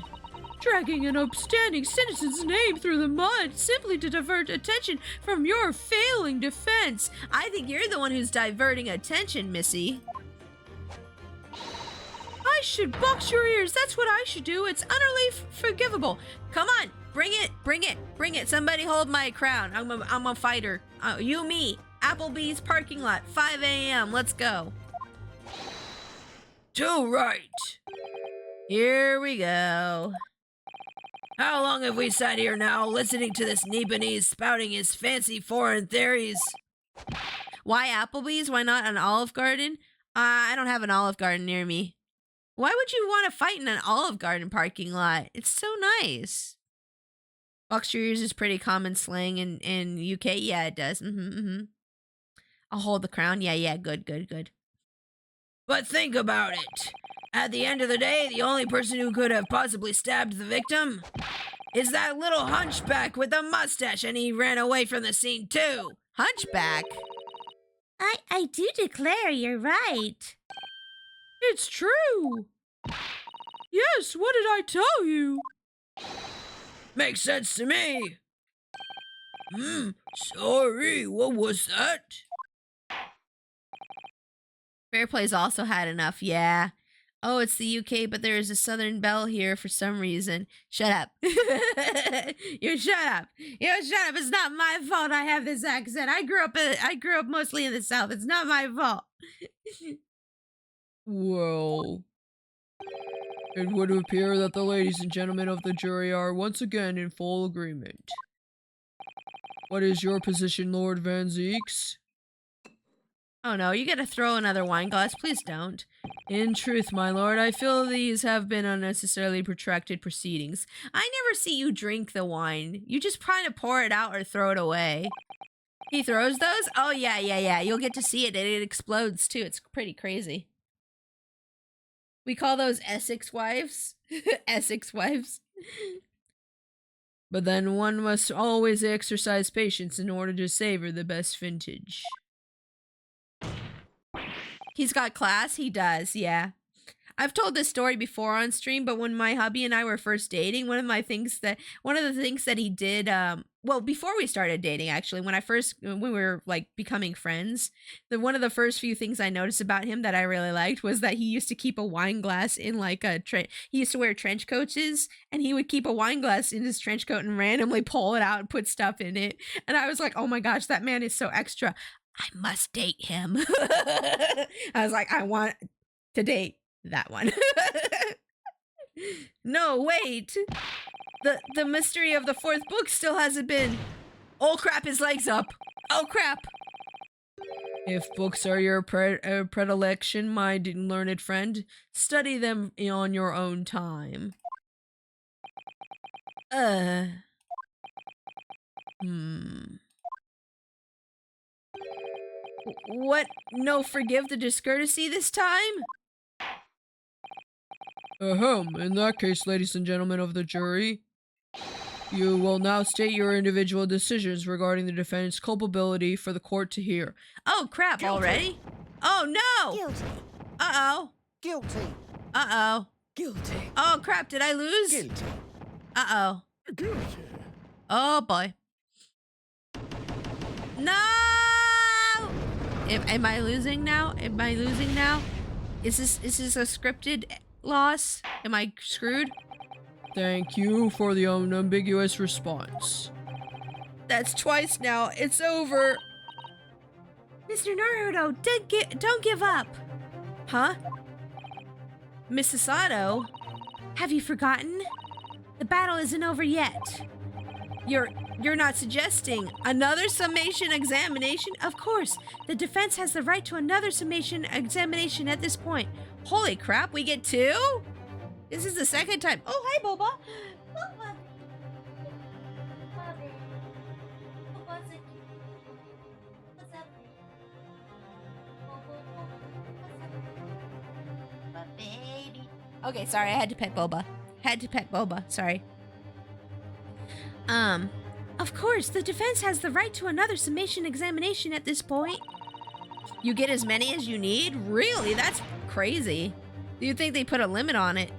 Dragging an upstanding citizen's name through the mud simply to divert attention from your failing defense. I think you're the one who's diverting attention, Missy. I should box your ears. That's what I should do. It's utterly forgivable. Come on, bring it. Somebody hold my crown. I'm a fighter. You, me. Applebee's parking lot, 5 a.m. Let's go. To right. Here we go. How long have we sat here now, listening to this Neepanese spouting his fancy foreign theories? Why Applebee's? Why not an Olive Garden? I don't have an Olive Garden near me. Why would you want to fight in an Olive Garden parking lot? It's so nice. Box your ears is pretty common slang in UK. Yeah, it does. I'll hold the crown. Yeah, good. But think about it. At the end of the day, the only person who could have possibly stabbed the victim is that little hunchback with the mustache, and he ran away from the scene too. Hunchback? I do declare you're right. It's true. Yes, what did I tell you? Makes sense to me. Sorry, what was that? Fair Play's also had enough, yeah. Oh, it's the UK, but there is a Southern belle here for some reason. Shut up. You shut up. It's not my fault I have this accent. I grew up mostly in the South. It's not my fault. Well, it would appear that the ladies and gentlemen of the jury are once again in full agreement. What is your position, Lord Van Zeeks? Oh no, you gotta throw another wine glass. Please don't. In truth, my lord, I feel these have been unnecessarily protracted proceedings. I never see you drink the wine. You just try to pour it out or throw it away. He throws those? Oh yeah. You'll get to see it and it explodes too. It's pretty crazy. We call those Essex wives. Essex wives. But then one must always exercise patience in order to savor the best vintage. He's got class? He does, yeah. I've told this story before on stream, but when my hubby and I were first dating, one of the things that he did, well, before we started dating, actually, when we were like becoming friends, one of the first few things I noticed about him that I really liked was that he used to keep a wine glass in like he used to wear trench coats, and he would keep a wine glass in his trench coat and randomly pull it out and put stuff in it. And I was like, oh my gosh, that man is so extra. I must date him. I was like, I want to date that one. No, wait. The mystery of the fourth book still hasn't been. Oh crap, his leg's up. Oh crap. If books are your predilection, my learned friend, study them on your own time. What? No, forgive the discourtesy this time? Ahem, in that case, ladies and gentlemen of the jury, you will now state your individual decisions regarding the defendant's culpability for the court to hear. Oh crap, Guilty. already? Oh no! Guilty. Uh-oh. Guilty. Uh-oh. Guilty. Oh crap, did I lose? Guilty. Uh-oh. Guilty. Oh boy. No! Am I losing now? Am I losing now? Is this a scripted loss? Am I screwed? Thank you for the unambiguous response. That's twice now. It's over. Mr. Naruto, don't give up. Huh? Miss Sato? Have you forgotten? The battle isn't over yet. You're not suggesting another summation examination? Of course, the defense has the right to another summation examination at this point. Holy crap, we get two? This is the second time. Oh, hi, Boba. Boba. What's up? Baby. Okay, sorry, I had to pet Boba. Sorry. Of course, the defense has the right to another summation examination at this point. You get as many as you need? Really? That's crazy. Do you think they put a limit on it?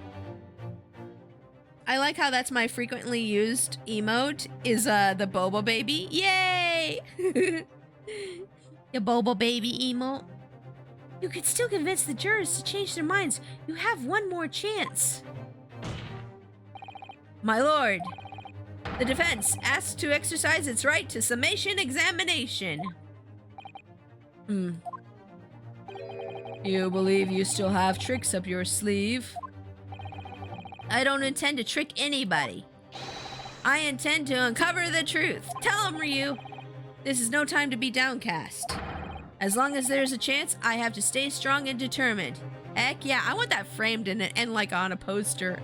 I like how that's my frequently used emote is the Boba baby. Yay! The Boba baby emote. You could still convince the jurors to change their minds. You have one more chance. My lord, the defense asks to exercise its right to summation examination. You believe you still have tricks up your sleeve? I don't intend to trick anybody. I intend to uncover the truth. Tell him, Ryu. This is no time to be downcast. As long as there's a chance, I have to stay strong and determined. Heck yeah, I want that framed and like on a poster.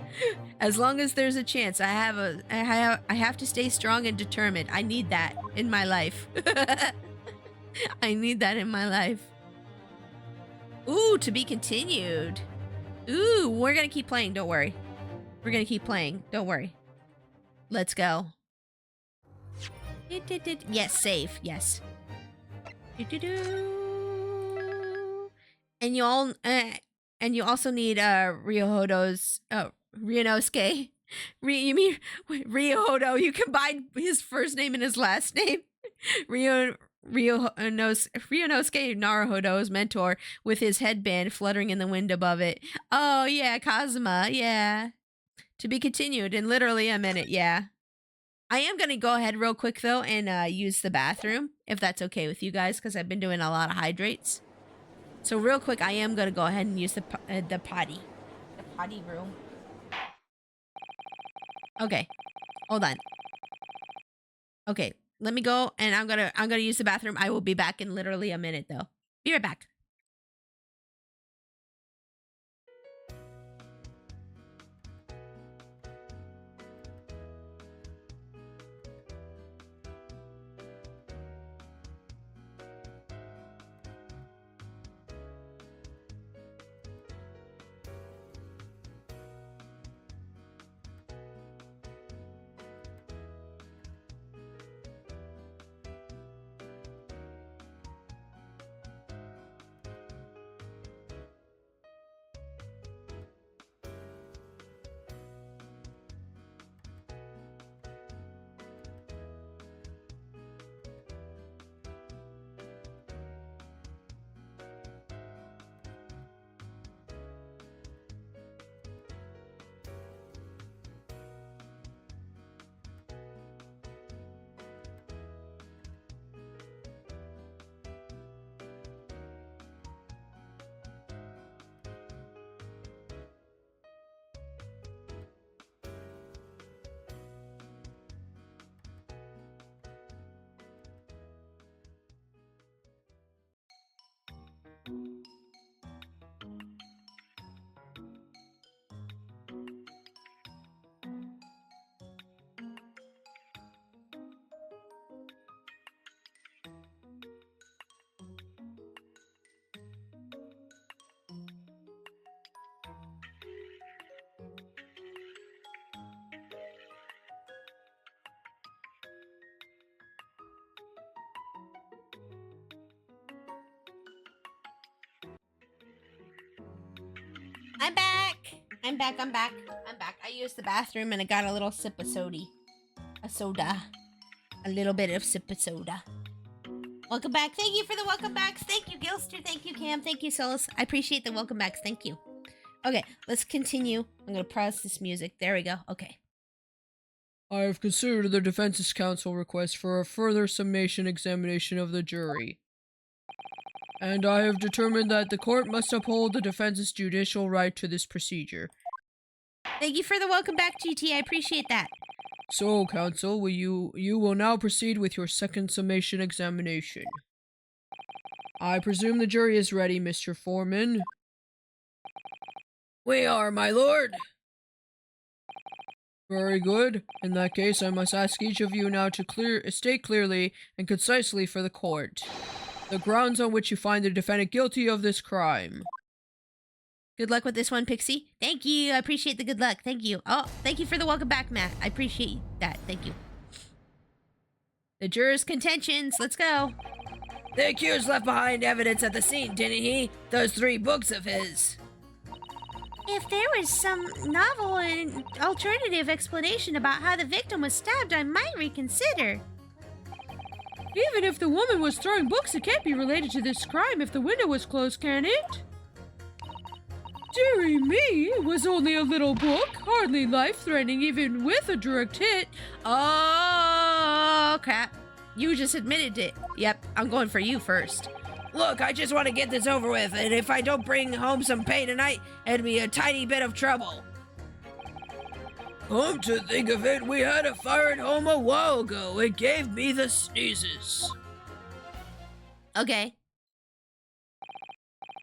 As long as there's a chance, I have to stay strong and determined. I need that in my life. I need that in my life. Ooh, to be continued. Ooh, we're gonna keep playing, don't worry. We're gonna keep playing, don't worry. Let's go. Yes, save, yes. And you also need Ryunosuke. You mean Ryohodo? You combine his first name and his last name. Ryunosuke Naruhodo's mentor with his headband fluttering in the wind above it. Oh yeah, Kazuma, yeah. To be continued in literally a minute, yeah. I am going to go ahead real quick though and use the bathroom, if that's okay with you guys, because I've been doing a lot of hydrates. So real quick, I am going to go ahead and use the potty room. Okay, hold on. Okay, let me go, and I'm gonna use the bathroom. I will be back in literally a minute though. Be right back. I'm back. I'm back. I'm back. I'm back. I used the bathroom and I got a little sip of soda. A soda. A little bit of sip of soda. Welcome back. Thank you for the welcome backs. Thank you, Gilster. Thank you, Cam. Thank you, Solus. I appreciate the welcome backs. Thank you. Okay, let's continue. I'm going to pause this music. There we go. Okay. I have considered the defense's counsel request for a further summation examination of the jury. And I have determined that the court must uphold the defense's judicial right to this procedure. Thank you for the welcome back, GT. I appreciate that. So, counsel, you will now proceed with your second summation examination. I presume the jury is ready, Mr. Foreman. We are, my lord. Very good. In that case, I must ask each of you now to state clearly and concisely for the court the grounds on which you find the defendant guilty of this crime. Good luck with this one, Pixie. Thank you. I appreciate the good luck. Thank you. Oh, thank you for the welcome back, Matt. I appreciate that. Thank you. The jurors' contentions. Let's go. The accused left behind evidence at the scene, didn't he? Those 3 books of his. If there was some novel and alternative explanation about how the victim was stabbed, I might reconsider. Even if the woman was throwing books, it can't be related to this crime if the window was closed, can it? Dearie me, it was only a little book, hardly life-threatening even with a direct hit. Oh, crap. You just admitted it. Yep, I'm going for you first. Look, I just want to get this over with, and if I don't bring home some pay tonight, it'd be a tiny bit of trouble. Come to think of it, we had a fire at home a while ago. It gave me the sneezes. Okay.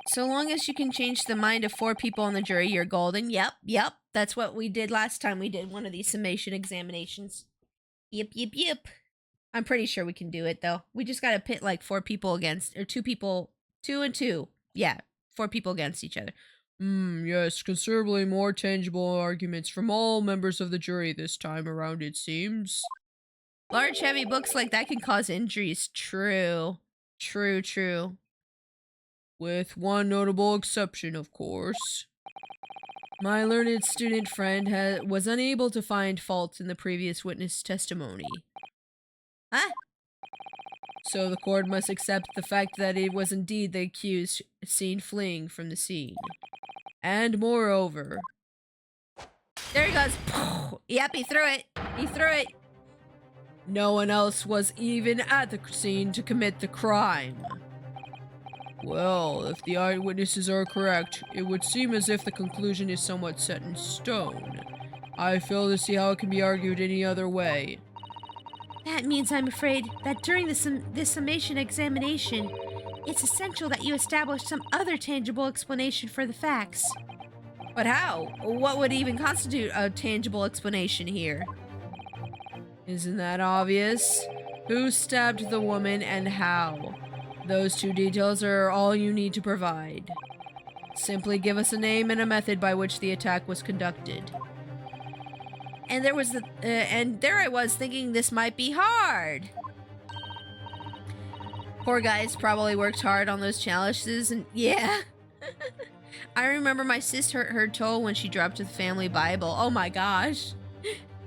So long as you can change the mind of 4 people on the jury, you're golden. Yep. That's what we did last time we did one of these summation examinations. Yep. I'm pretty sure we can do it, though. We just gotta pit like 4 people against, or 2 people, 2 and 2. Yeah, 4 people against each other. Yes, considerably more tangible arguments from all members of the jury this time around, it seems. Large, heavy books like that can cause injuries. True. With one notable exception, of course. My learned student friend was unable to find fault in the previous witness testimony. Huh? So the court must accept the fact that it was indeed the accused seen fleeing from the scene. And moreover... There he goes. Yep, he threw it. No one else was even at the scene to commit the crime. Well, if the eyewitnesses are correct, it would seem as if the conclusion is somewhat set in stone. I fail to see how it can be argued any other way. That means, I'm afraid, that during this summation examination, it's essential that you establish some other tangible explanation for the facts. But how? What would even constitute a tangible explanation here? Isn't that obvious? Who stabbed the woman and how? Those 2 details are all you need to provide. Simply give us a name and a method by which the attack was conducted. And there I was thinking this might be hard. Poor guys probably worked hard on those challenges, and yeah. I remember my sis hurt her toe when she dropped the family Bible. Oh my gosh.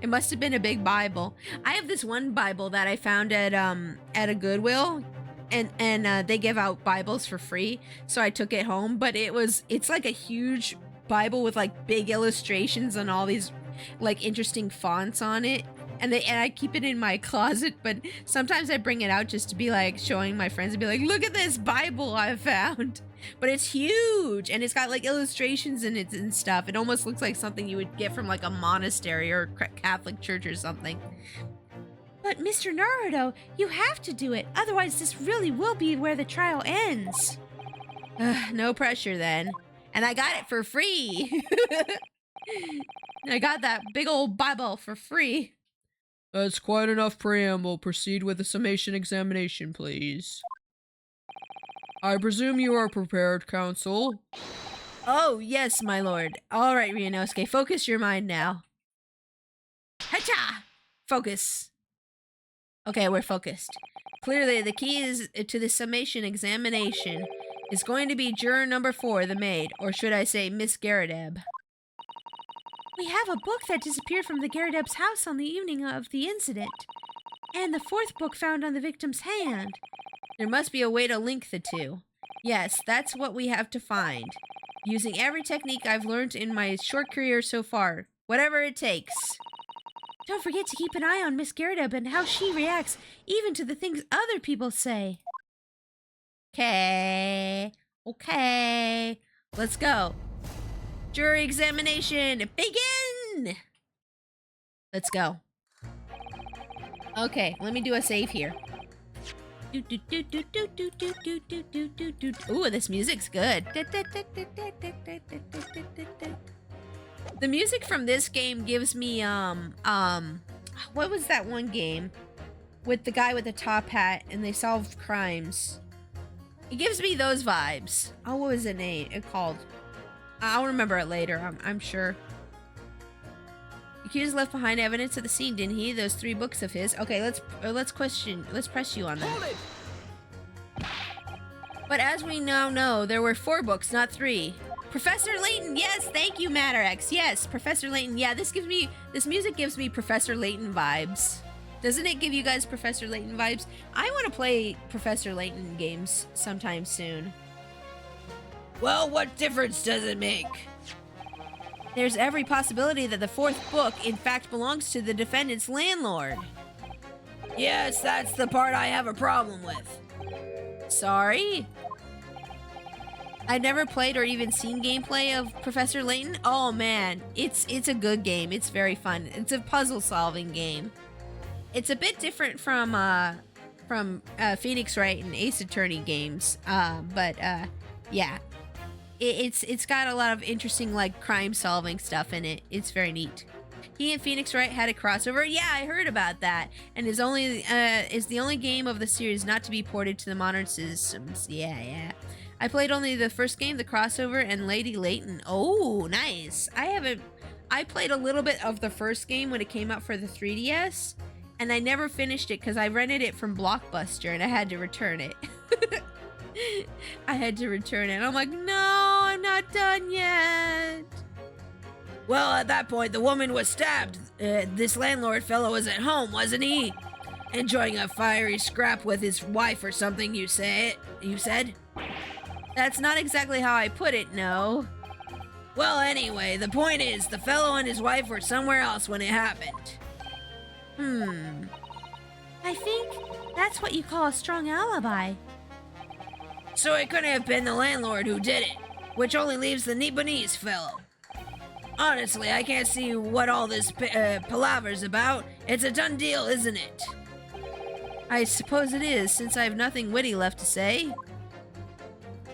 It must have been a big Bible. I have this one Bible that I found at a Goodwill, and they give out Bibles for free, so I took it home. But it's like a huge Bible with like big illustrations and all these like interesting fonts on it, and I keep it in my closet. But sometimes I bring it out just to be like showing my friends and be like, look at this Bible I found. But it's huge, and it's got like illustrations in it and stuff. It almost looks like something you would get from like a monastery or a Catholic church or something. But Mr. Naruto, you have to do it, otherwise this really will be where the trial ends. No pressure then. And I got it for free. I got that big old Bible for free. That's quite enough preamble. Proceed with the summation examination, please. I presume you are prepared, counsel. Oh, yes, my lord. All right, Ryunosuke, focus your mind now. Hacha! Focus. Okay, we're focused. Clearly, the key is to the summation examination is going to be juror number 4, the maid, or should I say Miss Garadeb. We have a book that disappeared from the Garadeb's house on the evening of the incident, and the 4th book found on the victim's hand. There must be a way to link the two. Yes, that's what we have to find. Using every technique I've learned in my short career so far. Whatever it takes. Don't forget to keep an eye on Miss Garadeb and how she reacts, even to the things other people say. Okay. Let's go. Jury examination, begin! Let's go. Okay, let me do a save here. Ooh, this music's good. The music from this game gives me, what was that one game? With the guy with the top hat and they solve crimes. It gives me those vibes. Oh, what was it called? I'll remember it later, I'm sure. The accused left behind evidence of the scene, didn't he? Those 3 books of his. Okay, let's press you on that. But as we now know, there were 4 books, not 3. Professor Layton, yes, thank you, Matterx. Yes, Professor Layton. Yeah, this music gives me Professor Layton vibes. Doesn't it give you guys Professor Layton vibes? I want to play Professor Layton games sometime soon. Well, what difference does it make? There's every possibility that the 4th book, in fact, belongs to the defendant's landlord. Yes, that's the part I have a problem with. Sorry? I've never played or even seen gameplay of Professor Layton. Oh man, it's a good game. It's very fun. It's a puzzle-solving game. It's a bit different from Phoenix Wright and Ace Attorney games, but yeah. It's got a lot of interesting, like, crime-solving stuff in it. It's very neat. He and Phoenix Wright had a crossover. Yeah, I heard about that. And is the only game of the series not to be ported to the modern systems. Yeah. I played only the first game, the crossover, and Lady Layton. Oh, nice. I played a little bit of the first game when it came out for the 3DS, and I never finished it because I rented it from Blockbuster and I had to return it. I'm like, no, I'm not done yet. Well, at that point, the woman was stabbed. This landlord fellow was at home, wasn't he? Enjoying a fiery scrap with his wife or something, you said? That's not exactly how I put it, no. Well, anyway, the point is, the fellow and his wife were somewhere else when it happened. I think that's what you call a strong alibi. So it couldn't have been the landlord who did it, which only leaves the Nibonese fellow. Honestly, I can't see what all this palaver's about. It's a done deal, isn't it? I suppose it is, since I have nothing witty left to say.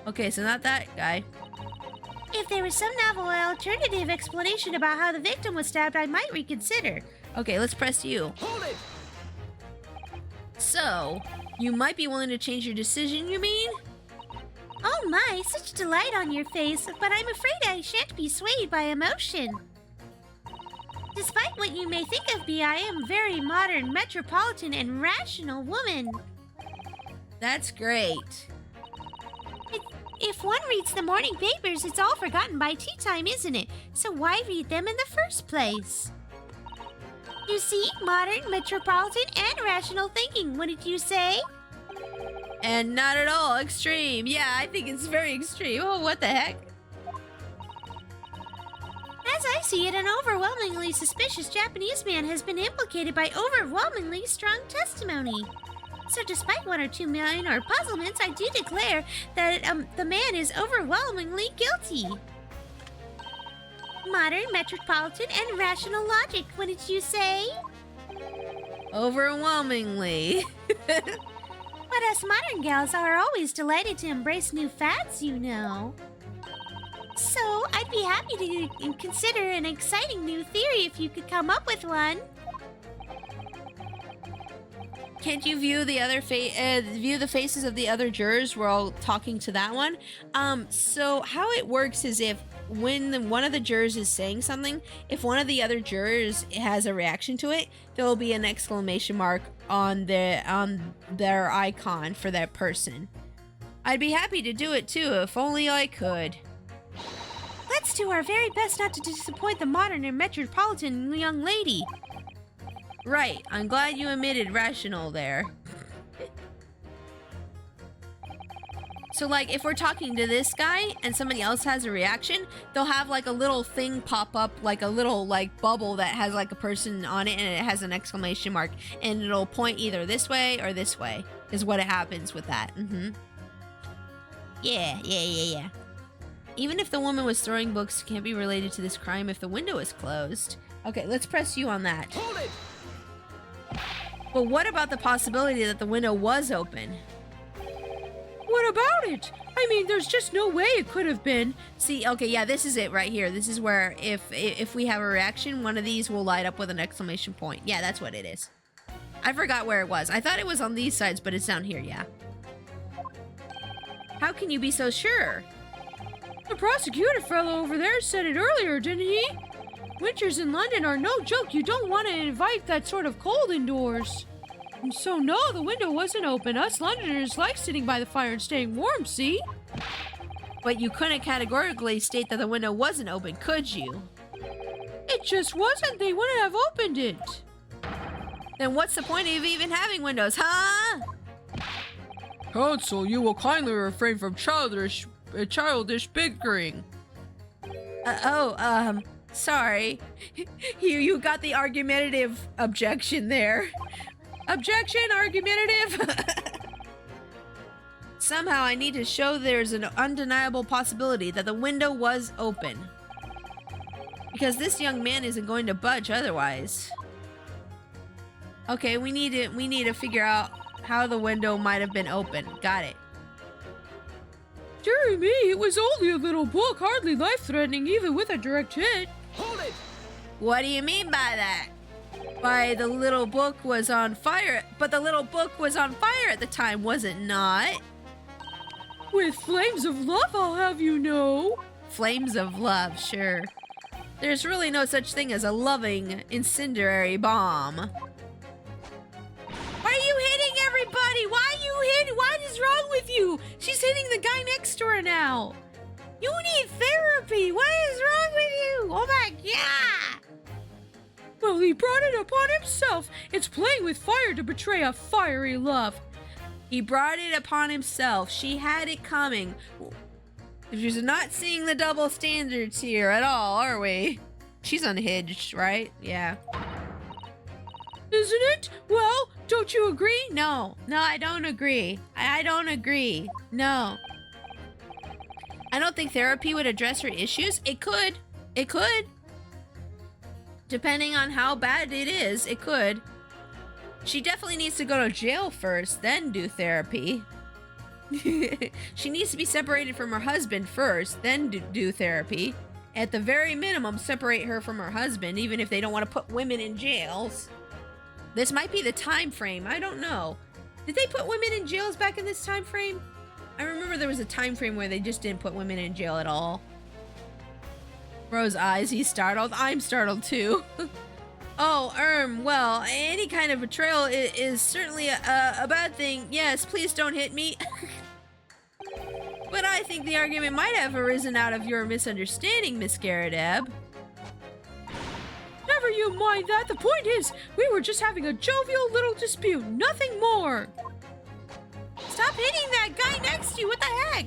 Okay, so not that guy. If there was some novel alternative explanation about how the victim was stabbed, I might reconsider. Okay, let's press you. Hold it! So, you might be willing to change your decision, you mean? Oh my, such delight on your face, but I'm afraid I shan't be swayed by emotion. Despite what you may think of me, I am a very modern, metropolitan, and rational woman. That's great. If one reads the morning papers, it's all forgotten by tea time, isn't it? So why read them in the first place? You see, modern, metropolitan, and rational thinking, wouldn't you say? And not at all extreme. Yeah, I think it's very extreme. Oh, what the heck? As I see it, an overwhelmingly suspicious Japanese man has been implicated by overwhelmingly strong testimony. So despite 1 or 2 minor puzzlements, I do declare that the man is overwhelmingly guilty. Modern, metropolitan, and rational logic, wouldn't you say? Overwhelmingly. But us modern gals are always delighted to embrace new fads, you know. So, I'd be happy to consider an exciting new theory if you could come up with one. Can't you view the other view the faces of the other jurors while talking to that one? So how it works is if when one of the jurors is saying something, if one of the other jurors has a reaction to it, there will be an exclamation mark on their icon for that person. I'd be happy to do it too, if only I could. Let's do our very best not to disappoint the modern and metropolitan young lady. Right, I'm glad you admitted rational there. So, like, if we're talking to this guy and somebody else has a reaction, they'll have, like, a little thing pop up, like a little, like, bubble that has, like, a person on it and it has an exclamation mark. And it'll point either this way or this way, is what it happens with that. Yeah. Even if the woman was throwing books, it can't be related to this crime if the window is closed. Okay, let's press you on that. Hold it! But what about the possibility that the window was open? What about it? I mean, there's just no way it could have been. See, okay, yeah, this is it right here. This is where if we have a reaction, one of these will light up with an exclamation point. Yeah, that's what it is. I forgot where it was. I thought it was on these sides, but it's down here, yeah. How can you be so sure? The prosecutor fellow over there said it earlier, didn't he? Winters in London are no joke. You don't want to invite that sort of cold indoors. And so no, the window wasn't open. Us Londoners like sitting by the fire and staying warm, see? But you couldn't categorically state that the window wasn't open, could you? It just wasn't. They wouldn't have opened it. Then what's the point of even having windows, huh? Counsel, you will kindly refrain from childish bickering. Sorry. You got the argumentative objection there. Objection, argumentative. Somehow I need to show there's an undeniable possibility that the window was open. Because this young man isn't going to budge otherwise. Okay, we need to figure out how the window might have been open. Got it. Dear me, it was only a little book, hardly life-threatening even with a direct hit. Hold it! What do you mean by that? By the little book was on fire, but the little book was on fire at the time, was it not? With flames of love, I'll have you know. Flames of love, sure. There's really no such thing as a loving incendiary bomb. Why are you hitting everybody? Why are you hitting? What is wrong with you? She's hitting the guy next to her now. You need therapy. What is wrong with you? Oh my god. Well, he brought it upon himself. It's playing with fire to betray a fiery love. He brought it upon himself. She had it coming. She's not seeing the double standards here at all, are we? She's unhinged, right? Yeah. Isn't it? Well, don't you agree? No, I don't agree. I don't agree. No. I don't think therapy would address her issues. It could. It could. Depending on how bad it is, it could. She definitely needs to go to jail first, then do therapy. She needs to be separated from her husband first, then do therapy. At the very minimum, separate her from her husband, even if they don't want to put women in jails. This might be the time frame. I don't know. Did they put women in jails back in this time frame? I remember there was a time frame where they just didn't put women in jail at all. Bro's eyes, he's startled. I'm startled too. Oh, well, any kind of betrayal is certainly a bad thing. Yes, please don't hit me. But I think the argument might have arisen out of your misunderstanding, Miss Garrideb. Never you mind that. The point is, we were just having a jovial little dispute, nothing more. Stop hitting that guy next to you. What the heck?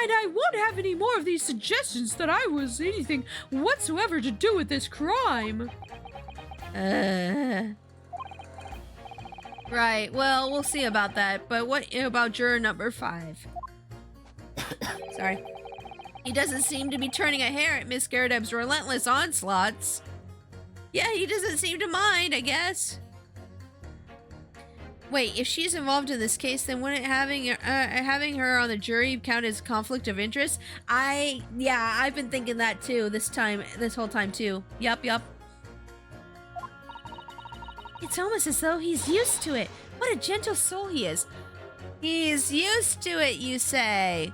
And I won't have any more of these suggestions that I was anything whatsoever to do with this crime. Right, well, we'll see about that. But what about juror number 5? Sorry. He doesn't seem to be turning a hair at Miss Garrideb's relentless onslaughts. Yeah, he doesn't seem to mind, I guess. Wait, if she's involved in this case, then wouldn't having her on the jury count as conflict of interest? Yeah, I've been thinking that too this whole time too. Yup. It's almost as though he's used to it. What a gentle soul he is. He's used to it, you say?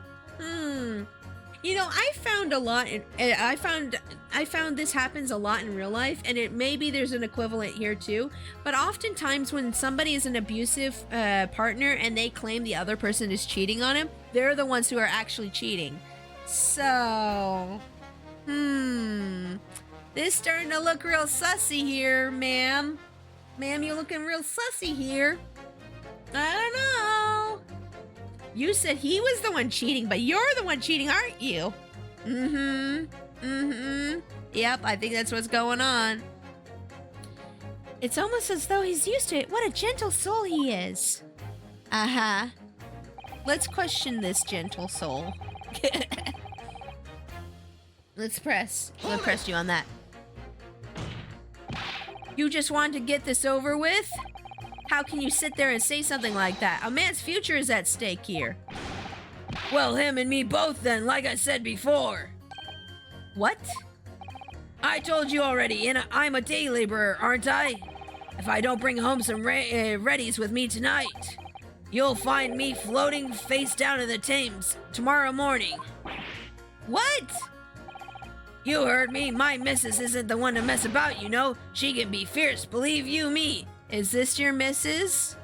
You know, I found a lot. I found this happens a lot in real life, and maybe there's an equivalent here too. But oftentimes, when somebody is an abusive partner and they claim the other person is cheating on him, they're the ones who are actually cheating. So, this starting to look real sussy here, ma'am. Ma'am, you're looking real sussy here. I don't know. You said he was the one cheating, but you're the one cheating, aren't you? Yep, I think that's what's going on. It's almost as though he's used to it. What a gentle soul he is. Uh-huh. Let's question this gentle soul. Let's press you on that. You just want to get this over with? How can you sit there and say something like that? A man's future is at stake here. Well, him and me both then, like I said before. What? I told you already, and I'm a day laborer, aren't I? If I don't bring home some readies with me tonight, you'll find me floating face down in the Thames tomorrow morning. What? You heard me. My missus isn't the one to mess about, you know. She can be fierce, believe you me. Is this your missus?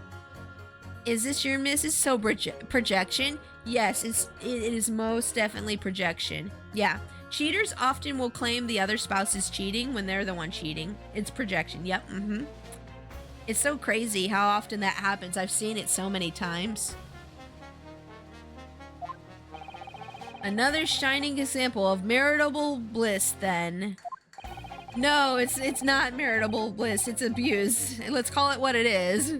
Is this your missus? So projection? Yes, it is most definitely projection. Yeah. Cheaters often will claim the other spouse is cheating when they're the one cheating. It's projection. Yep. It's so crazy how often that happens. I've seen it so many times. Another shining example of marital bliss then. No, it's not marital bliss, it's abuse. Let's call it what it is.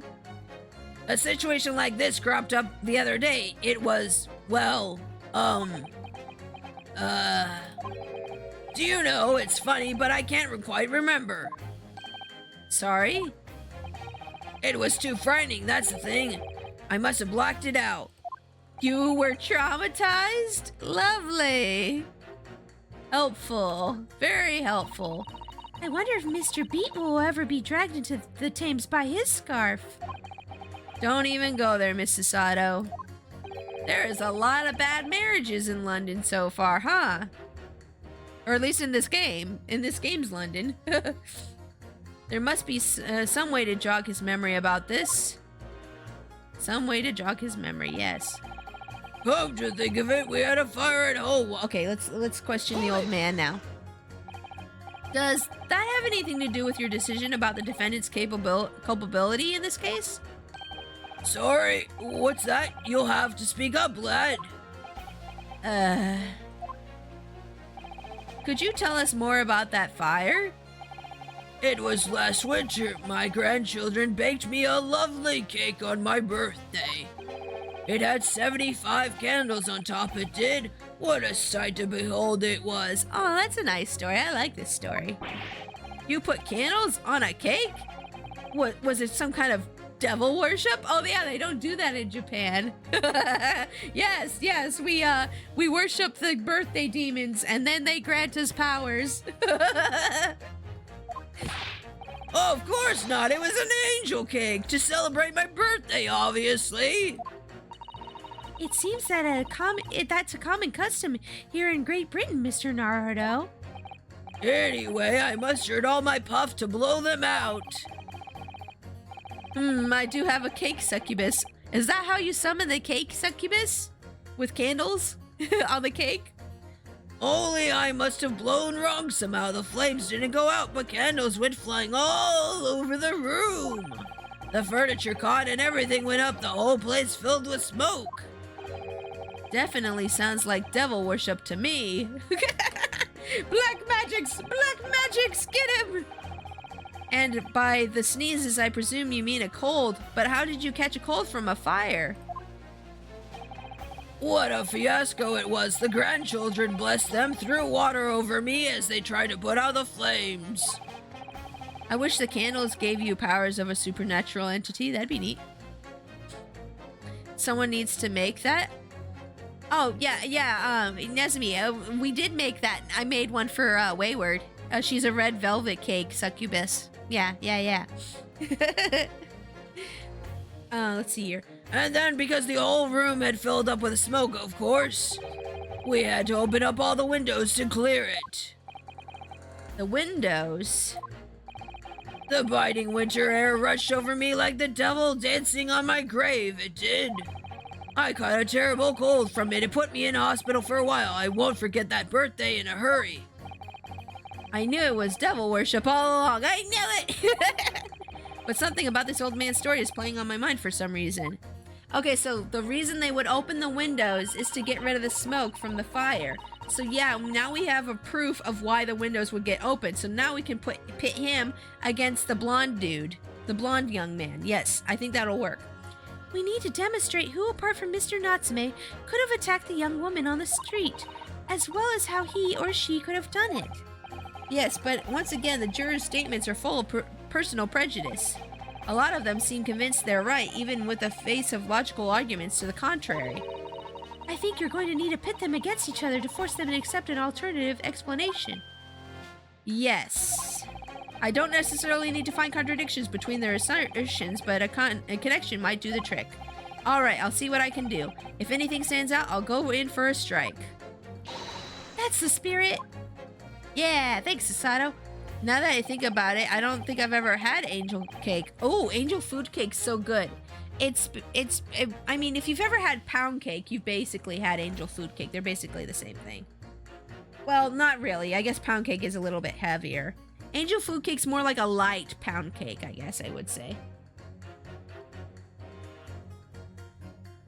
A situation like this cropped up the other day. It was, well, do you know, it's funny, but I can't quite remember. Sorry? It was too frightening, that's the thing. I must have blocked it out. You were traumatized? Lovely. Helpful. Very helpful. I wonder if Mr. Beaton will ever be dragged into the Thames by his scarf. Don't even go there, Mrs. Sato. There is a lot of bad marriages in London so far, huh? Or at least in this game. In this game's London. There must be some way to jog his memory about this. Some way to jog his memory, yes. Come to think of it, we had a fire at home. Okay, let's question the old man now. Does that have anything to do with your decision about the defendant's culpability in this case? Sorry, what's that? You'll have to speak up, lad. Could you tell us more about that fire? It was last winter. My grandchildren baked me a lovely cake on my birthday. It had 75 candles on top, it did. What a sight to behold it was. Oh, that's a nice story. I like this story. You put candles on a cake? What, was it some kind of devil worship? Oh yeah, they don't do that in Japan. Yes, we worship the birthday demons and then they grant us powers. Oh, of course not. It was an angel cake to celebrate my birthday, obviously. It seems that that's a common custom here in Great Britain, Mr. Naruto. Anyway, I mustered all my puff to blow them out. I do have a cake succubus. Is that how you summon the cake succubus? With candles on the cake? Only I must have blown wrong somehow. The flames didn't go out, but candles went flying all over the room. The furniture caught and everything went up, the whole place filled with smoke. Definitely sounds like devil worship to me. Black magics, get him! And by the sneezes, I presume you mean a cold, but how did you catch a cold from a fire? What a fiasco it was. The grandchildren, bless them, threw water over me as they tried to put out the flames. I wish the candles gave you powers of a supernatural entity. That'd be neat. Someone needs to make that. Oh, yeah, Nezumi, we did make that. I made one for Wayward. She's a red velvet cake succubus. Yeah. Let's see here. And then because the whole room had filled up with smoke, of course. We had to open up all the windows to clear it. The windows? The biting winter air rushed over me like the devil dancing on my grave, it did. I caught a terrible cold from it. It put me in hospital for a while. I won't forget that birthday in a hurry. I knew it was devil worship all along. I knew it! But something about this old man's story is playing on my mind for some reason. Okay, so the reason they would open the windows is to get rid of the smoke from the fire. So yeah, now we have a proof of why the windows would get open. So now we can pit him against the blonde dude. The blonde young man. Yes, I think that'll work. We need to demonstrate who, apart from Mr. Natsume, could have attacked the young woman on the street, as well as how he or she could have done it. Yes, but once again, the jurors' statements are full of personal prejudice. A lot of them seem convinced they're right, even with the face of logical arguments to the contrary. I think you're going to need to pit them against each other to force them to accept an alternative explanation. Yes. I don't necessarily need to find contradictions between their assertions, but a connection might do the trick. Alright, I'll see what I can do. If anything stands out, I'll go in for a strike. That's the spirit. Yeah, thanks, Sasato. Now that I think about it, I don't think I've ever had angel cake. Oh, angel food cake's so good. I mean, if you've ever had pound cake, you've basically had angel food cake. They're basically the same thing. Well, not really. I guess pound cake is a little bit heavier. Angel food cake's more like a light pound cake, I guess I would say.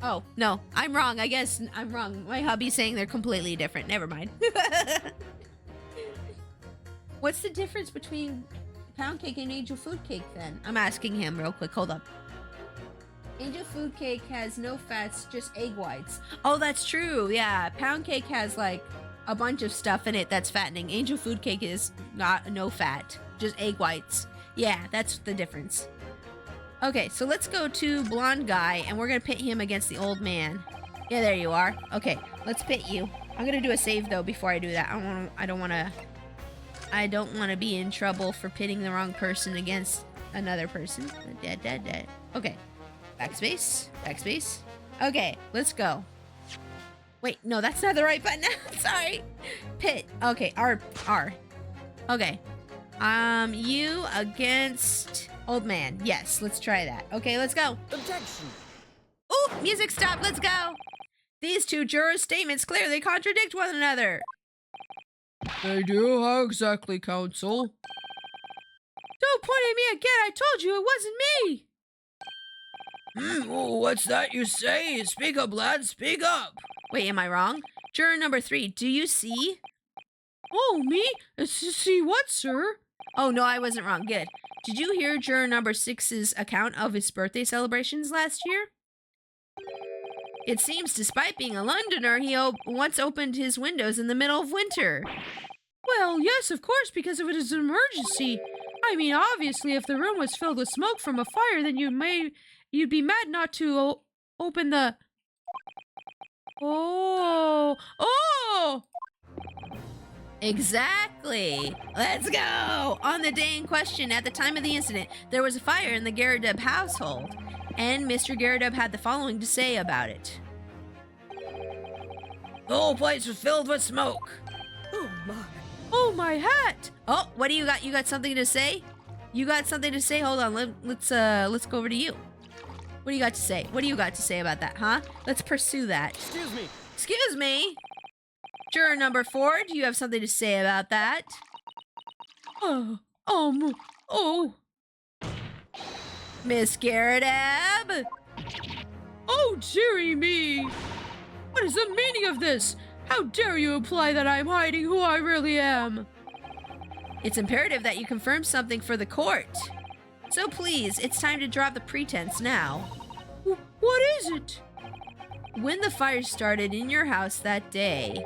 Oh, no, I'm wrong. I guess I'm wrong. My hubby's saying they're completely different. Never mind. What's the difference between pound cake and angel food cake then? I'm asking him real quick. Hold up. Angel food cake has no fats, just egg whites. Oh, that's true. Yeah, pound cake has like a bunch of stuff in it that's fattening. Angel food cake is no fat, just egg whites. Yeah, that's the difference. Okay, so let's go to blonde guy, and we're gonna pit him against the old man. Yeah, there you are. Okay, let's pit you. I'm gonna do a save though before I do that. I don't want to be in trouble for pitting the wrong person against another person. Dead. Okay. Backspace. Okay, let's go. Wait, no, that's not the right button. Sorry. Pit. Okay, R. Okay. You against old man. Yes, let's try that. Okay, let's go. Objection. Ooh, music stop. Let's go. These two jurors' statements clearly contradict one another. They do? How exactly, counsel? Don't point at me again. I told you it wasn't me. What's that you say? Speak up, lad, speak up. Wait, am I wrong? Juror number 3, do you see? Oh, me? See what, sir? Oh, no, I wasn't wrong. Good. Did you hear juror number 6's account of his birthday celebrations last year? It seems, despite being a Londoner, he once opened his windows in the middle of winter. Well, yes, of course, because of it is an emergency. I mean, obviously, if the room was filled with smoke from a fire, then you'd be mad not to open the... Oh! Exactly. Let's go. On the day in question, at the time of the incident, there was a fire in the Garadub household, and Mr. Garadub had the following to say about it. The whole place was filled with smoke. Oh, my hat! Oh, what do you got? You got something to say? You got something to say? Hold on. Let's go over to you. What do you got to say? What do you got to say about that, huh? Let's pursue that. Excuse me. Excuse me. Juror number 4, do you have something to say about that? Oh. Miss Garadab? Oh, dearie me! What is the meaning of this? How dare you imply that I'm hiding who I really am? It's imperative that you confirm something for the court. So please, it's time to drop the pretense now. What is it? When the fire started in your house that day,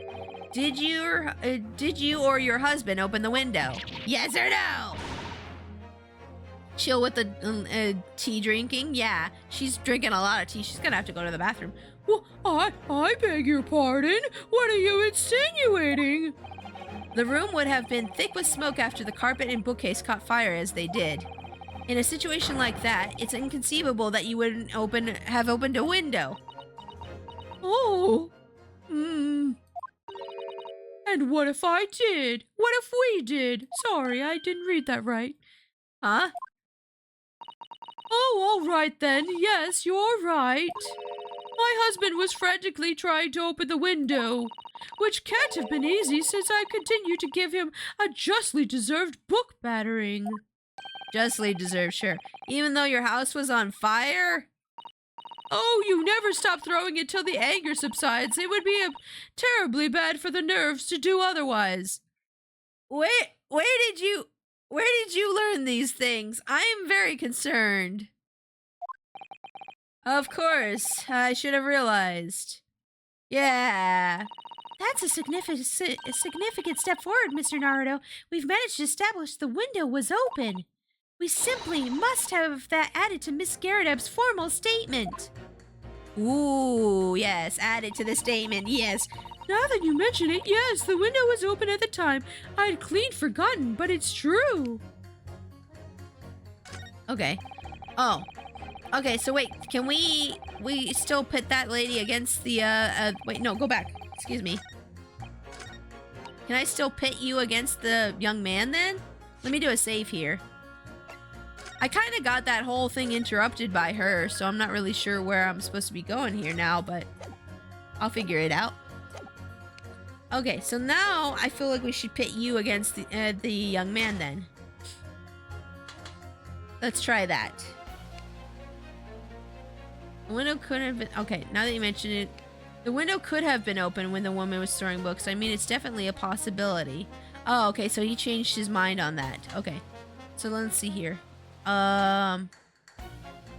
did you or your husband open the window? Yes or no? Chill with the tea drinking? Yeah, she's drinking a lot of tea. She's gonna have to go to the bathroom. Well, I beg your pardon. What are you insinuating? The room would have been thick with smoke after the carpet and bookcase caught fire as they did. In a situation like that, it's inconceivable that you wouldn't have opened a window. Oh. And what if I did? What if we did? Sorry, I didn't read that right. Huh? Oh, all right then. Yes, you're right. My husband was frantically trying to open the window, which can't have been easy since I continued to give him a justly deserved book battering. Justly deserved, sure. Even though your house was on fire? Oh, you never stop throwing it till the anger subsides. It would be terribly bad for the nerves to do otherwise. Where did you learn these things? I am very concerned. Of course, I should have realized. Yeah. That's a significant step forward, Mr. Naruto. We've managed to establish the window was open. We simply must have that added to Miss Garredeb's formal statement. Ooh, yes, add it to the statement, yes. Now that you mention it, yes, the window was open at the time. I'd clean forgotten, but it's true. Okay. Oh. Okay, so wait, can we still pit that lady against the, wait, no, go back. Excuse me. Can I still pit you against the young man then? Let me do a save here. I kind of got that whole thing interrupted by her, so I'm not really sure where I'm supposed to be going here now, but I'll figure it out. Okay, so now I feel like we should pit you against the young man then. Let's try that. The window could have been... Okay, now that you mention it, the window could have been open when the woman was storing books. I mean, it's definitely a possibility. Oh, okay, so he changed his mind on that. Okay, so let's see here.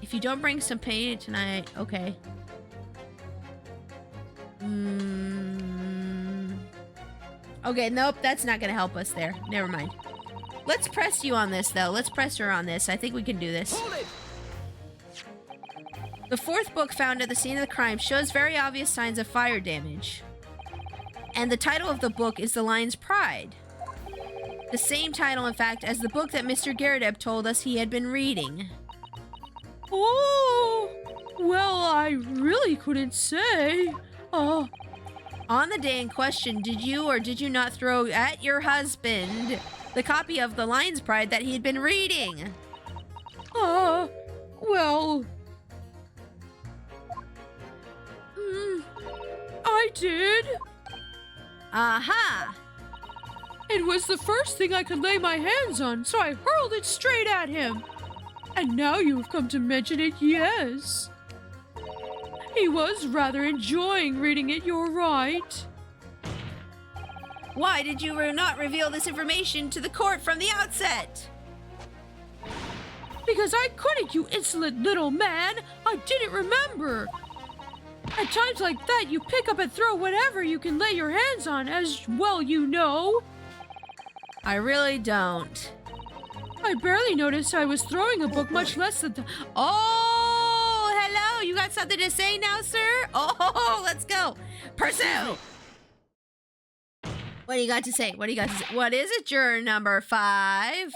If you don't bring some paint tonight, okay. Okay, nope, that's not gonna help us there. Never mind. Let's press you on this, though. Let's press her on this. I think we can do this. The fourth book found at the scene of the crime shows very obvious signs of fire damage. And the title of the book is The Lion's Pride. The same title, in fact, as the book that Mr. Garredeb told us he had been reading. Oh, well, I really couldn't say. On the day in question, did you or did you not throw at your husband the copy of The Lion's Pride that he had been reading? Well... I did. Aha! It was the first thing I could lay my hands on, so I hurled it straight at him. And now you've come to mention it, yes. He was rather enjoying reading it, you're right. Why did you not reveal this information to the court from the outset? Because I couldn't, you insolent little man. I didn't remember. At times like that, you pick up and throw whatever you can lay your hands on, as well you know. I really don't. I barely noticed I was throwing a book, much less the... Oh, hello. You got something to say now, sir? Oh, let's go. Pursue. What do you got to say? What do you got to say? What is it, juror number 5?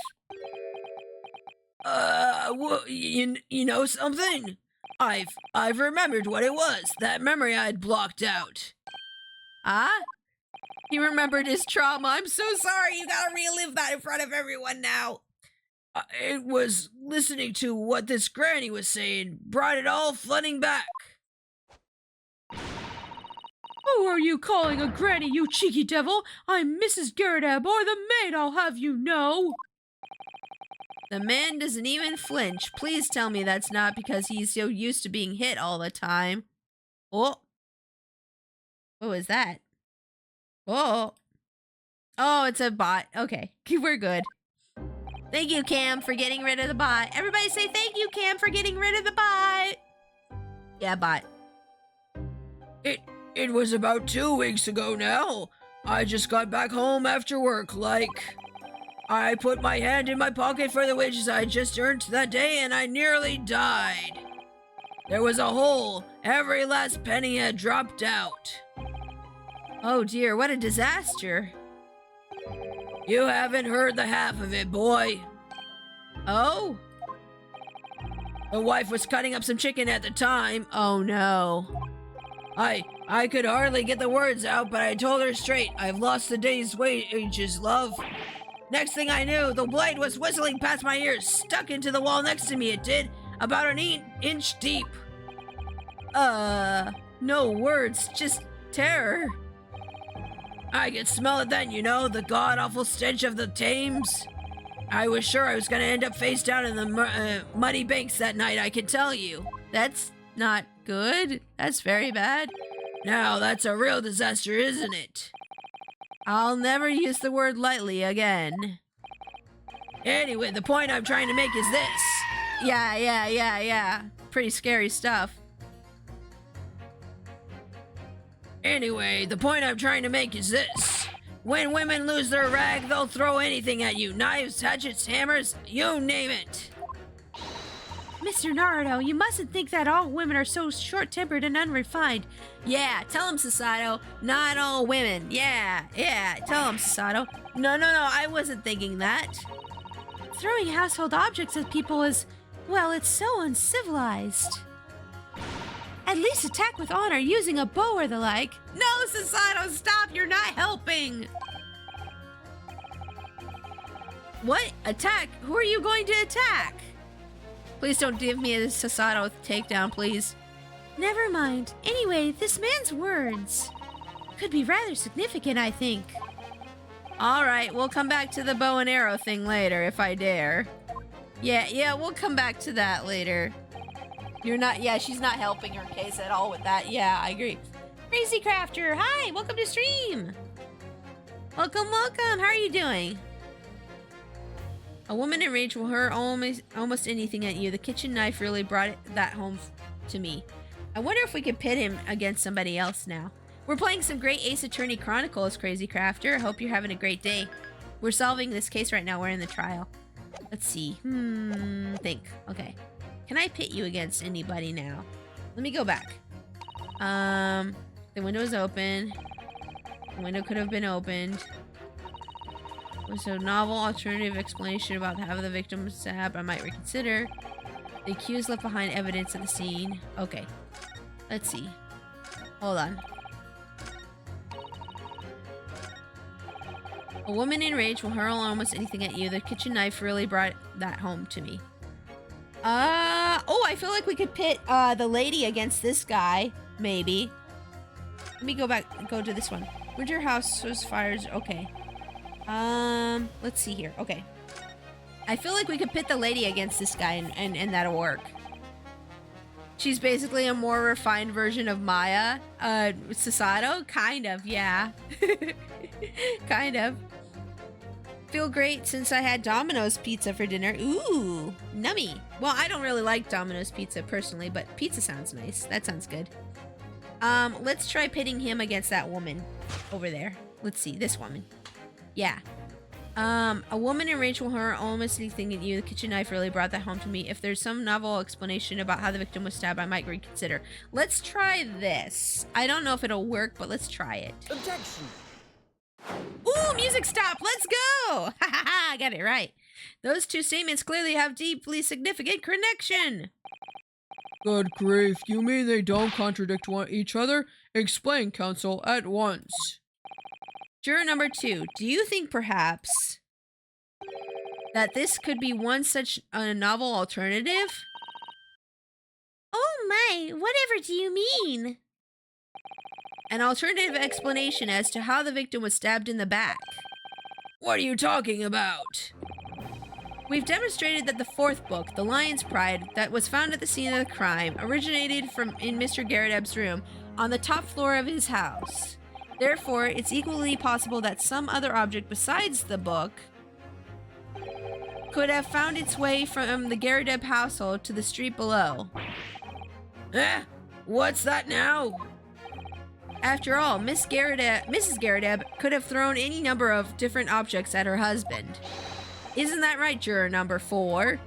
You know something? I've remembered what it was. That memory I'd blocked out. Ah? He remembered his trauma. I'm so sorry. You gotta relive that in front of everyone now. It was listening to what this granny was saying, brought it all flooding back. Who are you calling a granny, you cheeky devil? I'm Mrs. Garredeb, or the maid, I'll have you know. The man doesn't even flinch. Please tell me that's not because he's so used to being hit all the time. Oh. What was that? Oh. Oh, it's a bot. Okay, we're good. Thank you, Cam, for getting rid of the bot. Everybody say thank you, Cam, for getting rid of the bot. Yeah, bot. It was about 2 weeks ago now. I just got back home after work, I put my hand in my pocket for the wages I just earned that day and I nearly died. There was a hole. Every last penny had dropped out. Oh dear, what a disaster. You haven't heard the half of it, boy. Oh? The wife was cutting up some chicken at the time. Oh no. I could hardly get the words out, but I told her straight, I've lost a day's wages, love. Next thing I knew, the blade was whistling past my ears, stuck into the wall next to me, it did, about an inch deep. No words, just terror. I could smell it then, you know, the god-awful stench of the Thames. I was sure I was gonna end up face down in the muddy banks that night, I can tell you. That's not good. That's very bad. Now, that's a real disaster, isn't it? I'll never use the word lightly again. Anyway, the point I'm trying to make is this. Yeah. Pretty scary stuff. Anyway, the point I'm trying to make is this. When women lose their rag, they'll throw anything at you. Knives, hatchets, hammers, you name it. Mr. Naruto, you mustn't think that all women are so short-tempered and unrefined. Yeah, tell him, Sasato. Not all women. Yeah. Tell him, Sasato. No, I wasn't thinking that. Throwing household objects at people is, well, it's so uncivilized. At least attack with honor using a bow or the like. No, Sasato, stop. You're not helping. What? Attack? Who are you going to attack? Please don't give me a Sasato takedown, please. Never mind. Anyway, this man's words could be rather significant, I think. All right, we'll come back to the bow and arrow thing later, if I dare. Yeah, we'll come back to that later. She's not helping her case at all with that. Yeah, I agree. Crazy Crafter, hi, welcome to stream. Welcome. How are you doing? A woman in rage will hurl almost anything at you. The kitchen knife really brought that home to me. I wonder if we could pit him against somebody else now. We're playing some great Ace Attorney Chronicles, Crazy Crafter. Hope you're having a great day. We're solving this case right now. We're in the trial. Let's see. Think. Okay. Can I pit you against anybody now? Let me go back. The window is open. The window could have been opened. Was a novel alternative explanation about how the victim was stabbed I might reconsider. The accused left behind evidence at the scene. Okay. Let's see. Hold on. A woman in rage will hurl almost anything at you. The kitchen knife really brought that home to me. I feel like we could pit the lady against this guy, maybe. Let me go to this one. Winter house was fires. Okay. Let's see here. Okay. I feel like we could pit the lady against this guy and that'll work. She's basically a more refined version of Maya. Sasato? Kind of, yeah. Kind of. Feel great since I had Domino's pizza for dinner. Ooh, nummy. Well, I don't really like Domino's pizza personally, but pizza sounds nice. That sounds good. Let's try pitting him against that woman over there. Let's see, this woman. Yeah. A woman in rage will hurl almost anything at you. The kitchen knife really brought that home to me. If there's some novel explanation about how the victim was stabbed, I might reconsider. Let's try this. I don't know if it'll work, but let's try it. Objection. Ooh, music stop. Let's go. Ha ha ha. I got it right. Those two statements clearly have deeply significant connection. Good grief, you mean they don't contradict each other? Explain, counsel, at once. Juror number 2, do you think perhaps that this could be one such a novel alternative? Oh my, whatever do you mean? An alternative explanation as to how the victim was stabbed in the back. What are you talking about? We've demonstrated that the 4th book, The Lion's Pride, that was found at the scene of the crime, originated in Mr. Garredeb's room on the top floor of his house. Therefore, it's equally possible that some other object besides the book could have found its way from the Garredeb household to the street below. What's that now? After all, Mrs. Garredeb could have thrown any number of different objects at her husband. Isn't that right, juror number 4?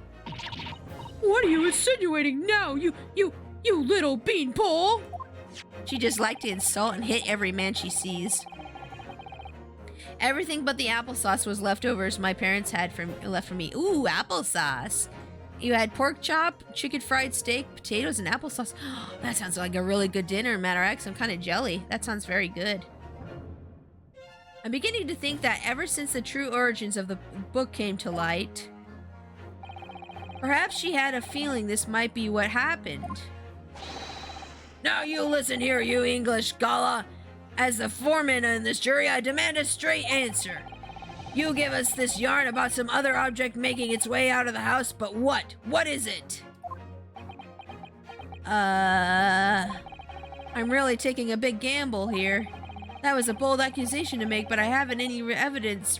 What are you insinuating now, you little beanpole? She just liked to insult and hit every man she sees. Everything but the applesauce was leftovers my parents had left for me. Ooh, applesauce. You had pork chop, chicken fried steak, potatoes, and applesauce. That sounds like a really good dinner, Matter X. I'm kind of jelly. That sounds very good. I'm beginning to think that ever since the true origins of the book came to light, perhaps she had a feeling this might be what happened. Now you listen here, you English Gala. As the foreman in this jury, I demand a straight answer. You give us this yarn about some other object making its way out of the house, but what? What is it? I'm really taking a big gamble here. That was a bold accusation to make, but I haven't any real evidence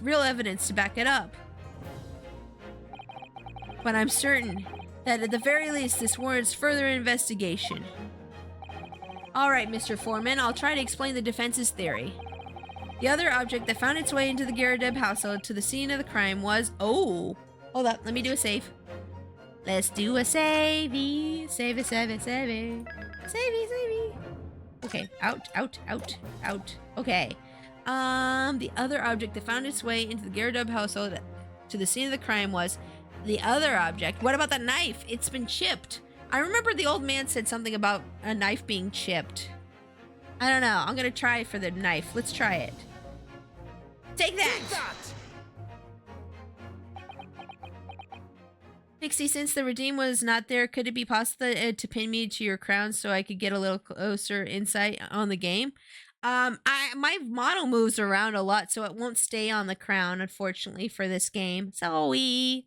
to back it up. But I'm certain that at the very least this warrants further investigation. Alright, Mr. Foreman, I'll try to explain the defense's theory. The other object that found its way into the Garadeb household to the scene of the crime was... Oh! Hold up, let me do a save. Let's do a savey. Savey, savey, savey. Savey, savey. Okay, out. Okay. The other object that found its way into the Garadeb household to the scene of the crime was... The other object? What about the knife? It's been chipped. I remember the old man said something about a knife being chipped. I don't know. I'm gonna try for the knife. Let's try it. Take that! Pixie, since the redeem was not there, could it be possible to pin me to your crown so I could get a little closer insight on the game? My model moves around a lot, so it won't stay on the crown, unfortunately, for this game. Sorry.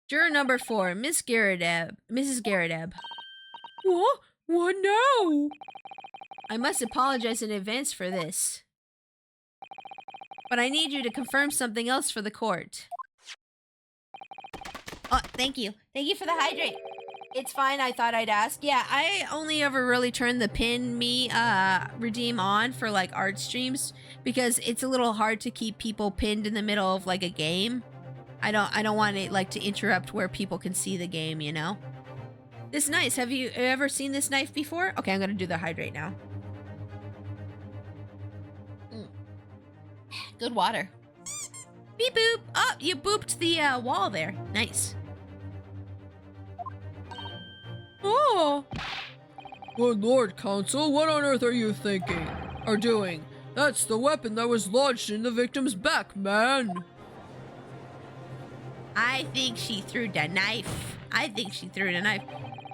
Juror number 4, Mrs. Garadeb. What? What now? I must apologize in advance for this. But I need you to confirm something else for the court. Oh, thank you. Thank you for the hydrate. It's fine, I thought I'd ask. Yeah, I only ever really turned the pin me redeem on for like art streams because it's a little hard to keep people pinned in the middle of like a game. I don't want it like to interrupt where people can see the game, you know? This knife, have you ever seen this knife before? Okay, I'm gonna do the hydrate now. Good water. Beep boop. Oh, you booped the wall there. Nice. Oh! Good Lord, Counsel, what on earth are you thinking? Or doing? That's the weapon that was lodged in the victim's back, man. I think she threw the knife.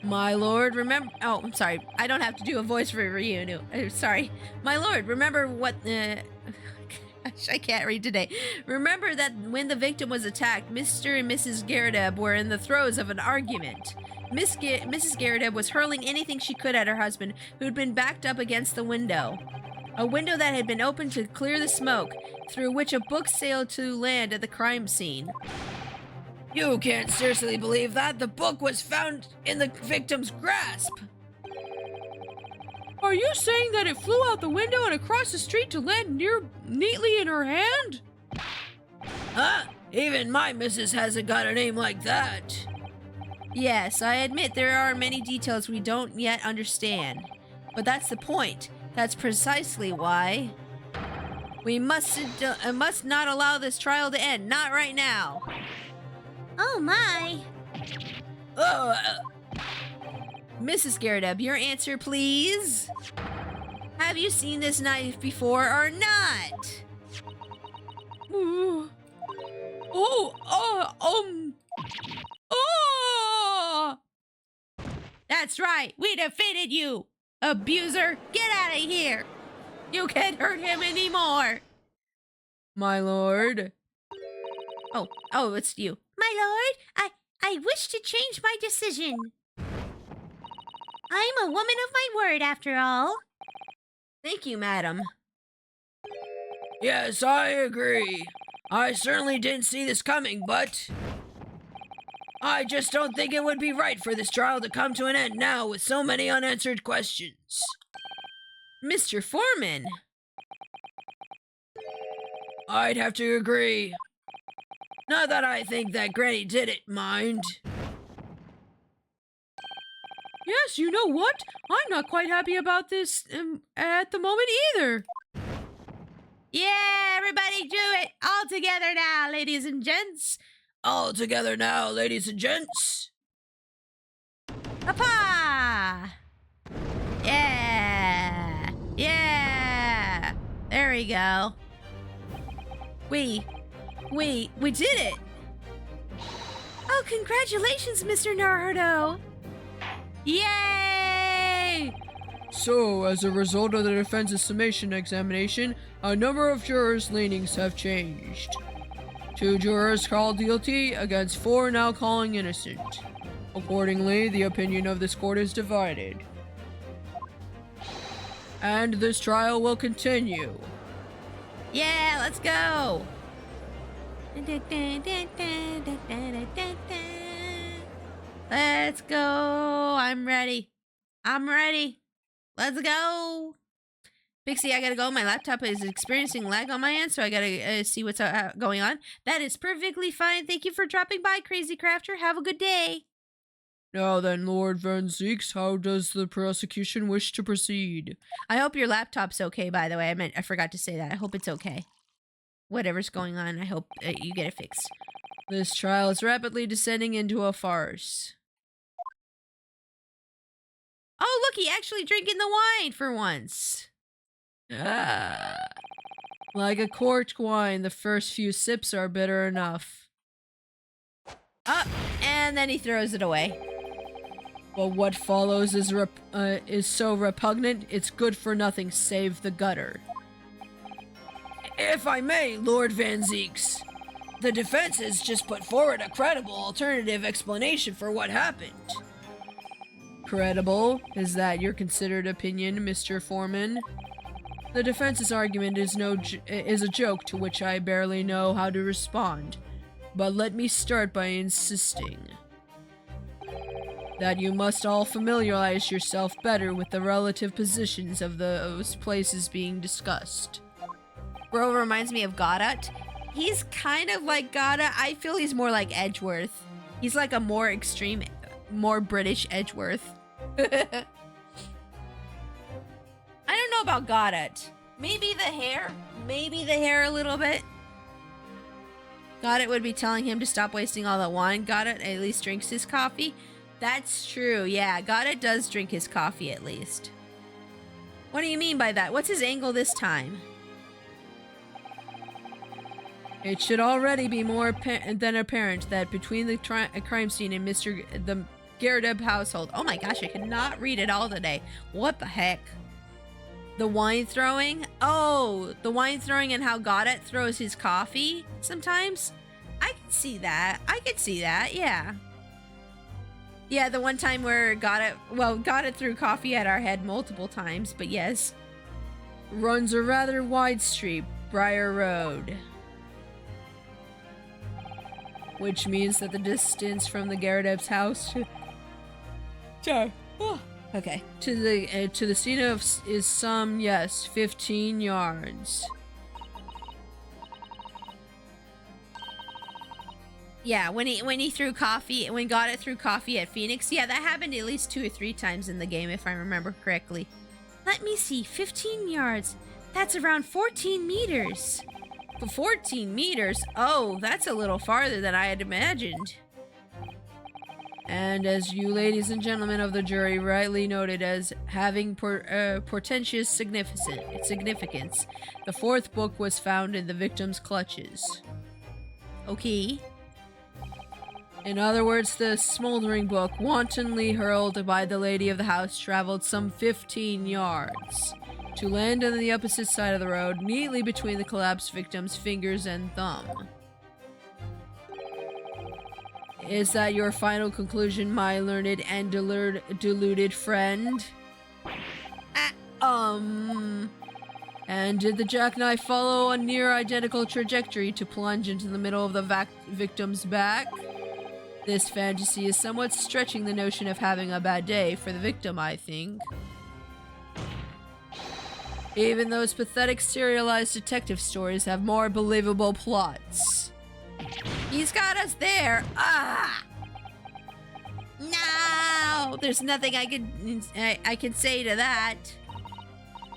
My lord, remember... Oh, I'm sorry. I don't have to do a voice for you. No, sorry. My lord, remember what... Gosh, I can't read today. Remember that when the victim was attacked, Mr. and Mrs. Garadeb were in the throes of an argument. Mrs. Garadeb was hurling anything she could at her husband, who'd been backed up against the window. A window that had been opened to clear the smoke, through which a book sailed to land at the crime scene. You can't seriously believe that. The book was found in the victim's grasp. Are you saying that it flew out the window and across the street to land neatly in her hand? Huh? Even my missus hasn't got a name like that. Yes, I admit there are many details we don't yet understand. But that's the point. That's precisely why we must not allow this trial to end. Not right now. Oh my! Mrs. Garadeb, your answer, please. Have you seen this knife before or not? Oh! That's right. We defeated you, abuser. Get out of here. You can't hurt him anymore. My lord. Oh, it's you. My lord, I wish to change my decision. I'm a woman of my word, after all. Thank you, madam. Yes, I agree. I certainly didn't see this coming, but I just don't think it would be right for this trial to come to an end now with so many unanswered questions. Mr. Foreman. I'd have to agree. Not that I think that Granny did it, mind. Yes, you know what? I'm not quite happy about this at the moment either. Yeah, everybody do it all together now, ladies and gents. All together now, ladies and gents. Papa! Yeah! Yeah! There we go. We did it! Oh, congratulations, Mr. Naruto! Yay! So, as a result of the defense's summation examination, a number of jurors' leanings have changed. 2 jurors called guilty against 4 now calling innocent. Accordingly, the opinion of this court is divided. And this trial will continue. Yeah, let's go! Let's go! I'm ready. I'm ready. Let's go! Pixie, I gotta go. My laptop is experiencing lag on my end, so I gotta see what's going on. That is perfectly fine. Thank you for dropping by, Crazy Crafter. Have a good day. Now then, Lord Van Zeeks, how does the prosecution wish to proceed? I hope your laptop's okay, by the way. I forgot to say that. I hope it's okay. Whatever's going on, I hope you get it fixed. This trial is rapidly descending into a farce. Oh, look, he actually drinking the wine for once. Like a corked wine, the first few sips are bitter enough. And then he throws it away. But what follows is so repugnant, it's good for nothing save the gutter. If I may, Lord Van Zeeks, the defense has just put forward a credible alternative explanation for what happened. Credible? Is that your considered opinion, Mr. Foreman? The defense's argument is a joke to which I barely know how to respond. But let me start by insisting that you must all familiarize yourself better with the relative positions of those places being discussed. Bro reminds me of Goddard. He's kind of like Goddard. I feel he's more like Edgeworth. He's like a more extreme, more British Edgeworth. I don't know about Goddard. Maybe the hair. Maybe the hair a little bit. Goddard would be telling him to stop wasting all that wine. Goddard at least drinks his coffee. That's true, yeah. Goddard does drink his coffee at least. What do you mean by that? What's his angle this time? It should already be more than apparent that between the crime scene and the Gyarados household... Oh my gosh, I cannot read it all today. What the heck? The wine throwing? Oh, the wine throwing and how Goddard throws his coffee sometimes? I can see that. I could see that, yeah. Yeah, the one time where Goddard threw coffee at our head multiple times, but yes. Runs a rather wide street, Briar Road. Which means that the distance from the Gyarados house Okay. to the scene of is some, yes, 15 yards. Yeah, when Goddard threw coffee at Phoenix, yeah, that happened at least 2 or 3 times in the game, if I remember correctly. Let me see, 15 yards. That's around 14 meters. 14 meters? Oh, that's a little farther than I had imagined. And as you ladies and gentlemen of the jury rightly noted as having portentous significance, the 4th book was found in the victim's clutches. Okay. In other words, the smoldering book, wantonly hurled by the lady of the house, traveled some 15 yards to land on the opposite side of the road, neatly between the collapsed victim's fingers and thumb. Is that your final conclusion, my learned and deluded friend? And did the jackknife follow a near identical trajectory to plunge into the middle of the victim's back? This fantasy is somewhat stretching the notion of having a bad day for the victim, I think. Even those pathetic serialized detective stories have more believable plots. He's got us there. Ah! No! There's nothing I can say to that.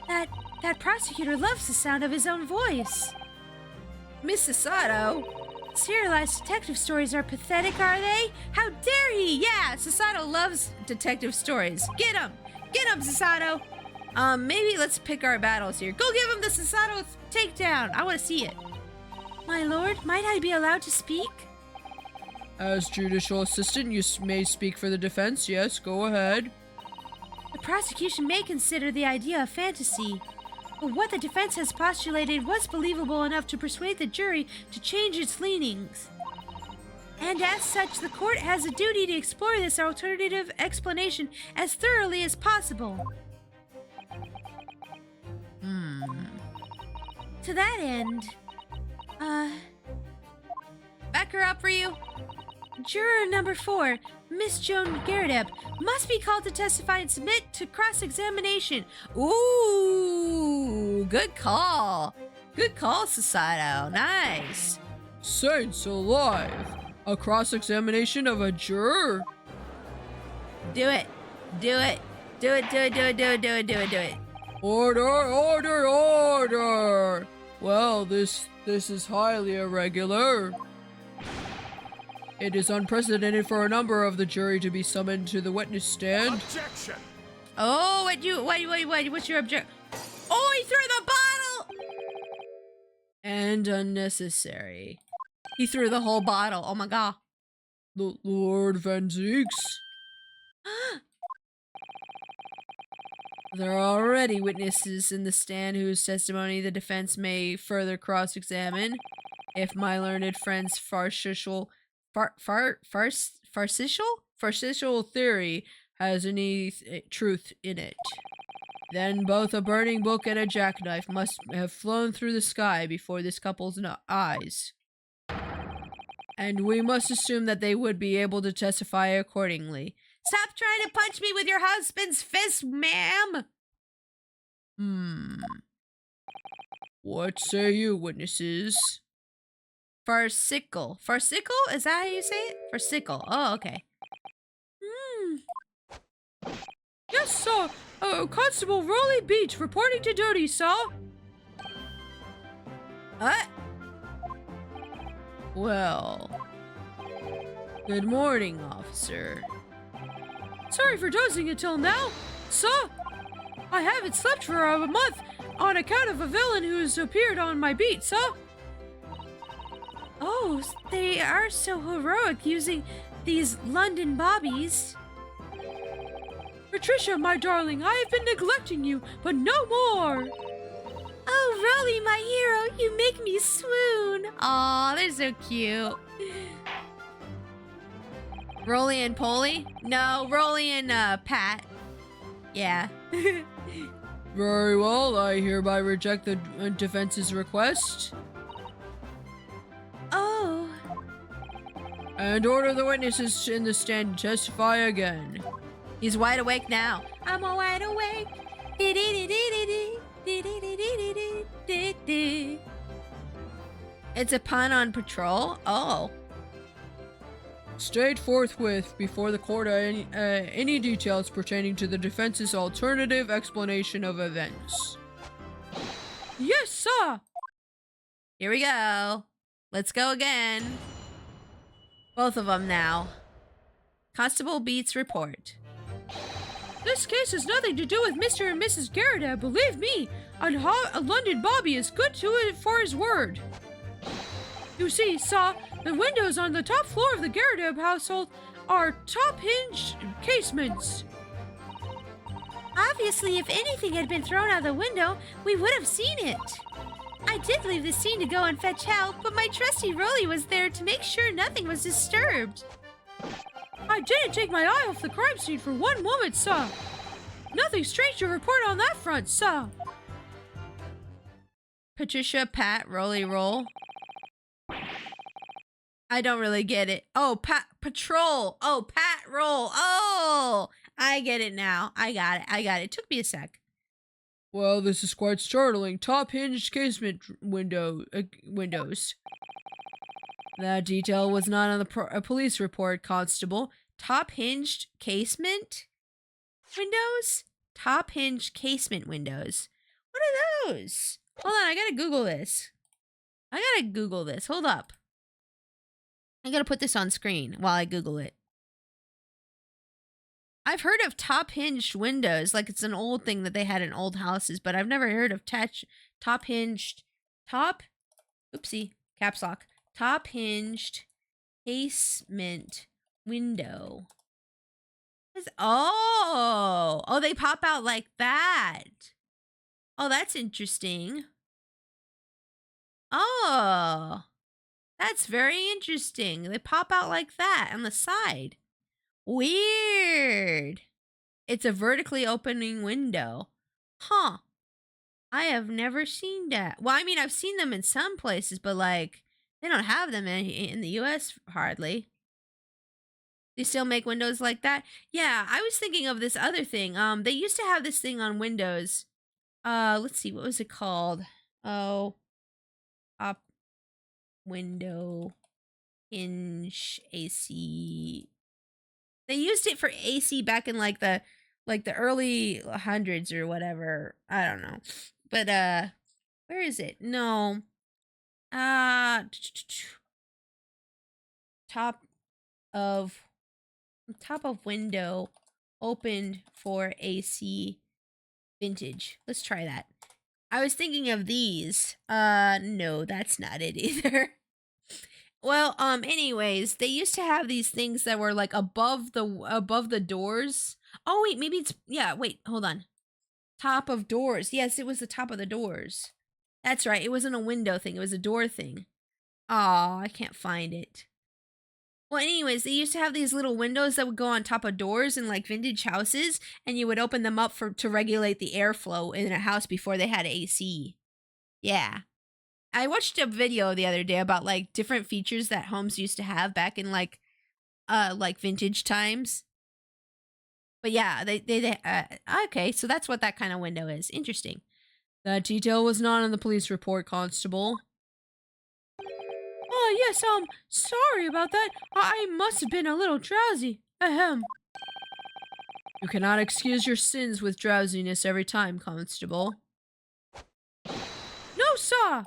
That prosecutor loves the sound of his own voice. Miss Sasato? Serialized detective stories are pathetic, are they? How dare he? Yeah, Sasato loves detective stories. Get him! Get him, Sasato! Maybe let's pick our battles here. Go give him the Sasato takedown. I want to see it. My lord, might I be allowed to speak? As judicial assistant, you may speak for the defense. Yes, go ahead. The prosecution may consider the idea of fantasy, but what the defense has postulated was believable enough to persuade the jury to change its leanings. And as such, the court has a duty to explore this alternative explanation as thoroughly as possible. To that end, Back her up for you. juror number 4, Miss Joan Garadeb, must be called to testify and submit to cross-examination. Ooh, good call. Good call, Sasato. Nice. Saints alive! A cross-examination of a juror? Do it. Do it. Do it, do it, do it, do it, do it, do it, do it. Order, order, order! Well, this is highly irregular. It is unprecedented for a number of the jury to be summoned to the witness stand. Objection! Oh, what's your object? Oh, he threw the bottle! And unnecessary. He threw the whole bottle. Oh my god. Lord Van Zeeks? There are already witnesses in the stand whose testimony the defense may further cross-examine. If my learned friend's farcical theory has any truth in it, then both a burning book and a jackknife must have flown through the sky before this couple's eyes. And we must assume that they would be able to testify accordingly. Stop trying to punch me with your husband's fist, ma'am! What say you, witnesses? Farcical. Farcical? Is that how you say it? Farcical. Oh, okay. Yes, sir. Constable Rolly Beach reporting to duty, sir. What? Well. Good morning, officer. Sorry for dozing until now, sir. I haven't slept for a month on account of a villain who's appeared on my beat, sir. Oh, they are so heroic using these London bobbies. Patricia, my darling, I have been neglecting you, but no more. Oh, Rolly, my hero, you make me swoon. Aw, they're so cute. Rolly and Polly? No, Rolly and Pat. Yeah. Very well, I hereby reject the defense's request Oh, and order the witnesses in the stand to testify again. He's wide awake now. I'm a wide awake. It's a pun on patrol? Oh. State forthwith before the court any details pertaining to the defense's alternative explanation of events. Yes, sir. Here we go. Let's go again. Both of them now. Constable Beats report. This case has nothing to do with Mr. and Mrs. Garadeb, believe me. A London Bobby is good to it for his word. You see, sir, the windows on the top floor of the Garadeb household are top-hinged casements. obviously, if anything had been thrown out the window, we would have seen it. I did leave the scene to go and fetch help, but my trusty Rolly was there to make sure nothing was disturbed. I didn't take my eye off the crime scene for one moment, sir. Nothing strange to report on that front, sir. Patricia, Pat, Rolly, roll. I don't really get it. Oh, patrol. Oh, Pat, roll. Oh, I get it now. I got it. It took me a sec. Well, this is quite startling. Top hinged casement windows. That detail was not on the police report, Constable. Top hinged casement windows? Top hinged casement windows. What are those? Hold on, I gotta Google this. Hold up. I'm gonna put this on screen while I Google it. I've heard of top hinged windows, like it's an old thing that they had in old houses, but I've never heard of top hinged oopsie, caps lock, top hinged casement window. Oh, they pop out like that. Oh, that's interesting. Oh, that's very interesting. They pop out like that on the side. Weird. It's a vertically opening window. Huh. I have never seen that. Well, I mean, I've seen them in some places, but like, they don't have them in the US hardly. They still make windows like that? Yeah, I was thinking of this other thing. They used to have this thing on Windows. Let's see, what was it called? Oh, top window hinge AC. They used it for AC back in like the early hundreds or whatever. I don't know. But where is it? No. Top of window opened for AC vintage. Let's try that. I was thinking of these. No, that's not it either. Well, anyways, they used to have these things that were like above the doors. Oh wait, maybe it's wait, hold on. Top of doors. Yes, it was the top of the doors. That's right. It wasn't a window thing, it was a door thing. Oh, I can't find it. Well, anyways, they used to have these little windows that would go on top of doors in like vintage houses, and you would open them up to regulate the airflow in a house before they had AC. Yeah. I watched a video the other day about like different features that homes used to have back in like vintage times. But yeah, okay, so that's what that kind of window is. Interesting. That detail was not in the police report, Constable. Oh, yes, sorry about that. I must have been a little drowsy. Ahem. You cannot excuse your sins with drowsiness every time, Constable. No, sir.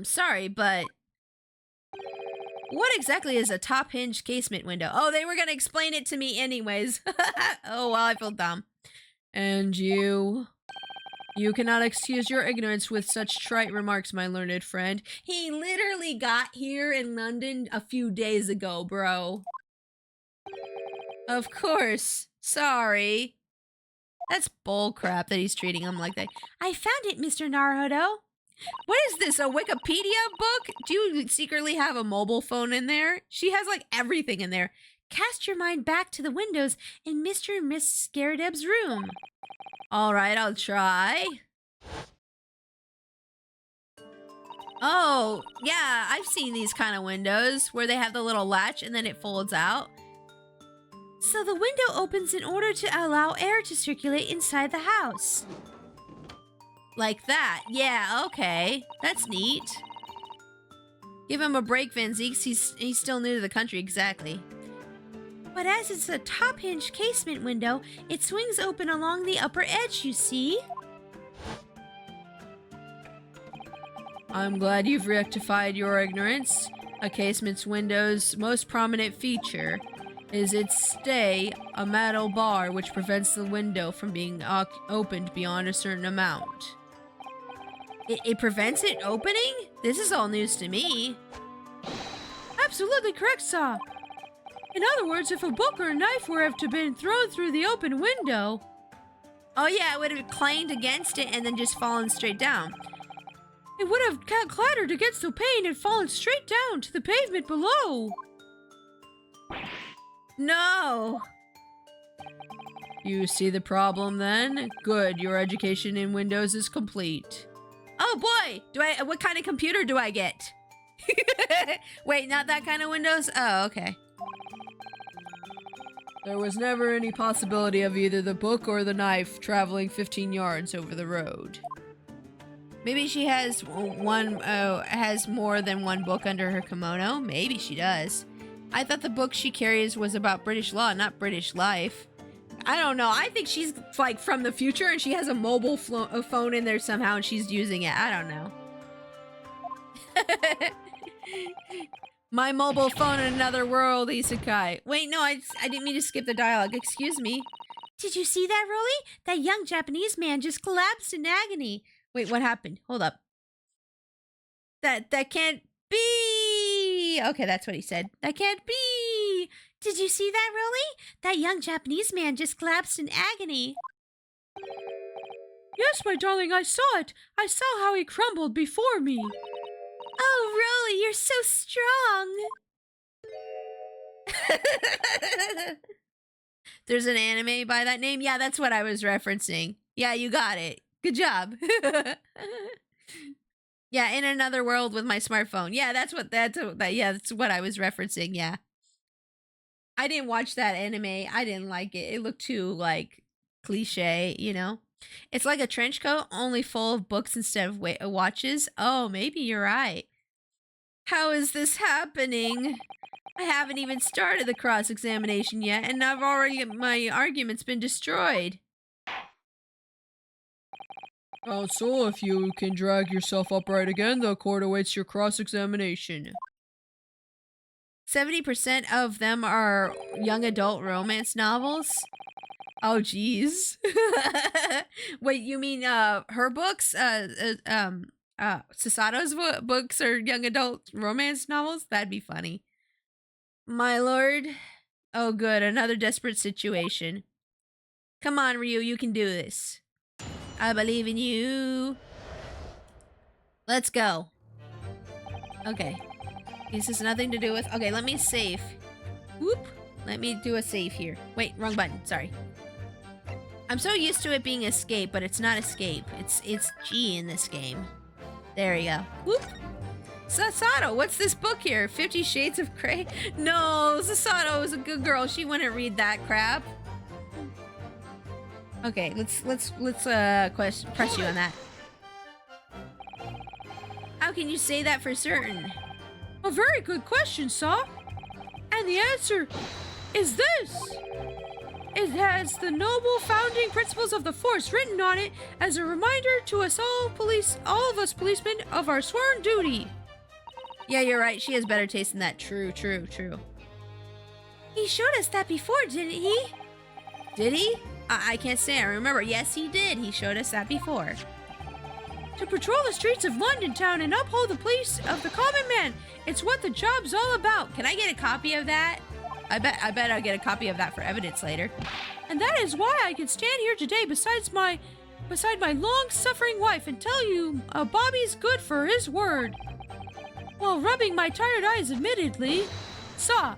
Sorry, but what exactly is a top hinge casement window? Oh, they were gonna explain it to me anyways. Oh, well, I feel dumb. And you cannot excuse your ignorance with such trite remarks, my learned friend. He literally got here in London a few days ago, bro. Of course. Sorry. That's bull crap that he's treating him like that. I found it, Mr. Naruto. What is this, a Wikipedia book? Do you secretly have a mobile phone in there? She has like everything in there. Cast your mind back to the windows in Mr. and Miss Scaredeb's room. All right, I'll try. Oh, yeah, I've seen these kind of windows where they have the little latch and then it folds out. So the window opens in order to allow air to circulate inside the house. Like that. Yeah, okay. That's neat. Give him a break, Van Zeeks. He's still new to the country, exactly. But as it's a top hinge casement window, it swings open along the upper edge, you see? I'm glad you've rectified your ignorance. A casement's window's most prominent feature is its stay, a metal bar which prevents the window from being opened beyond a certain amount. It prevents it opening? This is all news to me. Absolutely correct, sir. In other words, if a book or a knife were to have been thrown through the open window... Oh yeah, it would have clanged against it and then just fallen straight down. It would have clattered against the pane and fallen straight down to the pavement below. No! You see the problem then? Good, your education in Windows is complete. Oh boy! What kind of computer do I get? Wait, not that kind of Windows? Oh, okay. There was never any possibility of either the book or the knife traveling 15 yards over the road. Maybe she has has more than one book under her kimono. Maybe she does. I thought the book she carries was about British law, not British life. I don't know. I think she's like from the future and she has a mobile phone in there somehow and she's using it. I don't know. My mobile phone in another world, isekai. Wait, no, I didn't mean to skip the dialogue. Excuse me. Did you see that, Rolly? That young Japanese man just collapsed in agony. Wait, what happened? Hold up. That can't be. Okay, that's what he said. That can't be. Did you see that, Rolly? That young Japanese man just collapsed in agony. Yes, my darling, I saw it. I saw how he crumbled before me. Oh, Rolly, you're so strong. There's an anime by that name? Yeah, that's what I was referencing. Yeah, you got it. Good job. Yeah, in another world with my smartphone. Yeah, that's what that's what I was referencing. Yeah. I didn't watch that anime. I didn't like it. It looked too like cliche, you know. It's like a trench coat only full of books instead of watches. Oh, maybe you're right. How is this happening? I haven't even started the cross-examination yet, and my argument's been destroyed. Counsel, if you can drag yourself upright again, the court awaits your cross-examination. 70% of them are young adult romance novels. Oh, geez. Wait, you mean her books? Sasato's books are young adult romance novels? That'd be funny. My lord. Oh, good. Another desperate situation. Come on, Ryu. You can do this. I believe in you. Let's go. Okay. This has nothing to do with... Okay, let me save. Whoop. Let me do a save here. Wait, wrong button. Sorry. I'm so used to it being escape, but it's not escape. It's G in this game. There you go. Whoop. Sasato, what's this book here? 50 Shades of Grey? No, Sasato is a good girl. She wouldn't read that crap. Okay, let's press you on that. How can you say that for certain? A very good question, sir. And the answer is this. It has the noble founding principles of the force written on it as a reminder to us all of us policemen of our sworn duty. Yeah, you're right. She has better taste than that. True. He showed us that before, didn't he? Did he? I can't say I remember. Yes, he did. He showed us that before. To patrol the streets of London town and uphold the peace of the common man. It's what the job's all about. Can I get a copy of that? I bet I'll get a copy of that for evidence later. And that is why I can stand here today beside my long-suffering wife and tell you Bobby's good for his word. While rubbing my tired eyes admittedly, saw.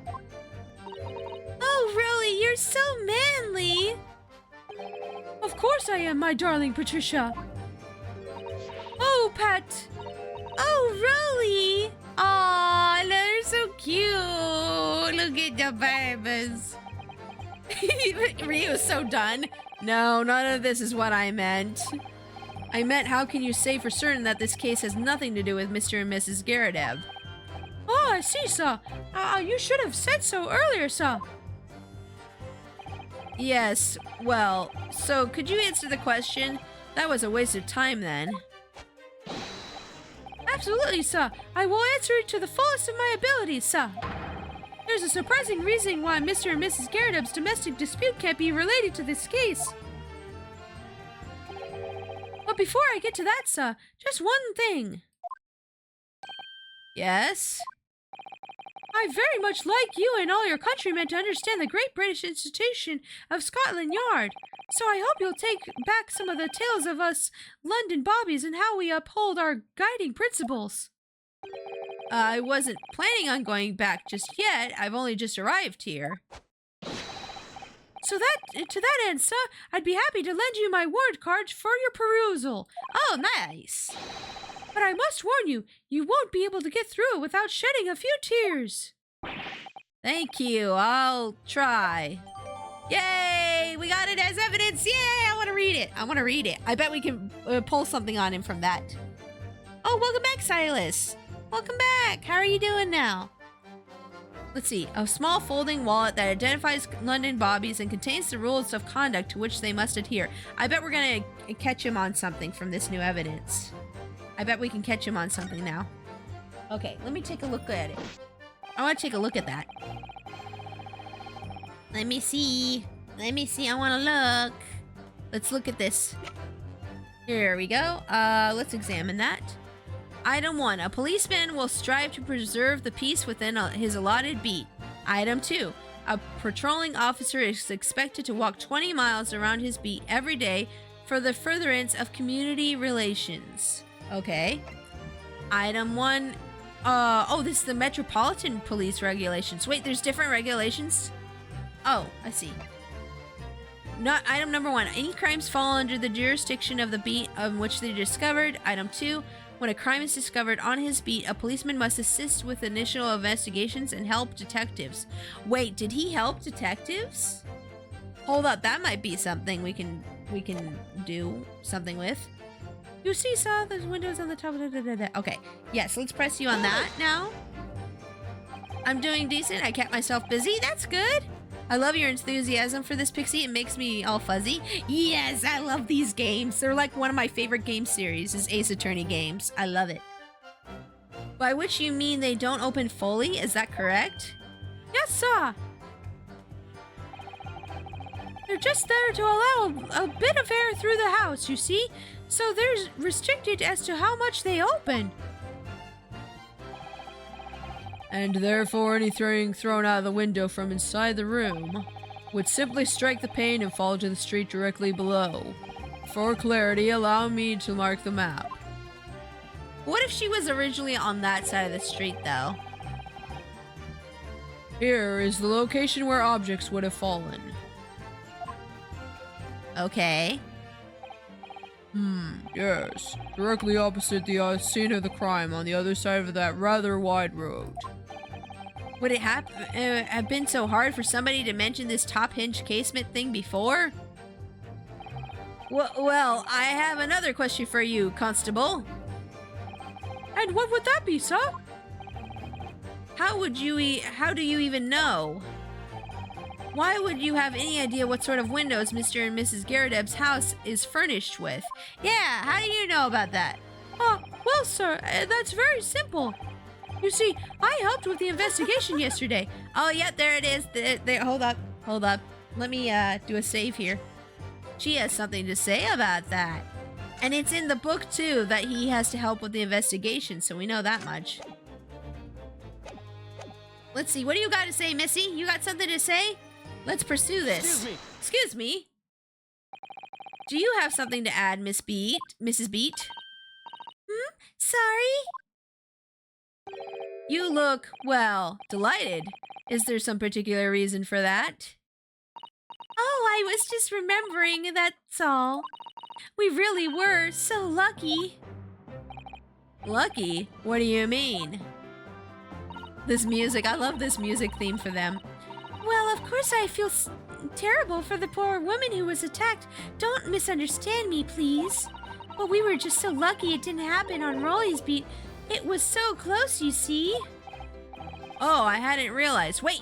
Oh, Rolly, you're so manly. Of course I am, my darling Patricia. Oh, Pat. Oh, Rolly. Aw, they're so cute. Look at the babies. Ryu's so done. No, none of this is what I meant. I meant, how can you say for certain that this case has nothing to do with Mr. and Mrs. Garadev? Oh, I see, sir. You should have said so earlier, sir. Yes, well, so could you answer the question? That was a waste of time then. Absolutely, sir. I will answer it to the fullest of my abilities, sir. There's a surprising reason why Mr. and Mrs. Garadeb's domestic dispute can't be related to this case. But before I get to that, sir, just one thing. Yes? I very much like you and all your countrymen to understand the great British institution of Scotland Yard. So I hope you'll take back some of the tales of us London Bobbies and how we uphold our guiding principles. I wasn't planning on going back just yet. I've only just arrived here. So to that end, sir, I'd be happy to lend you my word cards for your perusal. Oh, nice. But I must warn you, you won't be able to get through it without shedding a few tears. Thank you. I'll try. Yay! We got it as evidence. Yay! I want to read it. I bet we can pull something on him from that. Oh, welcome back, Silas. Welcome back. How are you doing now? Let's see. A small folding wallet that identifies London Bobbies and contains the rules of conduct to which they must adhere. I bet we're going to catch him on something from this new evidence. I bet we can catch him on something now. Okay, let me take a look at it. I want to take a look at that. Let me see. Let me see. I want to look. Let's look at this. Here we go. Let's examine that. Item 1. A policeman will strive to preserve the peace within his allotted beat. Item 2. A patrolling officer is expected to walk 20 miles around his beat every day for the furtherance of community relations. Okay. Item 1. Oh, this is the Metropolitan Police regulations. Wait, there's different regulations? Oh, I see. Item number 1. Any crimes fall under the jurisdiction of the beat on which they're discovered. Item 2. When a crime is discovered on his beat, a policeman must assist with initial investigations and help detectives. Wait, did he help detectives? Hold up, that might be something we can do something with. You see, saw there's windows on the top. Okay, yes, let's press you on that now. I'm doing decent. I kept myself busy. That's good. I love your enthusiasm for this, Pixie. It makes me all fuzzy. Yes, I love these games. They're like one of my favorite game series is Ace Attorney games. I love it. By which you mean they don't open fully? Is that correct? Yes, sir. They're just there to allow a bit of air through the house, you see? So they're restricted as to how much they open. And therefore anything thrown out of the window from inside the room would simply strike the pane and fall to the street directly below. For clarity, allow me to mark the map. What if she was originally on that side of the street, though? Here is the location where objects would have fallen. Okay. Yes, directly opposite the scene of the crime on the other side of that rather wide road. Would it have been so hard for somebody to mention this top hinge casement thing before? Well, I have another question for you, Constable. And what would that be, sir? How do you even know? Why would you have any idea what sort of windows Mr. and Mrs. Garadeb's house is furnished with? Yeah, how do you know about that? Well, sir, that's very simple. You see, I helped with the investigation yesterday. Oh, yeah, there it is. There, hold up. Let me do a save here. She has something to say about that. And it's in the book, too, that he has to help with the investigation, so we know that much. Let's see, what do you got to say, Missy? You got something to say? Let's pursue this. Excuse me. Do you have something to add, Mrs. Beat? Sorry? You look, well, delighted. Is there some particular reason for that? Oh, I was just remembering, that's all. We really were so lucky. Lucky? What do you mean? This music, I love this music theme for them. Well, of course I feel terrible for the poor woman who was attacked. Don't misunderstand me, please. But we were just so lucky it didn't happen on Rolly's beat. It was so close, you see. Oh, I hadn't realized. Wait,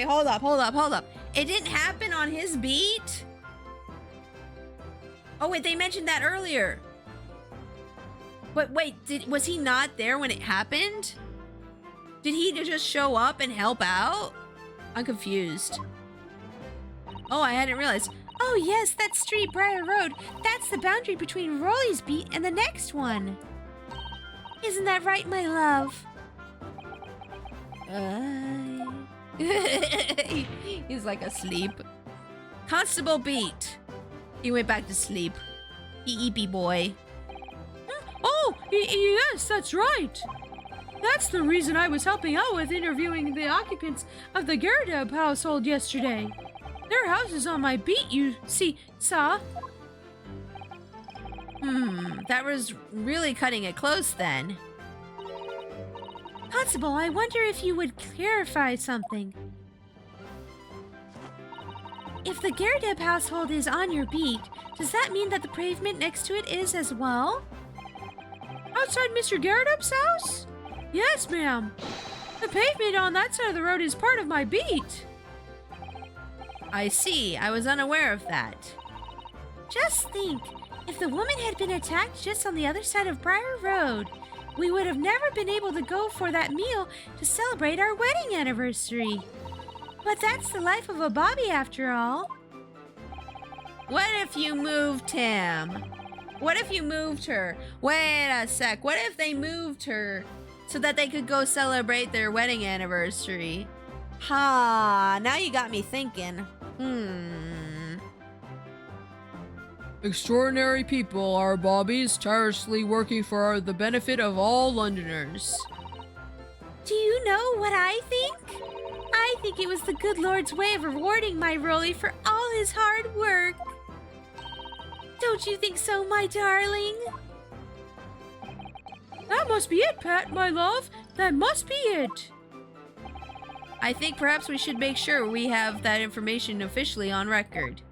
hold up. It didn't happen on his beat? Oh, wait, they mentioned that earlier. But wait, was he not there when it happened? Did he just show up and help out? I'm confused. Oh, I hadn't realized. Oh, yes, that's Street Briar Road. That's the boundary between Rolly's beat and the next one. Isn't that right, my love? He's like asleep. Constable Beat. He went back to sleep. Eepy boy. Oh, yes, that's right. That's the reason I was helping out with interviewing the occupants of the Garadeb household yesterday. Their house is on my beat, you see, saw. That was really cutting it close then. Constable, I wonder if you would clarify something. If the Garadeb household is on your beat, does that mean that the pavement next to it is as well? Outside Mr. Garadeb's house? Yes, ma'am. The pavement on that side of the road is part of my beat. I see. I was unaware of that. Just think, if the woman had been attacked just on the other side of Briar Road, we would have never been able to go for that meal to celebrate our wedding anniversary. But that's the life of a Bobby after all. What if you moved him? What if you moved her? Wait a sec. What if they moved her so that they could go celebrate their wedding anniversary? Now you got me thinking. Extraordinary people are Bobbies, tirelessly working for the benefit of all Londoners. Do you know what I think? I think it was the good Lord's way of rewarding my Rolly for all his hard work. Don't you think so, my darling? That must be it, Pat, my love. That must be it. I think perhaps we should make sure we have that information officially on record.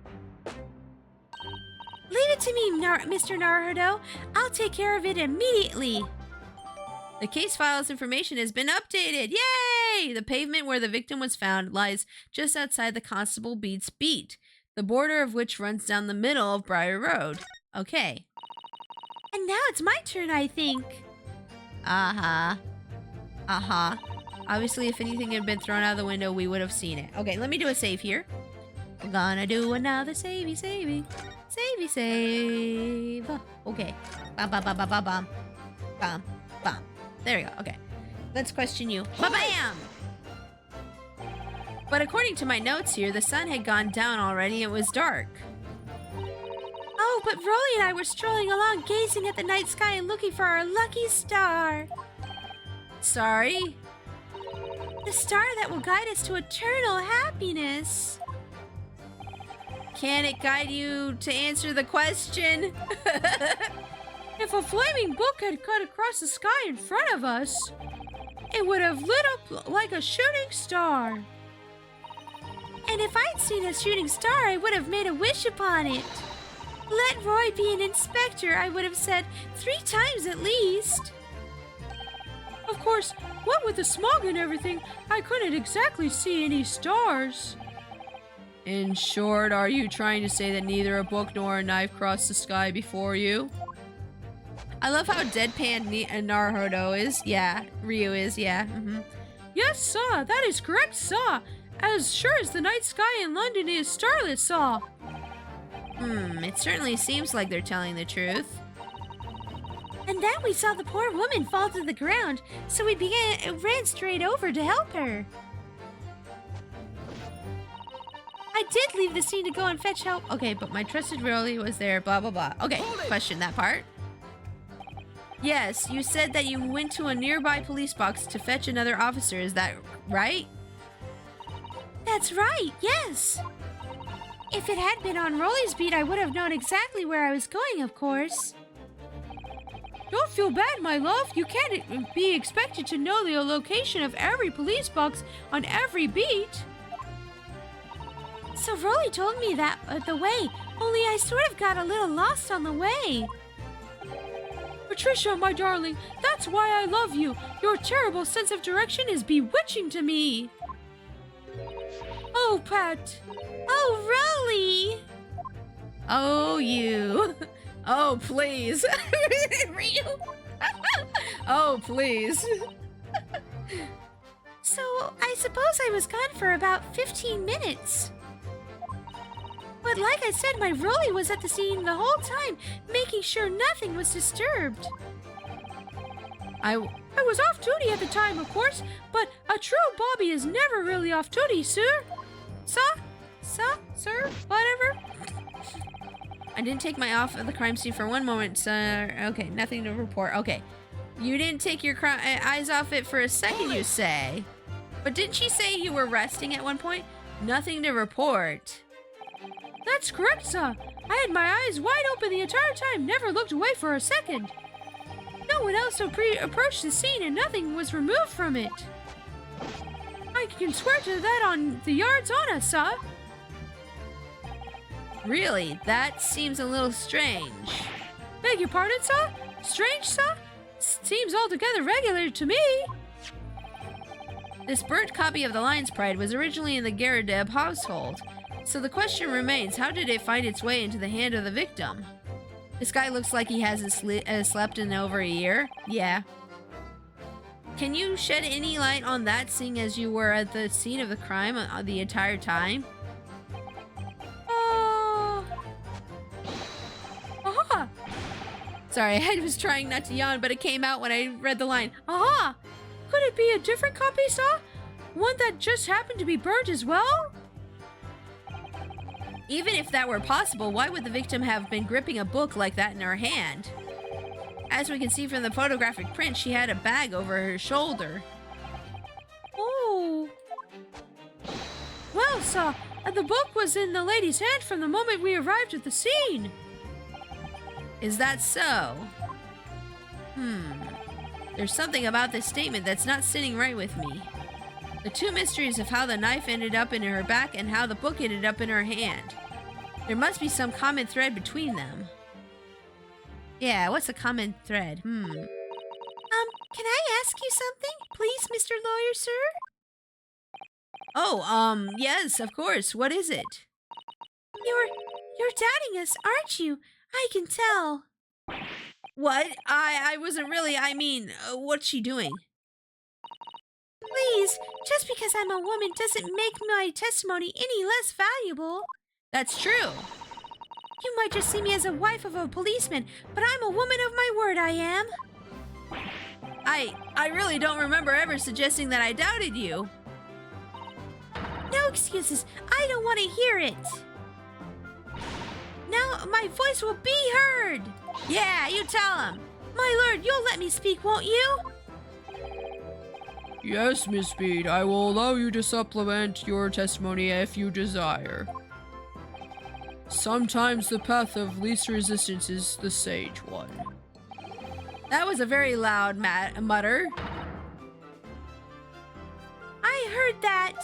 Leave it to me, Mr. Naruto. I'll take care of it immediately. The case file's information has been updated. Yay! The pavement where the victim was found lies just outside the Constable Beats beat, the border of which runs down the middle of Briar Road. Okay. And now it's my turn, I think. Obviously, if anything had been thrown out of the window, we would have seen it. Okay, let me do a save here. We're gonna do another savey. Savey, save. Okay. Bam. There we go. Okay. Let's question you. Ba-bam! But according to my notes here, the sun had gone down already and it was dark. Oh, but Rolly and I were strolling along, gazing at the night sky and looking for our lucky star. Sorry? The star that will guide us to eternal happiness. Can it guide you to answer the question? If a flaming book had cut across the sky in front of us, it would have lit up like a shooting star. And if I'd seen a shooting star, I would have made a wish upon it. Let Roy be an inspector, I would have said 3 times at least. Of course, what with the smog and everything, I couldn't exactly see any stars. In short, are you trying to say that neither a book nor a knife crossed the sky before you? I love how deadpan Naruto is. Yeah, Ryu is, yeah. Yes, sir, that is correct, sir. As sure as the night sky in London is starlit, sir. It certainly seems like they're telling the truth. And then we saw the poor woman fall to the ground, so we ran straight over to help her. I did leave the scene to go and fetch help. Okay, but my trusted Rolly was there, blah, blah, blah. Okay, question that part. Yes, you said that you went to a nearby police box to fetch another officer, is that right? That's right, yes. If it had been on Rolly's beat, I would have known exactly where I was going, of course. Don't feel bad, my love. You can't be expected to know the location of every police box on every beat. So Rolly told me that the way, only I sort of got a little lost on the way. Patricia, my darling, that's why I love you. Your terrible sense of direction is bewitching to me. Oh, Pat. Oh, Rolly. Oh, you. Oh, please. Ryu. Oh, please. So, I suppose I was gone for about 15 minutes. But like I said, my Rolly was at the scene the whole time, making sure nothing was disturbed. I was off duty at the time, of course, but a true Bobby is never really off duty, sir. Sir, whatever. I didn't take my off at the crime scene for one moment, sir. Okay, nothing to report. Okay. You didn't take your eyes off it for a second, you say. But didn't she say you were resting at one point? Nothing to report. That's correct, sir. I had my eyes wide open the entire time, never looked away for a second. No one else approached the scene and nothing was removed from it. I can swear to that on the yard's honor, sir. Really? That seems a little strange. Beg your pardon, sir? Strange, sir? Seems altogether regular to me. This burnt copy of the Lion's Pride was originally in the Garadeb household. So the question remains, how did it find its way into the hand of the victim? This guy looks like he hasn't slept in over a year. Yeah. can you shed any light on that, seeing as you were at the scene of the crime the entire time? Aha! Sorry, I was trying not to yawn, but it came out when I read the line. Aha! Could it be a different copy, Saw? One that just happened to be burnt as well? Even if that were possible, why would the victim have been gripping a book like that in her hand? As we can see from the photographic print, she had a bag over her shoulder. Oh. Well, Saw, the book was in the lady's hand from the moment we arrived at the scene. Is that so? There's something about this statement that's not sitting right with me. The two mysteries of how the knife ended up in her back and how the book ended up in her hand. There must be some common thread between them. Yeah, what's the common thread? Can I ask you something, please, Mr. Lawyer, sir? Oh, yes, of course. What is it? You're doubting us, aren't you? I can tell. What? I wasn't really, what's she doing? Please, just because I'm a woman doesn't make my testimony any less valuable. That's true. You might just see me as a wife of a policeman, but I'm a woman of my word, I am. I really don't remember ever suggesting that I doubted you. No excuses. I don't want to hear it. Now my voice will be heard. Yeah, you tell him. My lord, you'll let me speak, won't you? Yes, Miss Bede, I will allow you to supplement your testimony if you desire. Sometimes the path of least resistance is the sage one. That was a very loud mutter. I heard that.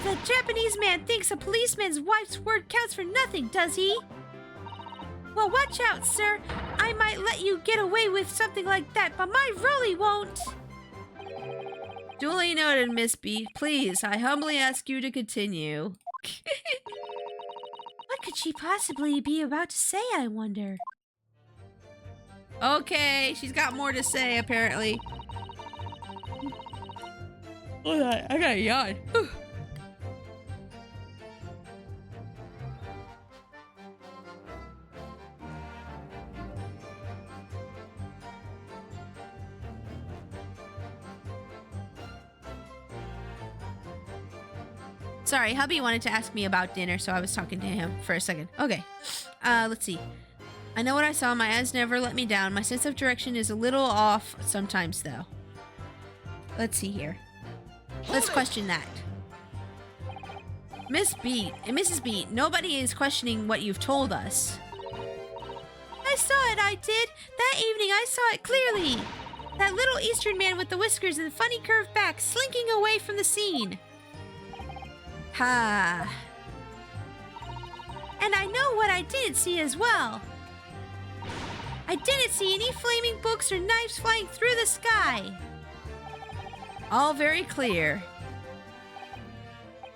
The Japanese man thinks a policeman's wife's word counts for nothing, does he? Well, watch out, sir. I might let you get away with something like that, but my Rolly won't. Duly noted, Miss B. Please, I humbly ask you to continue. What could she possibly be about to say, I wonder? Okay, she's got more to say, apparently. I got a yawn. Sorry, hubby wanted to ask me about dinner, so I was talking to him for a second. Okay, let's see. I know what I saw. My eyes never let me down. My sense of direction is a little off sometimes, though. Let's see here. Let's question that. Mrs. Beat, nobody is questioning what you've told us. I saw it, I did. That evening I saw it clearly. That little Eastern man with the whiskers and the funny curved back slinking away from the scene. Ha. And I know what I didn't see as well. I didn't see any flaming books or knives flying through the sky. All very clear.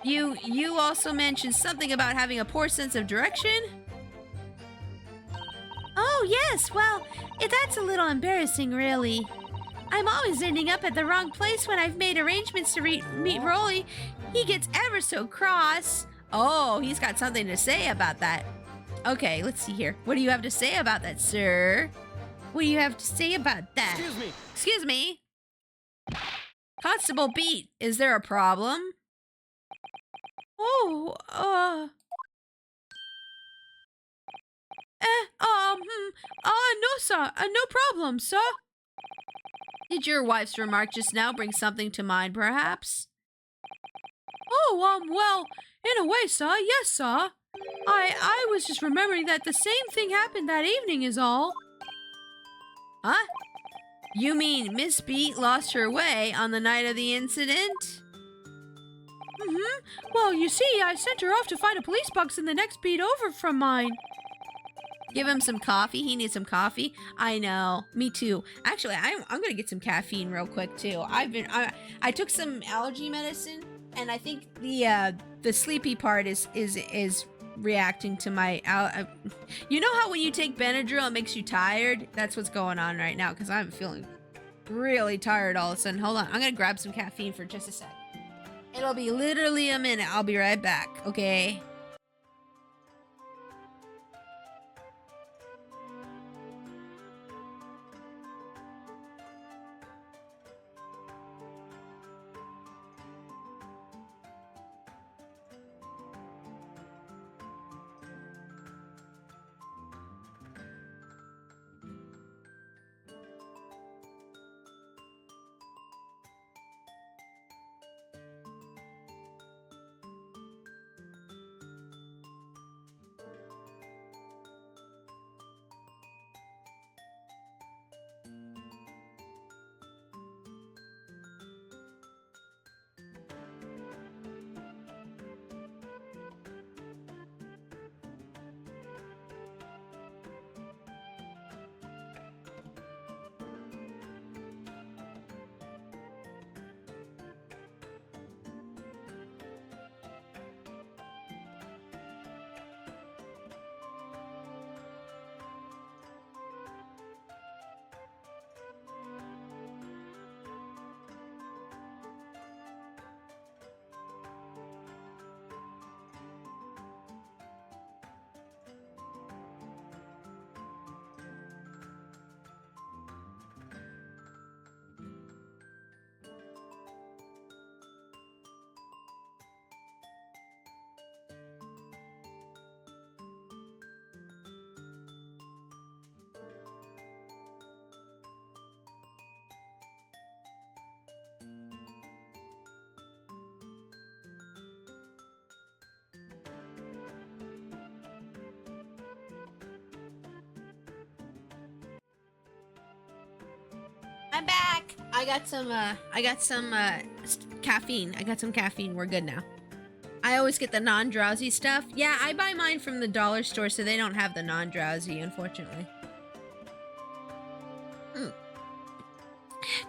You also mentioned something about having a poor sense of direction? Oh, yes. Well, that's a little embarrassing, really. I'm always ending up at the wrong place when I've made arrangements to meet Rolly. He gets ever so cross. Oh, he's got something to say about that. Okay, let's see here. What do you have to say about that, sir? What do you have to say about that? Excuse me. Excuse me? Constable Beat, is there a problem? Oh, no, sir. No problem, sir. Did your wife's remark just now bring something to mind, perhaps? Oh, well, in a way, sir, yes, sir. I was just remembering that the same thing happened that evening is all. Huh? You mean Miss Beat lost her way on the night of the incident? Well, you see, I sent her off to find a police box in the next beat over from mine. Give him some coffee. He needs some coffee. I know. Me too. Actually, I'm gonna get some caffeine real quick too. I took some allergy medicine, and I think the sleepy part is reacting to my you know how when you take Benadryl it makes you tired? That's what's going on right now because I'm feeling really tired all of a sudden. Hold on. I'm going to grab some caffeine for just a sec. It'll be literally a minute. I'll be right back, okay? I'm back. I got some caffeine. I got some caffeine. We're good now. I always get the non-drowsy stuff. Yeah, I buy mine from the dollar store, so they don't have the non-drowsy, unfortunately.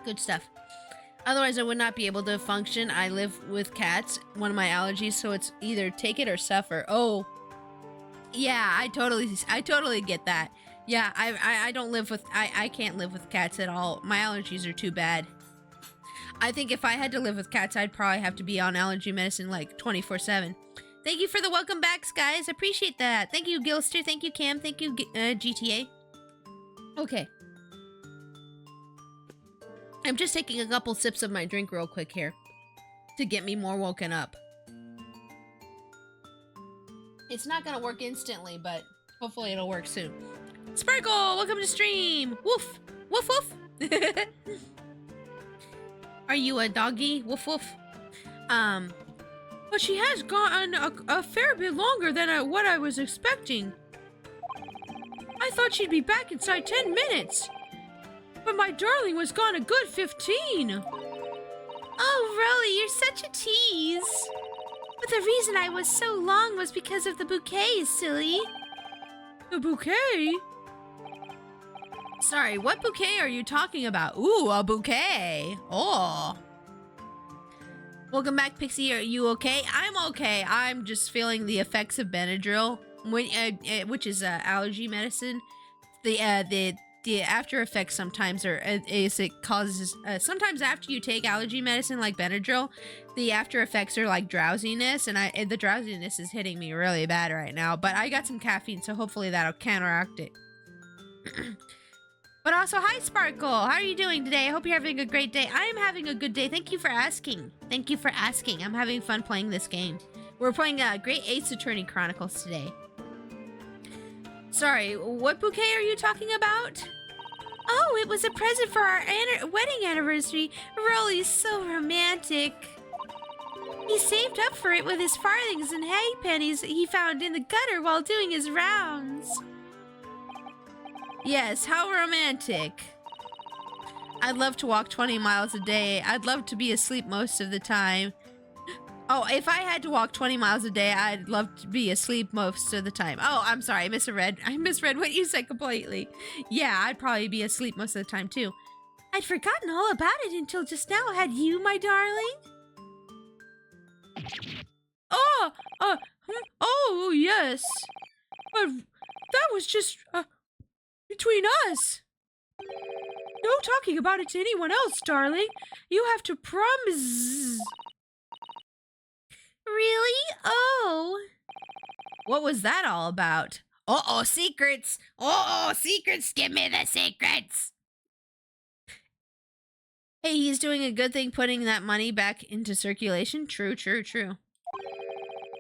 Good stuff. Otherwise, I would not be able to function. I live with cats, one of my allergies, so it's either take it or suffer. Oh, yeah, I totally get that. Yeah, I don't live with, I can't live with cats at all. My allergies are too bad. I think if I had to live with cats, I'd probably have to be on allergy medicine like 24/7. Thank you for the welcome backs, guys. Appreciate that. Thank you, Gilster. Thank you, Cam. Thank you, GTA. Okay. I'm just taking a couple sips of my drink real quick here to get me more woken up. It's not gonna work instantly, but hopefully it'll work soon. Sparkle, welcome to stream. Woof, woof, woof. Are you a doggy? Woof, woof. But she has gone a fair bit longer than what I was expecting. I thought she'd be back inside 10 minutes. But my darling was gone a good 15. Oh, Rolly, you're such a tease. But the reason I was so long was because of the bouquet, silly. The bouquet? Sorry, what bouquet are you talking about? Ooh, a bouquet. Oh. Welcome back, Pixie. Are you okay? I'm okay. I'm just feeling the effects of Benadryl, which is allergy medicine. The after effects sometimes it causes sometimes after you take allergy medicine like Benadryl, the after effects are like drowsiness, and the drowsiness is hitting me really bad right now. But I got some caffeine, so hopefully that'll counteract it. But also, hi Sparkle, how are you doing today? I hope you're having a great day. I am having a good day. Thank you for asking. Thank you for asking. I'm having fun playing this game. We're playing Great Ace Attorney Chronicles today. Sorry, what bouquet are you talking about? Oh, it was a present for our wedding anniversary. Rolly's so romantic. He saved up for it with his farthings and halfpennies he found in the gutter while doing his rounds. Yes, how romantic. I'd love to walk 20 miles a day. I'd love to be asleep most of the time. Oh, if I had to walk 20 miles a day, I'd love to be asleep most of the time. Oh, I'm sorry, I misread what you said completely. Yeah, I'd probably be asleep most of the time, too. I'd forgotten all about it until just now. Had you, my darling? Oh, yes. But that was just, between us. No talking about it to anyone else, darling. You have to promise. Really? Oh. What was that all about? Uh-oh, secrets. Uh-oh, secrets. Give me the secrets. Hey, he's doing a good thing putting that money back into circulation. True, true, true.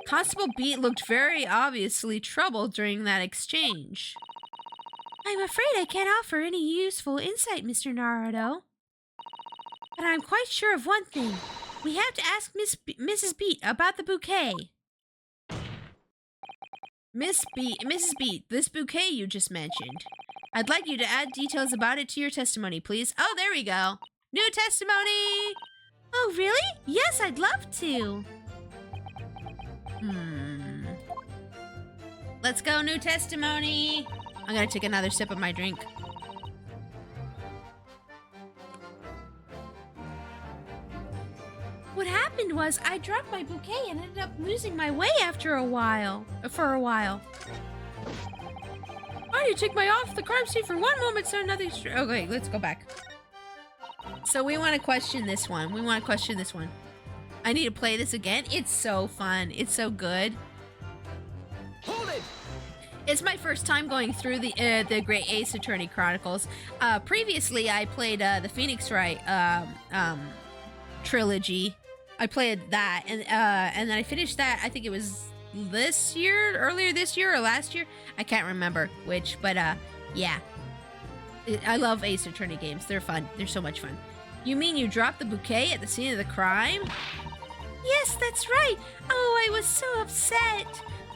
Constable Beat looked very obviously troubled during that exchange. I'm afraid I can't offer any useful insight, Mr. Naruto. But I'm quite sure of one thing. We have to ask Mrs. Beat about the bouquet. Mrs. Beat, this bouquet you just mentioned. I'd like you to add details about it to your testimony, please. Oh, there we go. New testimony! Oh, really? Yes, I'd love to. Let's go, new testimony. I'm gonna take another sip of my drink. What happened was I dropped my bouquet and ended up losing my way for a while. Why do you take my off the crime scene for one moment, so nothing? Okay, let's go back. So we want to question this one. I need to play this again. It's so fun. It's so good. Hold it! It's my first time going through the Great Ace Attorney Chronicles. Previously, I played the Phoenix Wright trilogy. I played that, and then I finished that. I think it was earlier this year or last year. I can't remember which, but yeah. I love Ace Attorney games. They're fun. They're so much fun. You mean you dropped the bouquet at the scene of the crime? Yes, that's right. Oh, I was so upset.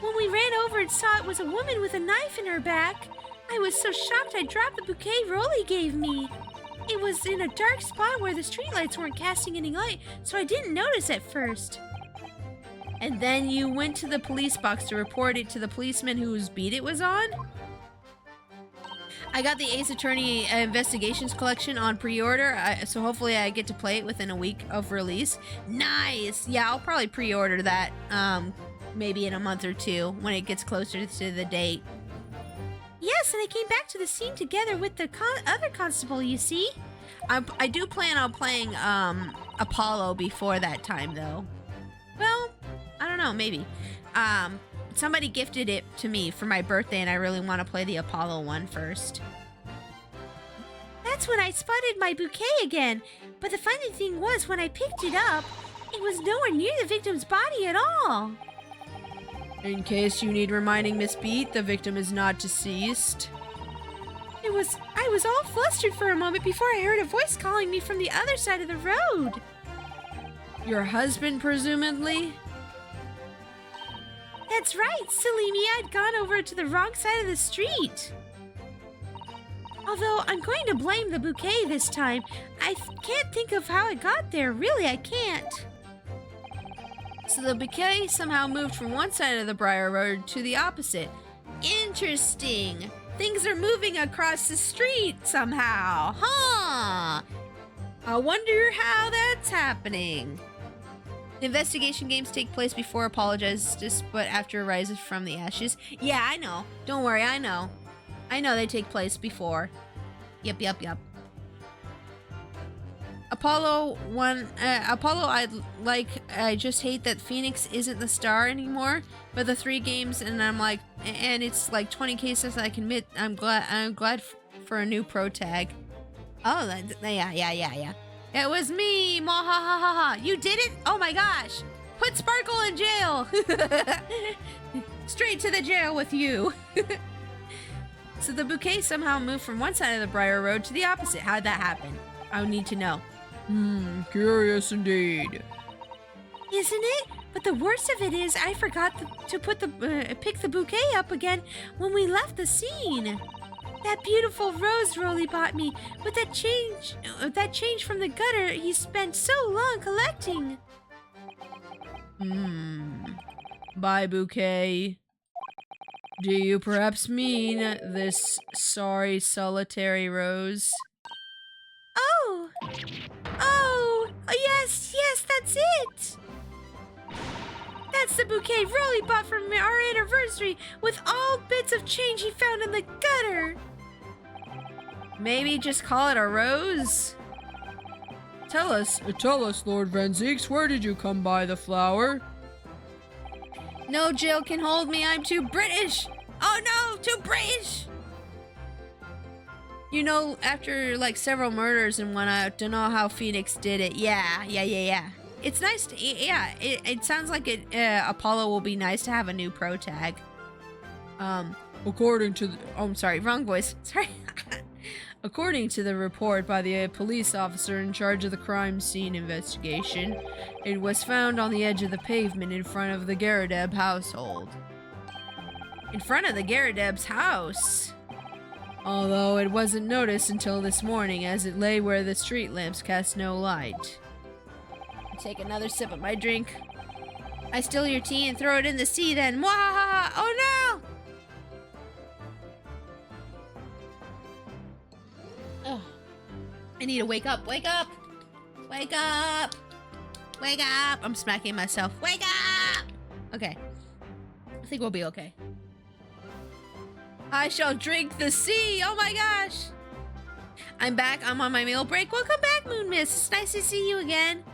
When we ran over and saw it was a woman with a knife in her back, I was so shocked I dropped the bouquet Rolly gave me. It was in a dark spot where the streetlights weren't casting any light, so I didn't notice at first. And then you went to the police box to report it to the policeman whose beat it was on? I got the Ace Attorney Investigations collection on pre-order, so hopefully I get to play it within a week of release. Nice! Yeah, I'll probably pre-order that maybe in a month or two when it gets closer to the date. Yes, and I came back to the scene together with the other constable, you see? I do plan on playing Apollo before that time, though. Well, I don't know, maybe. Somebody gifted it to me for my birthday, and I really want to play the Apollo one first. That's when I spotted my bouquet again. But the funny thing was, when I picked it up, it was nowhere near the victim's body at all. In case you need reminding, Miss Beat, the victim is not deceased. I was all flustered for a moment before I heard a voice calling me from the other side of the road. Your husband, presumably? That's right, silly me, I'd gone over to the wrong side of the street. Although I'm going to blame the bouquet this time. I can't think of how it got there, really, I can't. So the bouquet somehow moved from one side of the Briar Road to the opposite. Interesting. Things are moving across the street somehow, huh? I wonder how that's happening. Investigation games take place before Apologizes, but after Rises from the Ashes. Yeah, I know. Don't worry, I know. I know they take place before. Yep. Apollo, I just hate that Phoenix isn't the star anymore. But the 3 games, and I'm like, and it's like 20 cases. I can admit, I'm glad for a new pro tag. Oh, yeah. It was me, ha ha ha ha. You did it? Oh my gosh. Put Sparkle in jail. Straight to the jail with you. So the bouquet somehow moved from one side of the Briar Road to the opposite. How'd that happen? I would need to know. Curious indeed. Isn't it? But the worst of it is I forgot to pick the bouquet up again when we left the scene. That beautiful rose Rolly bought me, but that change from the gutter he spent so long collecting. Bye, bouquet. Do you perhaps mean this sorry solitary rose? Oh, yes, that's it. That's the bouquet Rolly bought for our anniversary with all bits of change he found in the gutter. Maybe just call it a rose? Tell us. Tell us, Lord Van Zeeks, where did you come by the flower? No jail can hold me, I'm too British! Oh no, too British! You know, after like several murders and whatnot, I don't know how Phoenix did it. Yeah. It's nice to, it sounds like Apollo will be nice to have a new pro tag. According to the... Oh, I'm sorry, wrong voice. Sorry. According to the report by the police officer in charge of the crime scene investigation, it was found on the edge of the pavement in front of the Garadeb household. In front of the Garadeb's house? Although it wasn't noticed until this morning as it lay where the street lamps cast no light. Take another sip of my drink. I steal your tea and throw it in the sea then. Mwahaha! Oh no! Ugh. I need to wake up. Wake up! Wake up! Wake up! I'm smacking myself. Wake up! Okay. I think we'll be okay. I shall drink the sea! Oh my gosh! I'm back. I'm on my meal break. Welcome back, Moon Miss. It's nice to see you again.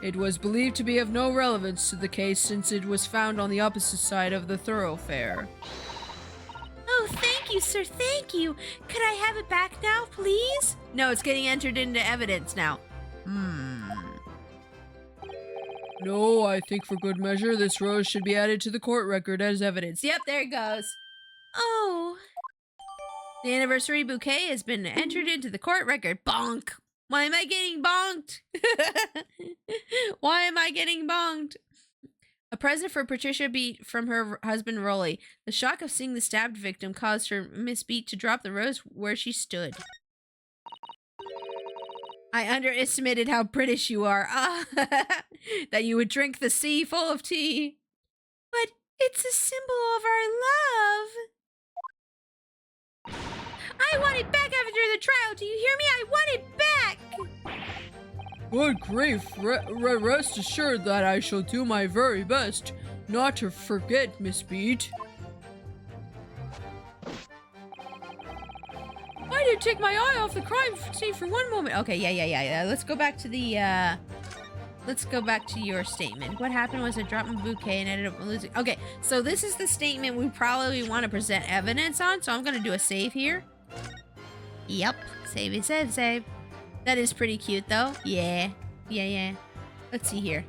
It was believed to be of no relevance to the case since it was found on the opposite side of the thoroughfare. Oh, thank you, sir. Thank you. Could I have it back now, please? No, it's getting entered into evidence now. No, I think for good measure, this rose should be added to the court record as evidence. Yep, there it goes. Oh. The anniversary bouquet has been entered into the court record. Bonk. Why am I getting bonked? Why am I getting bonked? A present for Patricia Beat from her husband Rolly. The shock of seeing the stabbed victim caused her Miss Beat to drop the rose where she stood. I underestimated how British you are. That you would drink the sea full of tea. But it's a symbol of our love. I want it back after the trial. Do you hear me? I want it back. Good grief, rest assured that I shall do my very best not to forget, Miss Beat. Why did it take my eye off the crime scene for one moment? Okay, yeah. Let's go back to the, let's go back to your statement. What happened was I dropped my bouquet and ended up losing. Okay, so this is the statement we probably want to present evidence on, so I'm going to do a save here. Yep, save. That is pretty cute, though. Yeah. Let's see here.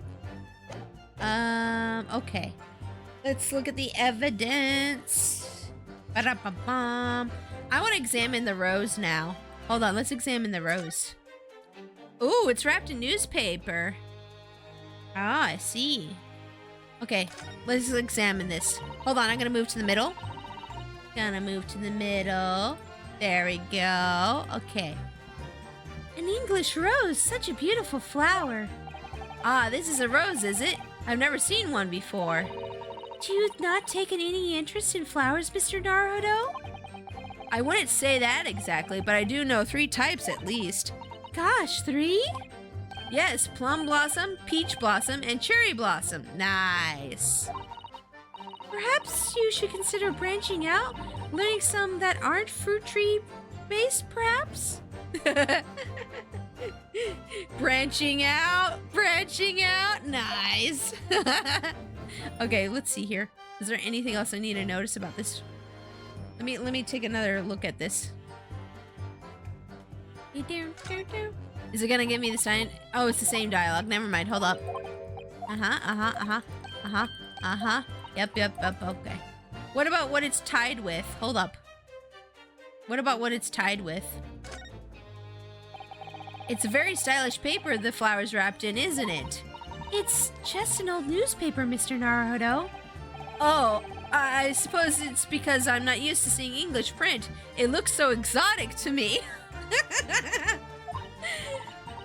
Okay. Let's look at the evidence. Ba-da-ba-bum. I want to examine the rose now. Hold on, let's examine the rose. Ooh, it's wrapped in newspaper. Ah, I see. Okay, let's examine this. Hold on, I'm gonna move to the middle. There we go. Okay. An English rose, such a beautiful flower. Ah, this is a rose, is it? I've never seen one before. Do you not take any interest in flowers, Mr. Naruto? I wouldn't say that exactly, but I do know 3 types at least. Gosh, 3? Yes, plum blossom, peach blossom, and cherry blossom. Nice. Perhaps you should consider branching out, learning some that aren't fruit tree based, perhaps? branching out, nice. Okay, let's see here. Is there anything else I need to notice about this? Let me take another look at this. Is it gonna give me the sign? Oh, it's the same dialogue. Never mind. Hold up. Yep. Okay. What about what it's tied with? Hold up. What about what it's tied with? It's a very stylish paper the flower's wrapped in, isn't it? It's just an old newspaper, Mr. Naruto. Oh, I suppose it's because I'm not used to seeing English print. It looks so exotic to me.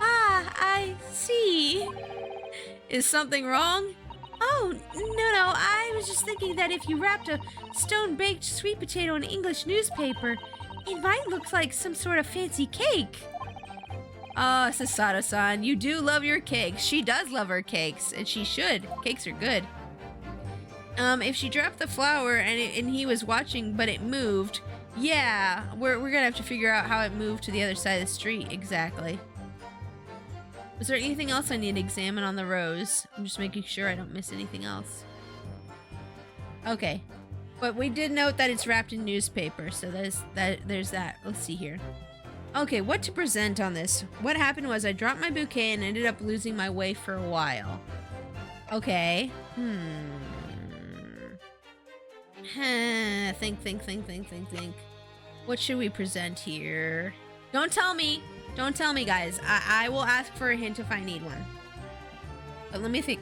Ah, I see. Is something wrong? Oh, no. I was just thinking that if you wrapped a stone-baked sweet potato in English newspaper, it might look like some sort of fancy cake. Ah, Sasato-san, you do love your cakes. She does love her cakes, and she should. Cakes are good. If she dropped the flower and he was watching, but it moved, Yeah, we're gonna have to figure out how it moved to the other side of the street exactly. Was there anything else I need to examine on the rose? I'm just making sure I don't miss anything else. Okay, but we did note that it's wrapped in newspaper, so there's that. Let's see here. Okay, what to present on this? What happened was I dropped my bouquet and ended up losing my way for a while. Okay. Think. What should we present here? Don't tell me. Don't tell me, guys. I will ask for a hint if I need one. But let me think.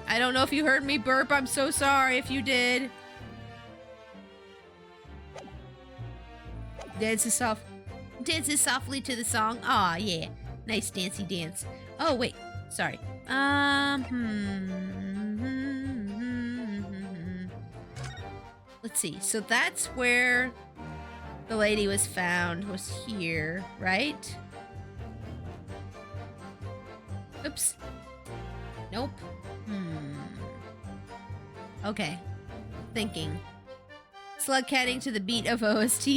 I don't know if you heard me burp. I'm so sorry if you did. Dances softly to the song. Aw, yeah. Nice dancey dance. Oh, wait. Sorry. Let's see. So that's where the lady was found. Was here, right? Oops. Nope. Okay. Thinking. Slugcatting to the beat of OST.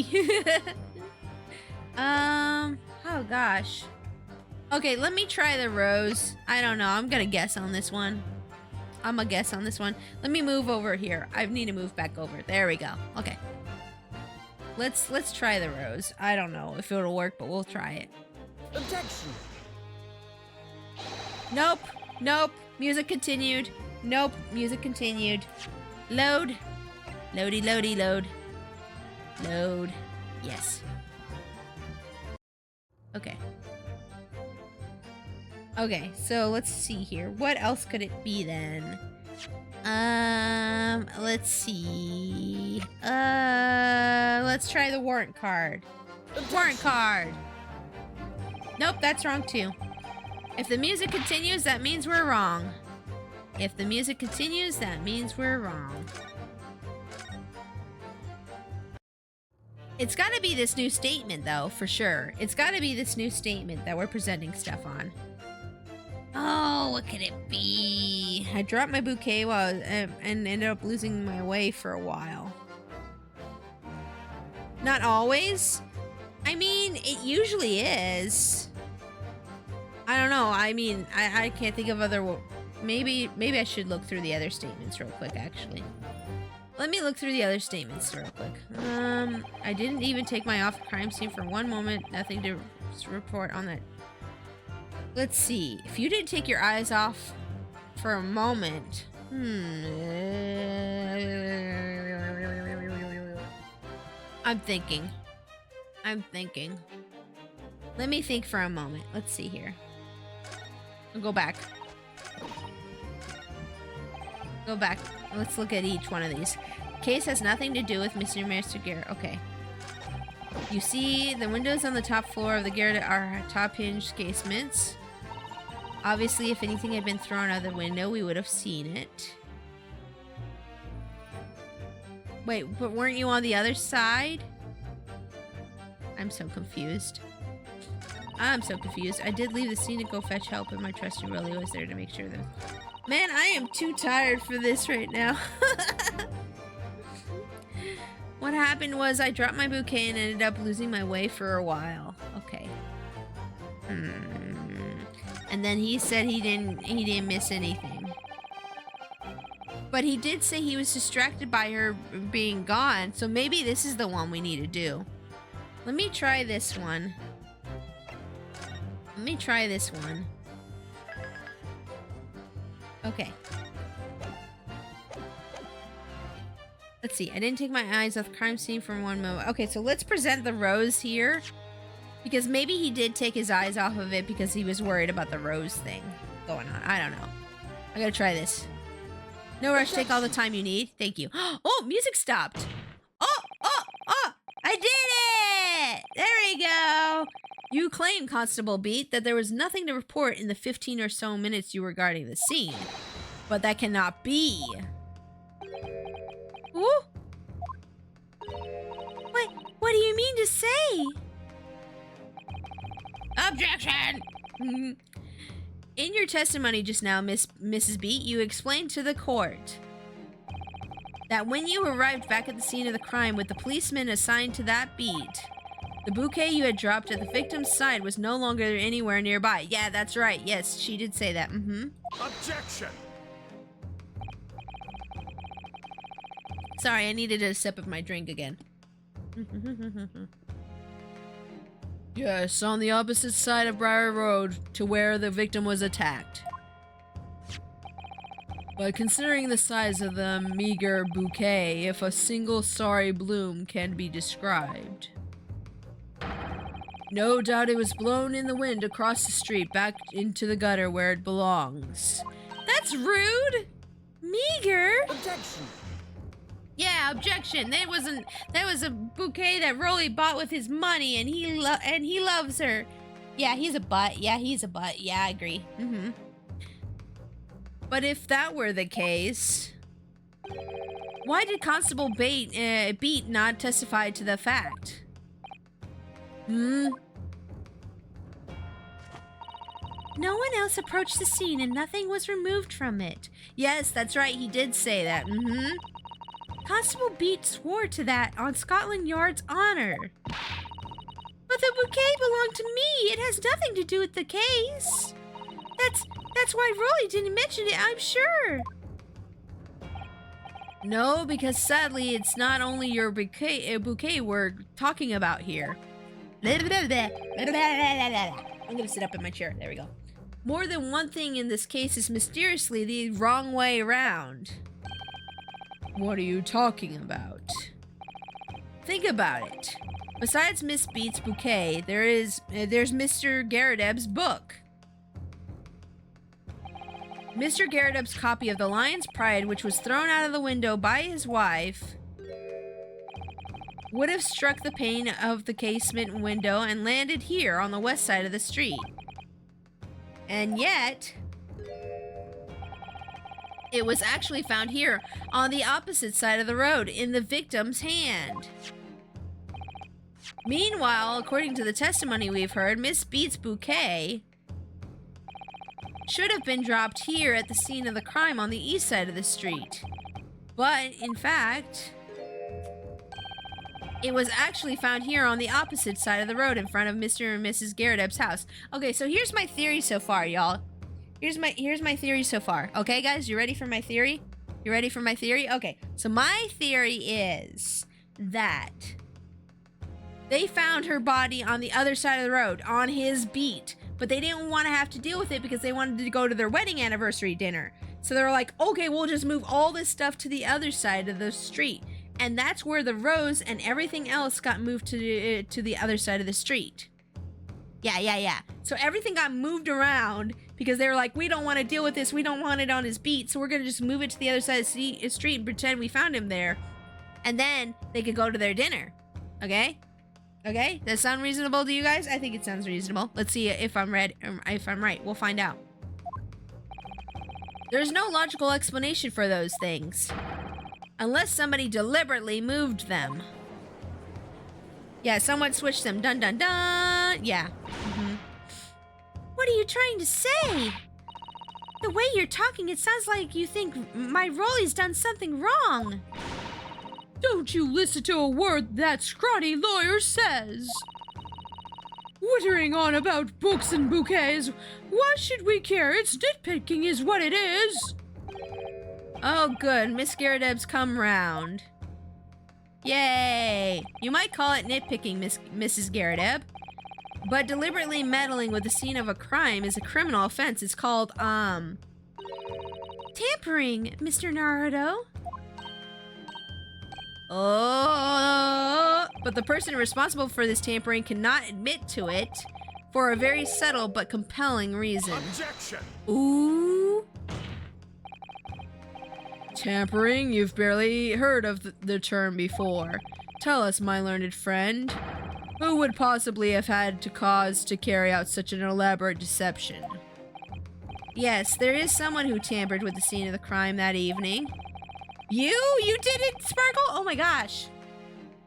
Oh gosh. Okay, let me try the rose. I don't know. I'm gonna guess on this one. Let me move over here. I need to move back over. There we go. Okay. Let's try the rose. I don't know if it'll work, but we'll try it. Objection. Nope. Nope. Music continued. Nope. Music continued. Load. Loady, load. Load. Yes. Okay. Okay, so let's see here. What else could it be then? Let's see. Let's try the warrant card. Warrant card. Nope, that's wrong too. If the music continues, that means we're wrong. If the music continues, that means we're wrong. It's gotta be this new statement, though, for sure. It's gotta be this new statement that we're presenting stuff on. Oh, what could it be? I dropped my bouquet while and ended up losing my way for a while. Not always. I mean, it usually is. I don't know. I mean, I can't think of other... Maybe I should look through the other statements real quick, actually. Let me look through the other statements real quick. I didn't even take my off crime scene for one moment. Nothing to report on that. Let's see. If you didn't take your eyes off for a moment... I'm thinking. Let me think for a moment. Let's see here. I'll go back. Let's look at each one of these. Case has nothing to do with Mr. Master Garrett. Okay. You see, the windows on the top floor of the garret are top hinged casements. Obviously, if anything had been thrown out the window, we would have seen it. Wait, but weren't you on the other side? I'm so confused. I did leave the scene to go fetch help, and my trusty Rolly was there to make sure that... Man, I am too tired for this right now. What happened was I dropped my bouquet and ended up losing my way for a while. Okay. And then he said he didn't miss anything. But he did say he was distracted by her being gone, so maybe this is the one we need to do. Let me try this one. Okay. Let's see. I didn't take my eyes off the crime scene for one moment. Okay, so let's present the rose here. Because maybe he did take his eyes off of it because he was worried about the rose thing going on. I don't know. I gotta try this. No rush. Take all the time you need. Thank you. Oh, music stopped. Oh! I did it! There we go. You claim, Constable Beat, that there was nothing to report in the 15 or so minutes you were guarding the scene. But that cannot be. Ooh. What do you mean to say? Objection! in your testimony just now, Mrs. Beat, you explained to the court that when you arrived back at the scene of the crime with the policeman assigned to that beat, the bouquet you had dropped at the victim's side was no longer anywhere nearby. Yeah, that's right. Yes, she did say that. Objection! Sorry, I needed a sip of my drink again. Yes, on the opposite side of Briar Road to where the victim was attacked. But considering the size of the meager bouquet, if a single sorry bloom can be described. No doubt it was blown in the wind across the street back into the gutter where it belongs. That's rude! Meager? Objection! Yeah, objection. That was a bouquet that Rolly bought with his money, and he loves her. Yeah, he's a butt. Yeah, he's a butt. Yeah, I agree. But if that were the case, why did Constable Beat not testify to the fact? No one else approached the scene and nothing was removed from it. Yes, that's right. He did say that. Constable Beat swore to that on Scotland Yard's honor. But the bouquet belonged to me. It has nothing to do with the case. That's why Rolly didn't mention it, I'm sure. No, because sadly, it's not only your bouquet we're talking about here. I'm gonna sit up in my chair. There we go. More than one thing in this case is mysteriously the wrong way around. What are you talking about? Think about it. Besides Miss Beat's bouquet, there's Mr. Garrideb's book. Mr. Garrideb's copy of The Lion's Pride, which was thrown out of the window by his wife, would have struck the pane of the casement window and landed here on the west side of the street. And yet, it was actually found here on the opposite side of the road in the victim's hand. Meanwhile, according to the testimony we've heard, Miss Beat's bouquet should have been dropped here at the scene of the crime on the east side of the street. But, in fact, it was actually found here on the opposite side of the road in front of Mr. and Mrs. Garrideb's house. Okay, so here's my theory so far, y'all. Here's my theory so far. Okay, guys, you ready for my theory? You ready for my theory? Okay, so my theory is that they found her body on the other side of the road, on his beat, but they didn't want to have to deal with it because they wanted to go to their wedding anniversary dinner. So they were like, okay, we'll just move all this stuff to the other side of the street. And that's where the rose and everything else got moved to the other side of the street. Yeah. So everything got moved around because they were like, we don't want to deal with this. We don't want it on his beat. So we're going to just move it to the other side of the street and pretend we found him there. And then they could go to their dinner. Okay? Okay? Does that sound reasonable to you guys? I think it sounds reasonable. Let's see if I'm right. We'll find out. There's no logical explanation for those things. Unless somebody deliberately moved them. Yeah, someone switched them. Dun dun dun. Yeah. What are you trying to say? The way you're talking, it sounds like you think my Rolly's done something wrong. Don't you listen to a word that scrawny lawyer says. Wittering on about books and bouquets. Why should we care? It's nitpicking is what it is. Oh, good. Miss Garrideb's come round. Yay! You might call it nitpicking, Mrs. Garrideb. But deliberately meddling with the scene of a crime is a criminal offense. It's called, tampering, Mr. Naruto. Oh, but the person responsible for this tampering cannot admit to it for a very subtle but compelling reason. Objection! Ooh. Tampering? You've barely heard of the term before. Tell us, my learned friend. Who would possibly have had to cause to carry out such an elaborate deception? Yes, there is someone who tampered with the scene of the crime that evening. You did it, Sparkle? Oh my gosh.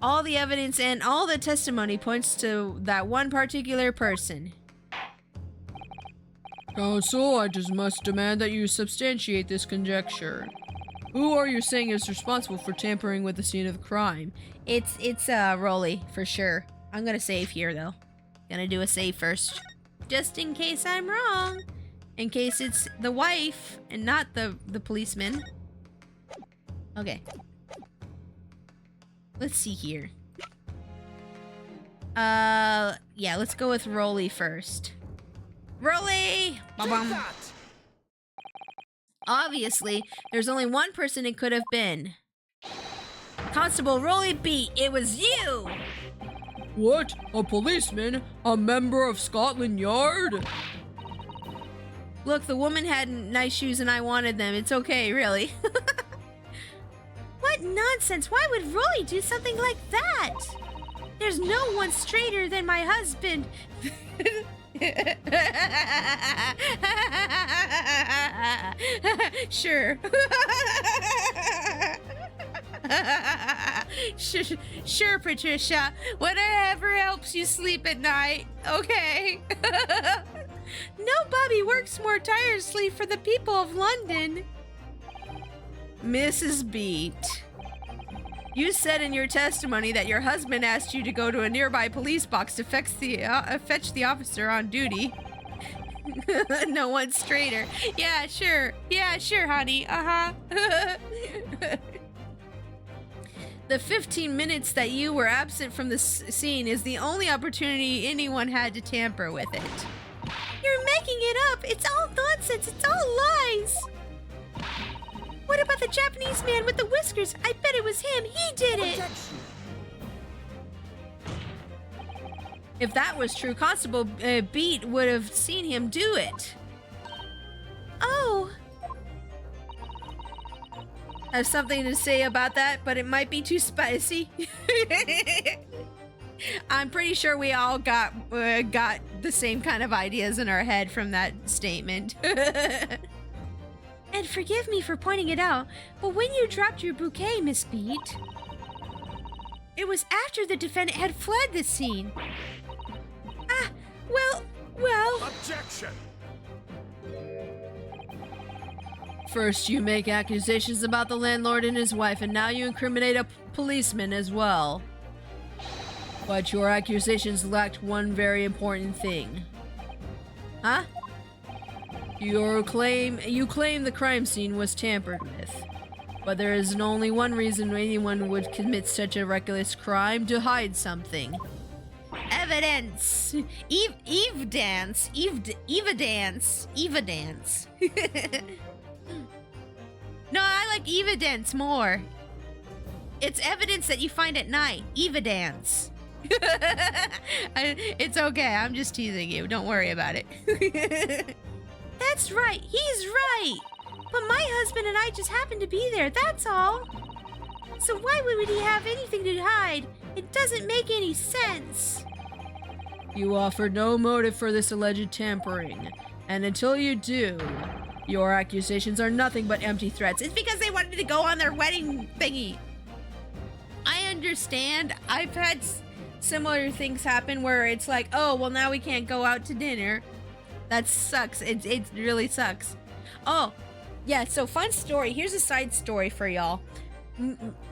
All the evidence and all the testimony points to that one particular person. Counsel, I just must demand that you substantiate this conjecture. Who are you saying is responsible for tampering with the scene of the crime? It's Rolly, for sure. I'm gonna save here, though. Gonna do a save first. Just in case I'm wrong. In case it's the wife and not the policeman. Okay. Let's see here. Yeah, let's go with Rolly first. Rolly! Ba-bum. that! Obviously, there's only one person it could have been. Constable Rolly beat. It was you! What? A policeman? A member of Scotland Yard? Look, the woman had nice shoes and I wanted them. It's okay, really. What nonsense! Why would Rolly do something like that? There's no one straighter than my husband. Sure. Sure, Patricia. Whatever helps you sleep at night. Okay. Nobody works more tirelessly for the people of London. Mrs. Beat, you said in your testimony that your husband asked you to go to a nearby police box to fetch the officer on duty. No one's straighter. Yeah, sure. Yeah, sure, honey. Uh-huh. The 15 minutes that you were absent from the scene is the only opportunity anyone had to tamper with it. You're making it up. It's all nonsense. It's all lies. What about the Japanese man with the whiskers? I bet it was him. He did it. Objection! If that was true, Constable Beat would have seen him do it. Oh, I have something to say about that, but it might be too spicy. I'm pretty sure we all got the same kind of ideas in our head from that statement. and forgive me for pointing it out, but when you dropped your bouquet, Miss Beat, it was after the defendant had fled the scene. Ah, well. Objection! First, you make accusations about the landlord and his wife, and now you incriminate a policeman as well. But your accusations lacked one very important thing. Huh? You claim the crime scene was tampered with. But there is only one reason anyone would commit such a reckless crime: to hide something. Evidence. Evidence. No, I like evidence more. It's evidence that you find at night. Evidence. It's okay. I'm just teasing you. Don't worry about it. That's right. He's right. But my husband and I just happened to be there. That's all. So why would he have anything to hide? It doesn't make any sense. You offered no motive for this alleged tampering, and until you do, your accusations are nothing but empty threats. It's because they wanted to go on their wedding thingy. I understand. I've had similar things happen where it's like, oh, well, now we can't go out to dinner. That sucks. It really sucks. Oh, yeah, so fun story. Here's a side story for y'all.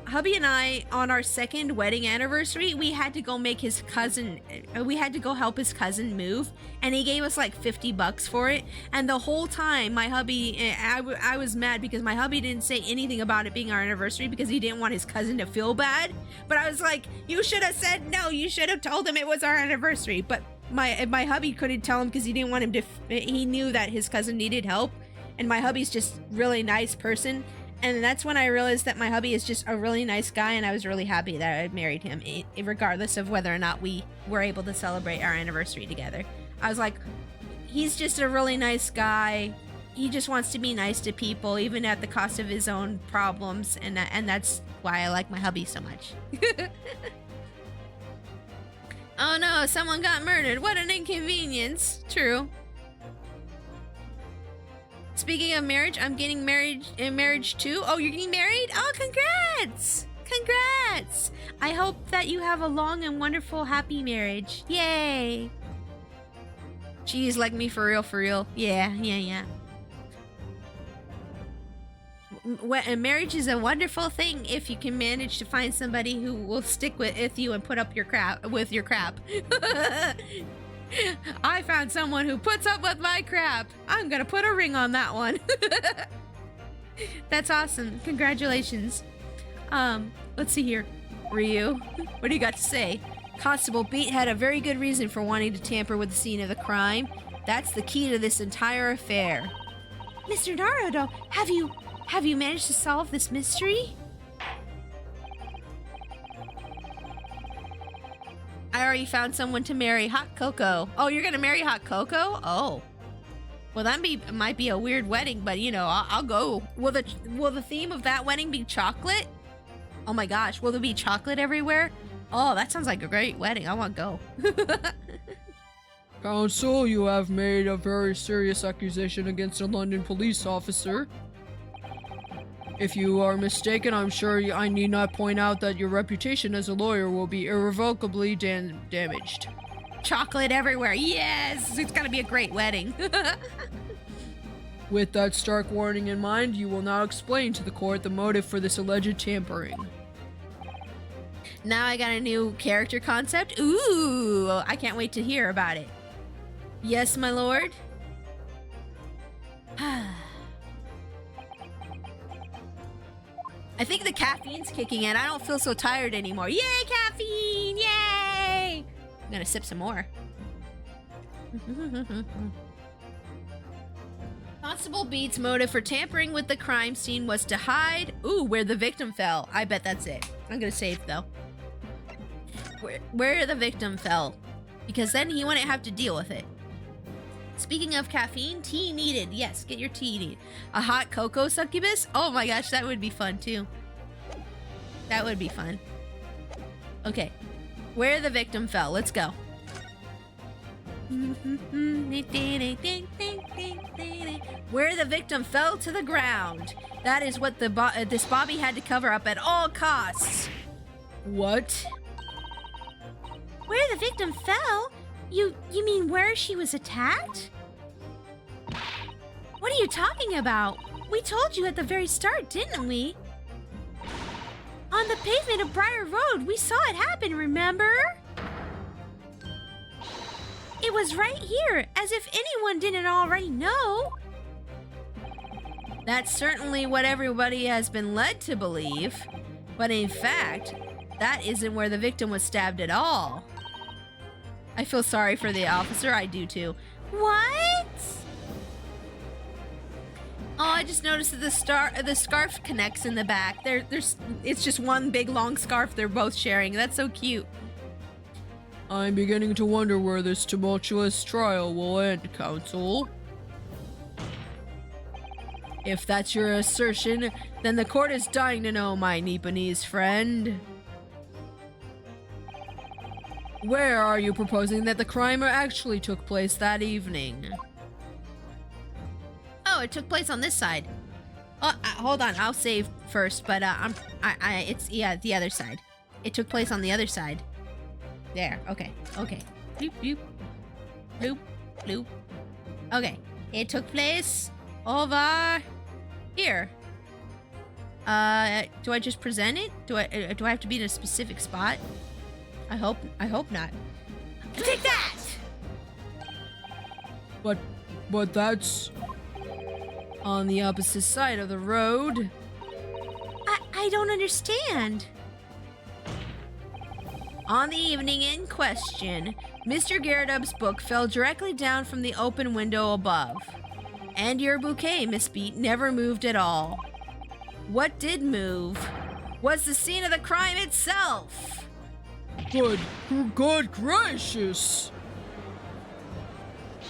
Hubby and I, on our second wedding anniversary, we had to go make his cousin, we had to go help his cousin move, and he gave us like $50 for it. And the whole time, my hubby, I was mad because my hubby didn't say anything about it being our anniversary because he didn't want his cousin to feel bad. But I was like, you should have said no. You should have told him it was our anniversary. But my hubby couldn't tell him because he didn't want him to. He knew that his cousin needed help, and my hubby's just really nice person. And that's when I realized that my hubby is just a really nice guy, and I was really happy that I married him, regardless of whether or not we were able to celebrate our anniversary together. I was like, he's just a really nice guy. He just wants to be nice to people, even at the cost of his own problems, and that's why I like my hubby so much. Oh no, someone got murdered. What an inconvenience. True. Speaking of marriage, I'm getting married in marriage too. Oh, you're getting married? Oh, congrats! Congrats! I hope that you have a long and wonderful, happy marriage. Yay! She's like me for real. Yeah. And marriage is a wonderful thing if you can manage to find somebody who will stick with you and put up your crap with your crap. I found someone who puts up with my crap. I'm gonna put a ring on that one. That's awesome. Congratulations. Let's see here. Ryu, what do you got to say? Constable Beat had a very good reason for wanting to tamper with the scene of the crime. That's the key to this entire affair. Mr. Naruto, have you managed to solve this mystery? I already found someone to marry, Hot Cocoa. Oh, you're gonna marry Hot Cocoa? Oh. Well, might be a weird wedding, but you know, I'll go. Will the theme of that wedding be chocolate? Oh my gosh, will there be chocolate everywhere? Oh, that sounds like a great wedding. I want to go. Counsel, you have made a very serious accusation against a London police officer. If you are mistaken, I'm sure I need not point out that your reputation as a lawyer will be irrevocably damaged. Chocolate everywhere. Yes! It's gonna be a great wedding. With that stark warning in mind, you will now explain to the court the motive for this alleged tampering. Now I got a new character concept. Ooh, I can't wait to hear about it. Yes, my lord. I think the caffeine's kicking in. I don't feel so tired anymore. Yay, caffeine! Yay! I'm gonna sip some more. Constable Beat's motive for tampering with the crime scene was to hide, where the victim fell. I bet that's it. I'm gonna save though. Where the victim fell. Because then he wouldn't have to deal with it. Speaking of caffeine, tea needed. Yes, get your tea needed. A hot cocoa succubus? Oh my gosh, that would be fun too. That would be fun. Okay. Where the victim fell. Let's go. Where the victim fell to the ground. That is what this Bobby had to cover up at all costs. What? Where the victim fell? You mean where she was attacked? What are you talking about? We told you at the very start, didn't we? On the pavement of Briar Road, we saw it happen, remember? It was right here, as if anyone didn't already know. That's certainly what everybody has been led to believe. But in fact, that isn't where the victim was stabbed at all. I feel sorry for the officer, I do too. What? Oh, I just noticed that the scarf connects in the back. It's just one big long scarf they're both sharing. That's so cute. I'm beginning to wonder where this tumultuous trial will end, Counsel. If that's your assertion, then the court is dying to know, my Nipponese friend. Where are you proposing that the crime actually took place that evening? Oh, it took place on this side. Oh, hold on, I'll save first, but it's the other side. It took place on the other side. There, okay. Bloop, bloop. Bloop, bloop. Okay, it took place over here. Do I just present it? Do I have to be in a specific spot? I hope not. Take that! But that's on the opposite side of the road. I don't understand. On the evening in question, Mr. Gyardub's book fell directly down from the open window above. And your bouquet, Miss Beat, never moved at all. What did move was the scene of the crime itself. Good gracious!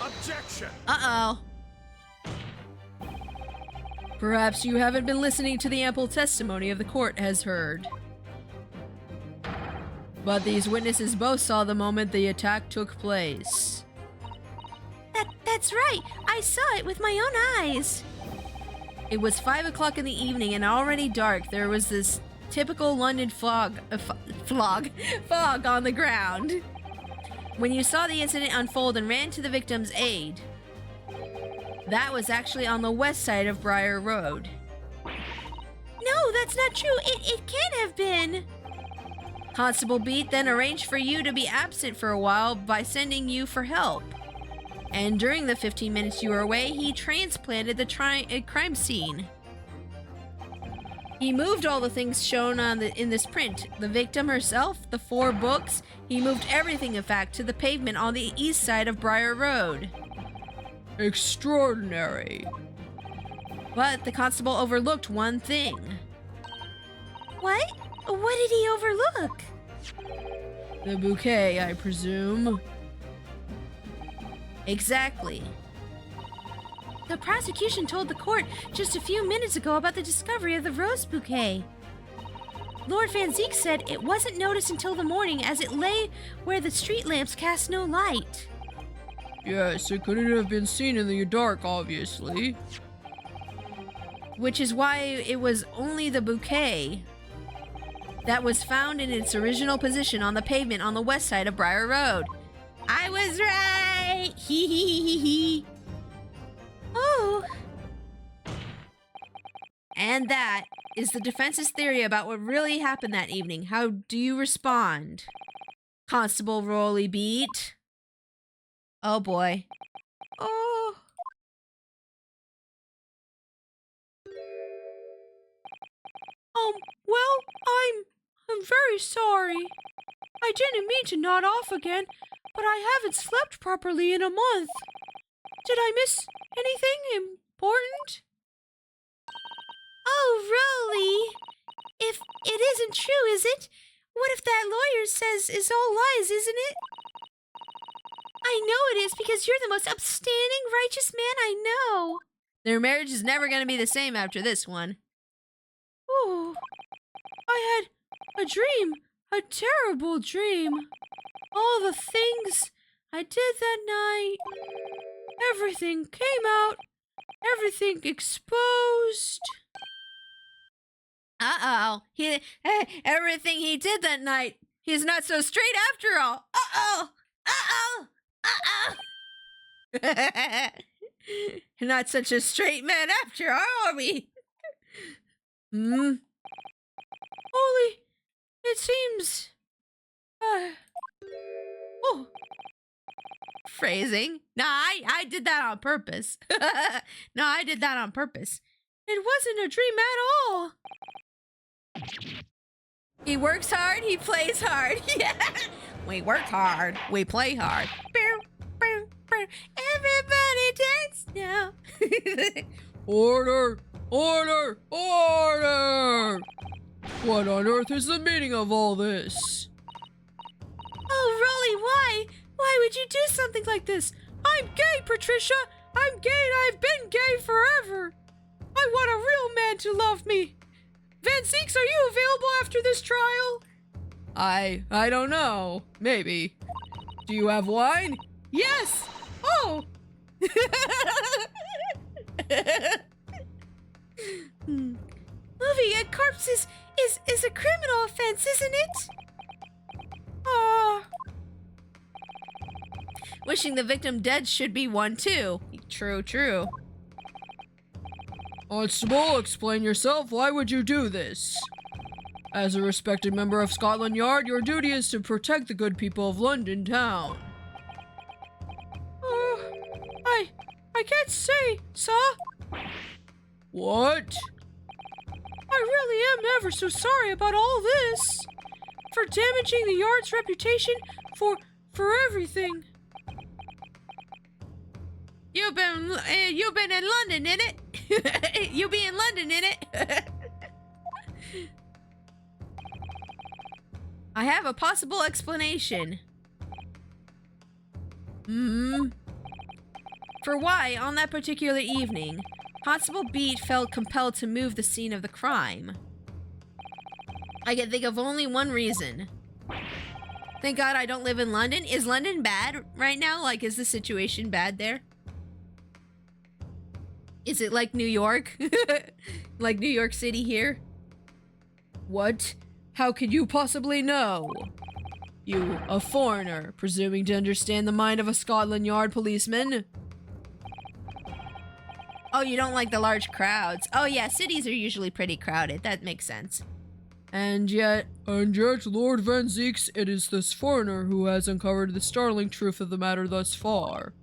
Objection! Uh-oh. Perhaps you haven't been listening to the ample testimony of the court has heard. But these witnesses both saw the moment the attack took place. That's right. I saw it with my own eyes. It was 5 o'clock in the evening and already dark. There was this typical London fog on the ground. when you saw the incident unfold and ran to the victim's aid. That was actually on the west side of Briar Road. No, that's not true. It can't have been. Constable Beat then arranged for you to be absent for a while by sending you for help. And during the 15 minutes you were away, he transplanted the crime scene. He moved all the things shown in this print. The victim herself, the 4 books. He moved everything, in fact, to the pavement on the east side of Briar Road. Extraordinary. But the constable overlooked one thing. What? What did he overlook? The bouquet, I presume. Exactly. The prosecution told the court just a few minutes ago about the discovery of the rose bouquet. Lord Van Zeek said it wasn't noticed until the morning as it lay where the street lamps cast no light. Yes, it couldn't have been seen in the dark, obviously. Which is why it was only the bouquet that was found in its original position on the pavement on the west side of Briar Road. I was right! Hee hee hee hee. Oh, And that is the defense's theory about what really happened that evening. How do you respond? Constable Rolly Beat? Oh boy. Oh. Well, I'm very sorry. I didn't mean to nod off again, but I haven't slept properly in a month. Did I miss anything important? oh, Rolly. If it isn't true, is it? What if that lawyer says it's all lies, isn't it? I know it is because you're the most upstanding, righteous man I know. Their marriage is never going to be the same after this one. Oh, I had a dream, a terrible dream. All the things I did that night, everything came out, everything exposed. Uh-oh. Everything he did that night, he's not so straight after all. Uh-oh. Uh-oh. Uh-oh. Not such a straight man after all, are we? Only, it seems. Oh, Phrasing. Nah, I did that on purpose. No, I did that on purpose. it wasn't a dream at all. He works hard, he plays hard. Yeah. We work hard, we play hard. Bow, bow, bow. Everybody dance now. Order! Order! Order! What on earth is the meaning of all this? Oh, Rolly, why? Why would you do something like this? I'm gay, Patricia. I'm gay and I've been gay forever. I want a real man to love me. Van Zeeks, are you available after this trial? I don't know. Maybe. Do you have wine? Yes. Oh. Moving a corpse is a criminal offense, isn't it? Ah. Wishing the victim dead should be one too. True, true. Constable, explain yourself. Why would you do this? As a respected member of Scotland Yard, your duty is to protect the good people of London town. I can't say, sir. What? I really am ever so sorry about all this. For damaging the yard's reputation, for everything. You've been in London, innit? You be in London, innit? I have a possible explanation. For why, on that particular evening, Constable Beat felt compelled to move the scene of the crime. I can think of only one reason. Thank God I don't live in London. Is London bad right now? Like, is the situation bad there? Is it like New York? Like New York City here? What? How could you possibly know? You, a foreigner, presuming to understand the mind of a Scotland Yard policeman? Oh, you don't like the large crowds. Oh yeah, cities are usually pretty crowded. That makes sense. And yet, Lord Van Zeeks, it is this foreigner who has uncovered the startling truth of the matter thus far.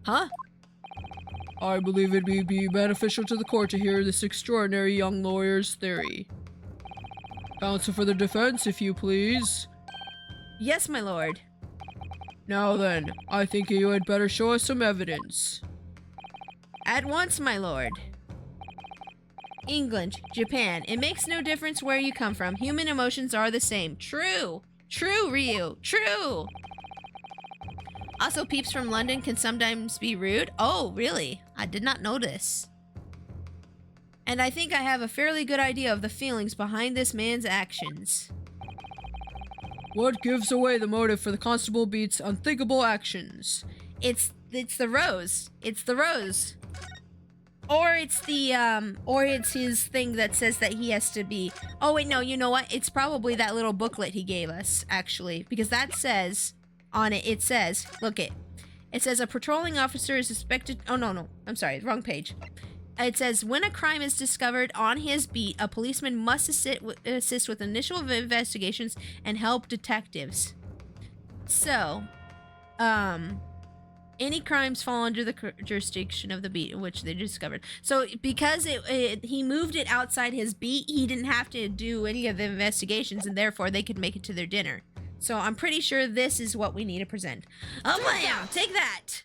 Huh? I believe it would be beneficial to the court to hear this extraordinary young lawyer's theory. Counsel for the defense, if you please. Yes, my lord. Now then, I think you had better show us some evidence. At once, my lord. England, Japan, it makes no difference where you come from. Human emotions are the same. True. True, Ryu. True. Also, peeps from London can sometimes be rude. Oh, really? I did not know this. And I think I have a fairly good idea of the feelings behind this man's actions. What gives away the motive for the Constable Beat's unthinkable actions? It's the rose. It's the rose. Or it's his thing that says that he has to be. Oh wait, no, you know what? It's probably that little booklet he gave us, actually, because that says on it. It says, look it. It says a patrolling officer is suspected. Oh no, I'm sorry, wrong page. It says when a crime is discovered on his beat, a policeman must assist with initial investigations and help detectives. So, any crimes fall under the jurisdiction of the beat in which they discovered. So because he moved it outside his beat, he didn't have to do any of the investigations, and therefore they could make it to their dinner. So I'm pretty sure this is what we need to present. Oh, blam! Take that!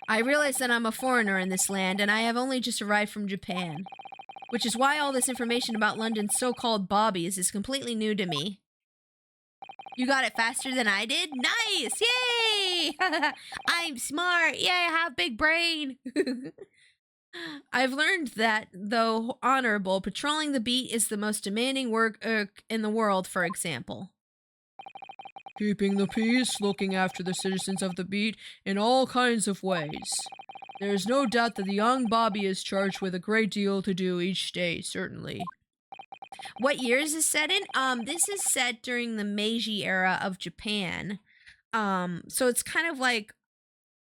I realize that I'm a foreigner in this land, and I have only just arrived from Japan. Which is why all this information about London's so-called bobbies is completely new to me. You got it faster than I did? Nice! Yay! I'm smart! Yay, I have big brain! I've learned that, though honorable, patrolling the beat is the most demanding work in the world, for example. Keeping the peace, looking after the citizens of the beat in all kinds of ways. There is no doubt that the young Bobby is charged with a great deal to do each day, certainly. What year is this set in? This is set during the Meiji era of Japan. So it's kind of like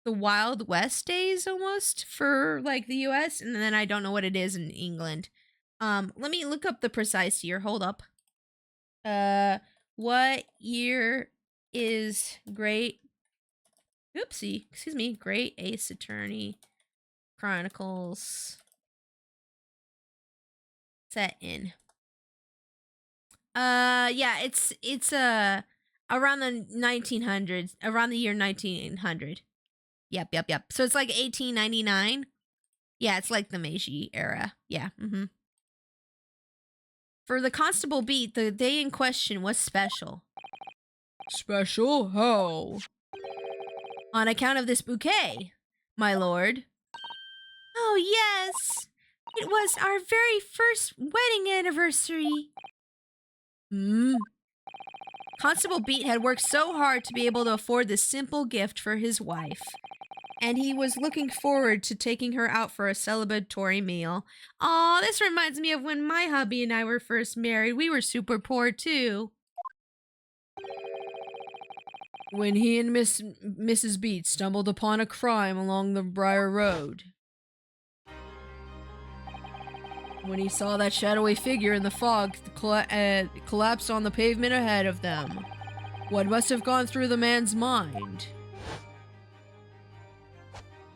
the Wild West days almost for like the US, and then I don't know what it is in England. Let me look up the precise year. Hold up. What year is Great Ace Attorney Chronicles set in? Yeah, it's around the 1900s, around the year 1900. Yep. So it's like 1899. Yeah, it's like the Meiji era. Yeah. For the Constable Beat, the day in question was special. Special? How? On account of this bouquet, my lord. Oh, yes. It was our very first wedding anniversary. Constable Beat had worked so hard to be able to afford this simple gift for his wife. And he was looking forward to taking her out for a celebratory meal. Aw, this reminds me of when my hubby and I were first married. We were super poor, too. When he and Mrs. Beat stumbled upon a crime along the Briar Road. When he saw that shadowy figure in the fog collapse on the pavement ahead of them. What must have gone through the man's mind?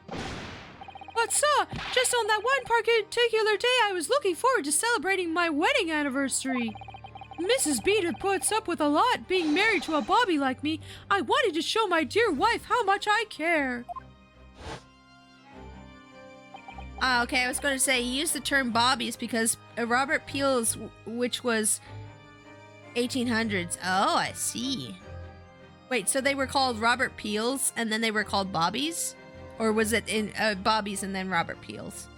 But sir, just on that one particular day I was looking forward to celebrating my wedding anniversary. Mrs. Beat had puts up with a lot being married to a bobby like me. I wanted to show my dear wife how much I care. Okay, I was going to say, he used the term bobbies because Robert Peel's, which was 1800s. Oh, I see. Wait, so they were called Robert Peel's and then they were called bobbies? Or was it in bobbies and then Robert Peel's?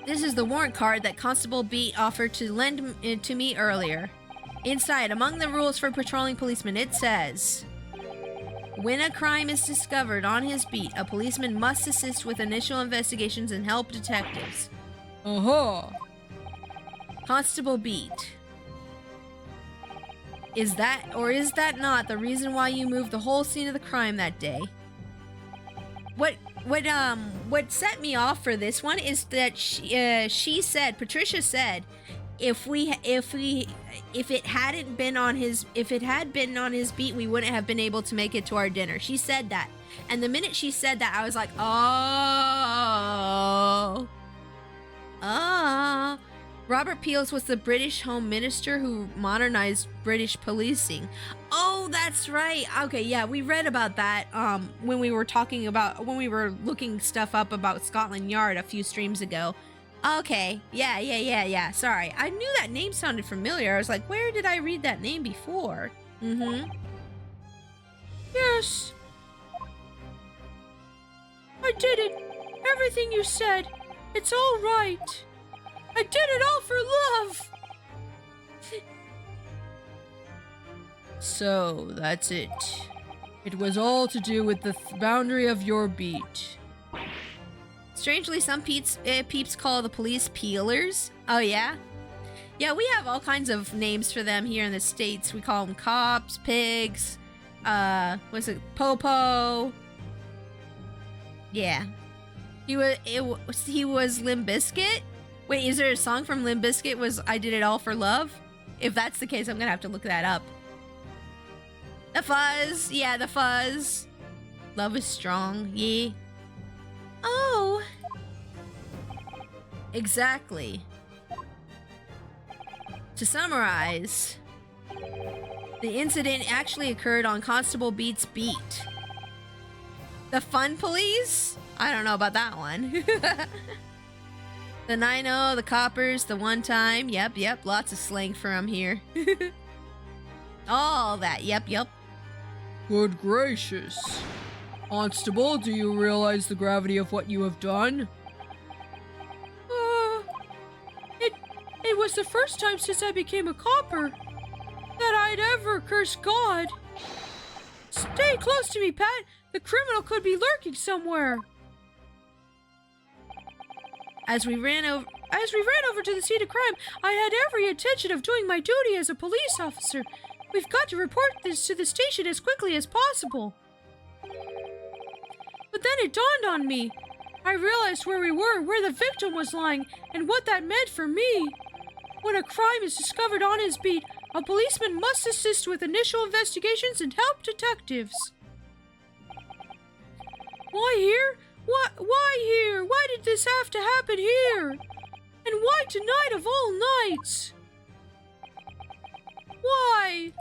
This is the warrant card that Constable Beat offered to lend to me earlier. Inside, among the rules for patrolling policemen, it says, when a crime is discovered on his beat, a policeman must assist with initial investigations and help detectives. Uh-huh. Constable beat. Is that, or is that not, the reason why you moved the whole scene of the crime that day? What set me off for this one is that Patricia said, if it had been on his beat, we wouldn't have been able to make it to our dinner. She said that. And the minute she said that, I was like, oh. Robert Peels was the British Home Minister who modernized British policing. Oh, that's right. Okay, yeah, we read about that when we were looking stuff up about Scotland Yard a few streams ago. Okay, yeah. Sorry, I knew that name sounded familiar. I was like, where did I read that name before? Mm-hmm. Yes. I did it. Everything you said. It's all right. I did it all for love! So, that's it. It was all to do with the boundary of your beat. Strangely, some peeps call the police peelers. Oh, yeah? Yeah, we have all kinds of names for them here in the States. We call them cops, pigs, Popo. Yeah. He was Limp Bizkit? Wait, is there a song from Limp Bizkit was I Did It All for Love? If that's the case, I'm gonna have to look that up. The Fuzz. Yeah, The Fuzz. Love is strong. Yeah. Oh. Exactly. To summarize, the incident actually occurred on Constable Beat's beat. The Fun Police? I don't know about that one. The 9-0, the coppers, the one time. Yep. Lots of slang from here. All that. Yep. Good gracious. Constable, do you realize the gravity of what you have done? It was the first time since I became a copper that I'd ever cursed God. Stay close to me, Pat. The criminal could be lurking somewhere. As we ran over to the scene of crime, I had every intention of doing my duty as a police officer. We've got to report this to the station as quickly as possible. But then it dawned on me. I realized where we were, where the victim was lying, and what that meant for me. When a crime is discovered on his beat, a policeman must assist with initial investigations and help detectives. Why here? Why here? Why did this have to happen here? And why tonight of all nights? Why?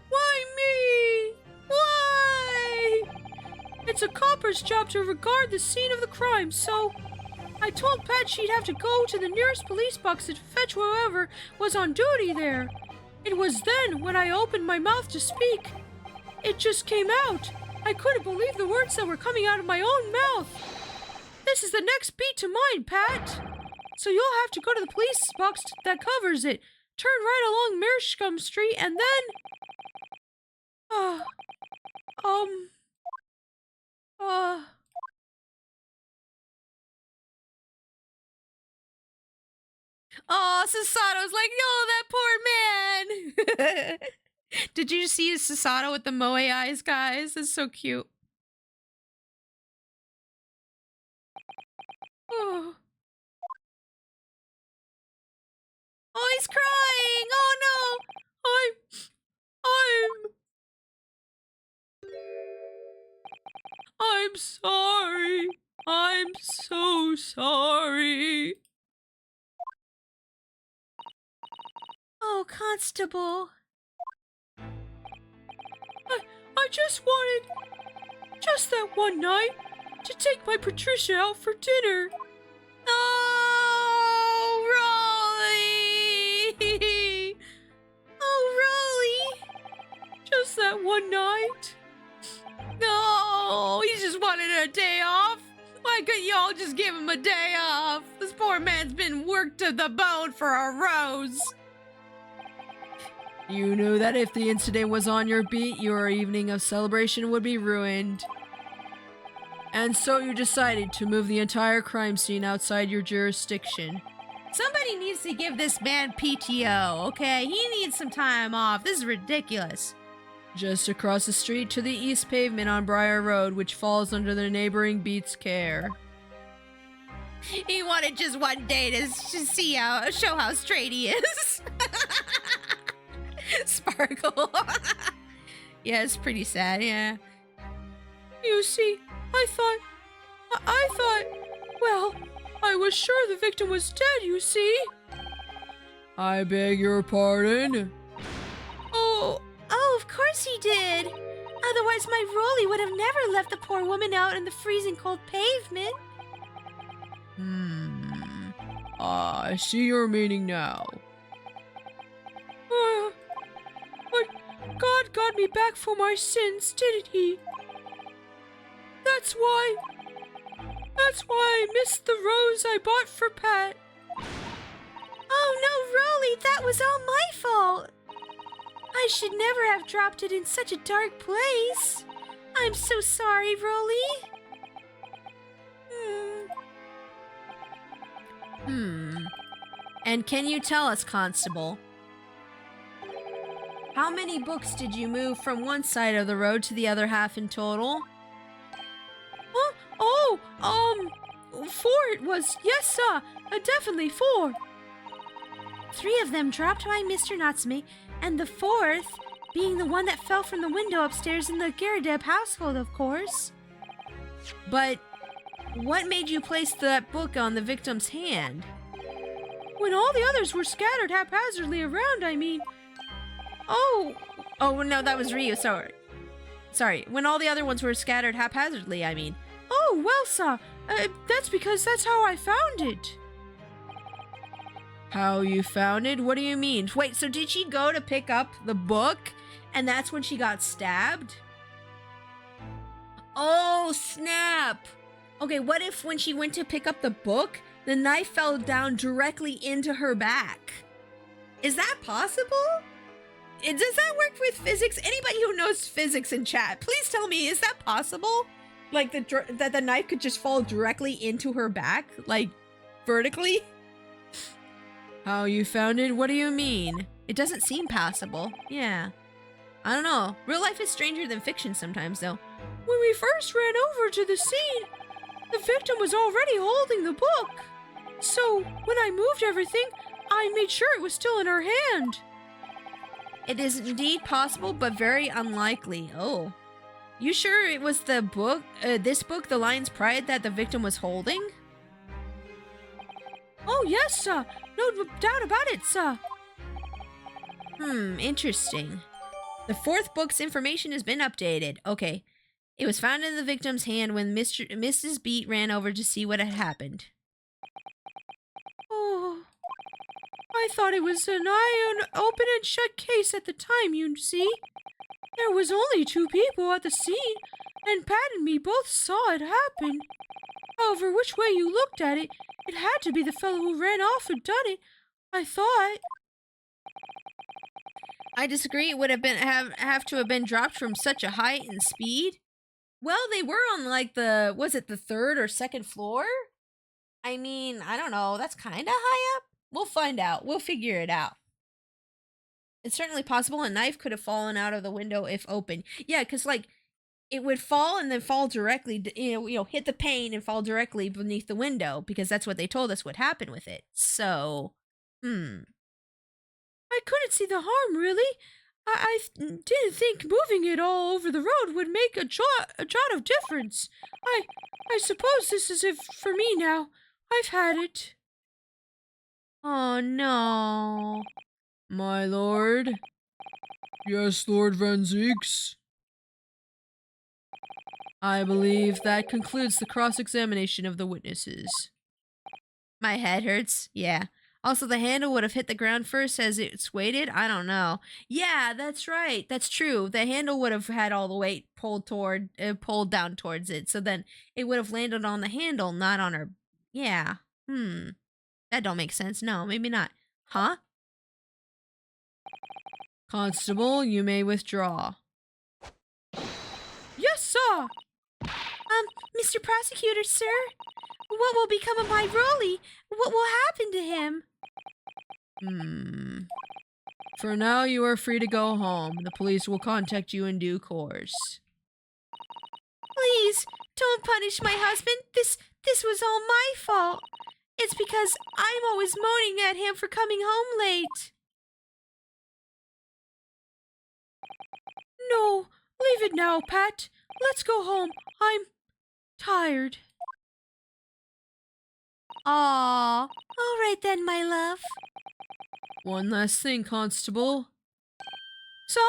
Why me? Why? It's a copper's job to regard the scene of the crime, so I told Pat she'd have to go to the nearest police box to fetch whoever was on duty there. It was then when I opened my mouth to speak. It just came out. I couldn't believe the words that were coming out of my own mouth. This is the next beat to mine, Pat. So you'll have to go to the police box that covers it. Turn right along Merscombe Street and then... Oh, Sasato's like, yo, that poor man. Did you see Sasato with the moe eyes, guys? That's so cute. Oh, he's crying. Oh no. I'm sorry. I'm so sorry. Oh, Constable. I just wanted, just that one night, to take my Patricia out for dinner. Oh, Rolly! Oh, Rolly! Just that one night. No, he just wanted a day off. Why couldn't y'all just give him a day off? This poor man's been worked to the bone for a rose. You knew that if the incident was on your beat, your evening of celebration would be ruined. And so you decided to move the entire crime scene outside your jurisdiction. Somebody needs to give this man PTO, okay? He needs some time off. This is ridiculous. Just across the street to the east pavement on Briar Road, which falls under the neighboring Beat's care. He wanted just one day to show how straight he is. Sparkle. Yeah, it's pretty sad, yeah. You see, I thought, well, I was sure the victim was dead, you see. I beg your pardon? Oh, Of course he did. Otherwise, my Rolly would have never left the poor woman out in the freezing cold pavement. I see your meaning now. But God got me back for my sins, didn't he? That's why I missed the rose I bought for Pat. Oh no, Rolly, that was all my fault. I should never have dropped it in such a dark place. I'm so sorry, Rolly. And can you tell us, Constable, how many books did you move from one side of the road to the other half in total? Huh? Oh, 4 it was. Yes, sir. Definitely 4. 3 of them dropped by Mr. Natsume, and the 4th being the one that fell from the window upstairs in the Garadeb household, of course. But what made you place that book on the victim's hand? When all the others were scattered haphazardly around, I mean. Oh, no, that was Ryu, sorry. When all the other ones were scattered haphazardly, I mean. Oh, well, sir. That's because that's how I found it. How you found it? What do you mean? Wait, so did she go to pick up the book, and that's when she got stabbed? Oh, snap! Okay, what if when she went to pick up the book, the knife fell down directly into her back? Is that possible? Does that work with physics? Anybody who knows physics in chat, please tell me, is that possible? Like, that the knife could just fall directly into her back? Like, vertically? How you found it? What do you mean? It doesn't seem possible. Yeah. I don't know. Real life is stranger than fiction sometimes, though. When we first ran over to the scene, the victim was already holding the book. So, when I moved everything, I made sure it was still in her hand. It is indeed possible, but very unlikely. Oh. You sure it was the book, this book, The Lion's Pride, that the victim was holding? Oh, yes, sir. No doubt about it, sir. Interesting. The 4th book's information has been updated. Okay. It was found in the victim's hand when Mrs. Beat ran over to see what had happened. Oh, I thought it was an open and shut case at the time, you see. There was only 2 people at the scene, and Pat and me both saw it happen. However, which way you looked at it, it had to be the fellow who ran off who done it, I thought. I disagree. It would have to have been dropped from such a height and speed. Well, they were on like was it the 3rd or 2nd floor? I mean, I don't know. That's kind of high up. We'll find out. We'll figure it out. It's certainly possible a knife could have fallen out of the window if open. Yeah, because like it would fall and then fall directly, hit the pane and fall directly beneath the window, because that's what they told us would happen with it. So, I couldn't see the harm, really. I didn't think moving it all over the road would make a jot of difference. I suppose this is it for me now. I've had it. Oh no. My lord? Yes, Lord Van Zeeks? I believe that concludes the cross-examination of the witnesses. My head hurts. Yeah. Also, the handle would have hit the ground first as it's weighted. I don't know. Yeah, that's right. That's true. The handle would have had all the weight pulled down towards it. So then it would have landed on the handle, not on her. Yeah. That don't make sense. No, maybe not. Huh? Constable, you may withdraw. Yes, sir. Mr. Prosecutor, sir, What will become of my Rolly? What will happen to him? For now, you are free to go home. The police will contact you in due course. Please, don't punish my husband. This was all my fault. It's because I'm always moaning at him for coming home late. No, leave it now, Pat. Let's go home. I'm tired. Aw. All right then, my love. One last thing, Constable. Sir?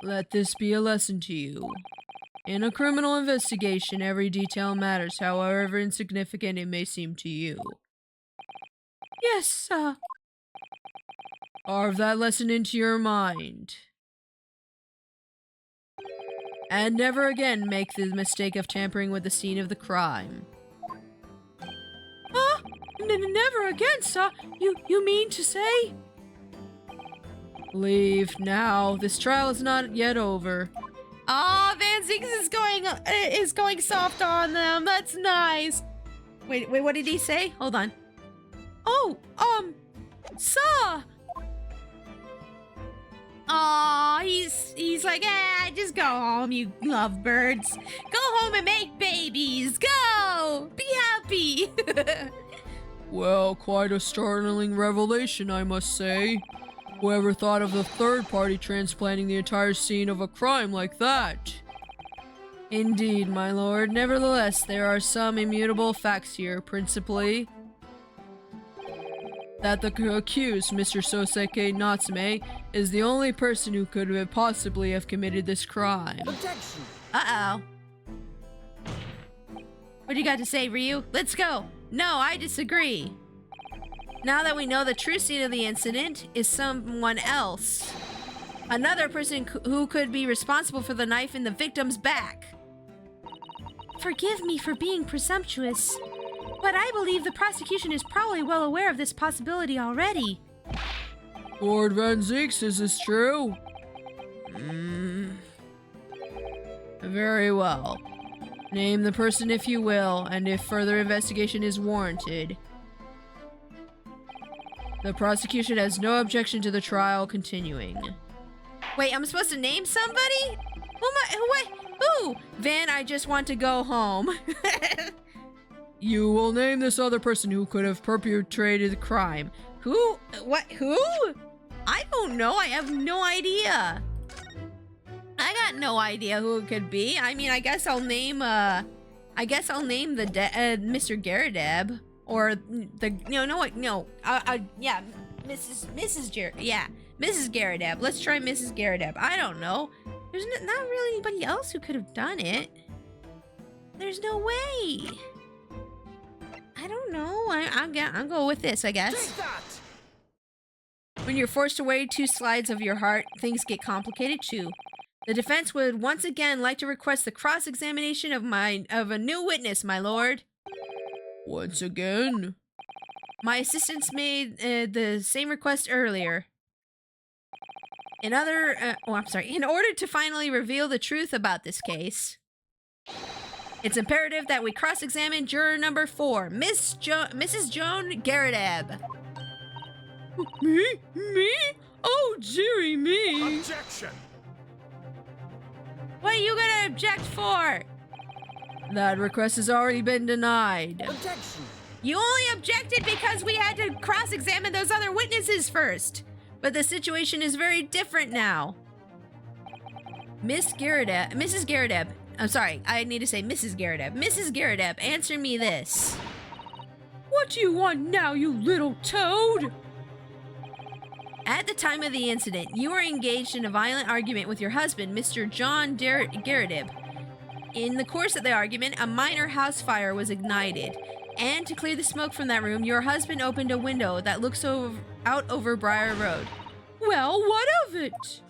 Let this be a lesson to you. In a criminal investigation, every detail matters, however insignificant it may seem to you. Yes, sir. Carve that lesson into your mind. And never again make the mistake of tampering with the scene of the crime. Huh? Never again, sir. You mean to say? Leave now. This trial is not yet over. Ah, Van Zinks is going soft on them. That's nice. Wait, what did he say? Hold on. Oh, sir. Aw, he's like, just go home, you lovebirds. Go home and make babies. Go! Be happy. Well, quite a startling revelation, I must say. Whoever thought of the third party transplanting the entire scene of a crime like that? Indeed, my lord. Nevertheless, there are some immutable facts here, principally that the accused, Mr. Soseki Natsume, is the only person who could possibly have committed this crime. Objection! Uh-oh. What do you got to say, Ryu? Let's go. No, I disagree. Now that we know the true scene of the incident is someone else. Another person who could be responsible for the knife in the victim's back. Forgive me for being presumptuous, but I believe the prosecution is probably well aware of this possibility already. Lord Van Zinks, is this true? Very well. Name the person if you will, and if further investigation is warranted. The prosecution has no objection to the trial continuing. Wait, I'm supposed to name somebody? Who? Van, I just want to go home. You will name this other person who could have perpetrated the crime. Who? What? Who? I don't know. I have no idea. I got no idea who it could be. I mean, I guess I'll name the Mr. Garadab or the yeah, Mrs. Garadab. Let's try Mrs. Garadab. I don't know. There's not really anybody else who could have done it. There's no way. I don't know. I'll go with this, I guess. Take that! When you're forced to weigh two sides of your heart, things get complicated too. The defense would once again like to request the cross-examination of a new witness, my lord. Once again? My assistants made the same request earlier. In order to finally reveal the truth about this case, it's imperative that we cross-examine juror number 4, Mrs. Joan Garadab. Me? Oh, dearie me. Objection! What are you gonna object for? That request has already been denied. Objection! You only objected because we had to cross-examine those other witnesses first. But the situation is very different now. Mrs. Garadab, I'm sorry, I need to say Mrs. Garadab. Mrs. Garadab, answer me this. What do you want now, you little toad? At the time of the incident, you were engaged in a violent argument with your husband, Mr. John Garadib. In the course of the argument, a minor house fire was ignited. And to clear the smoke from that room, your husband opened a window that looks out over Briar Road. Well, what of it?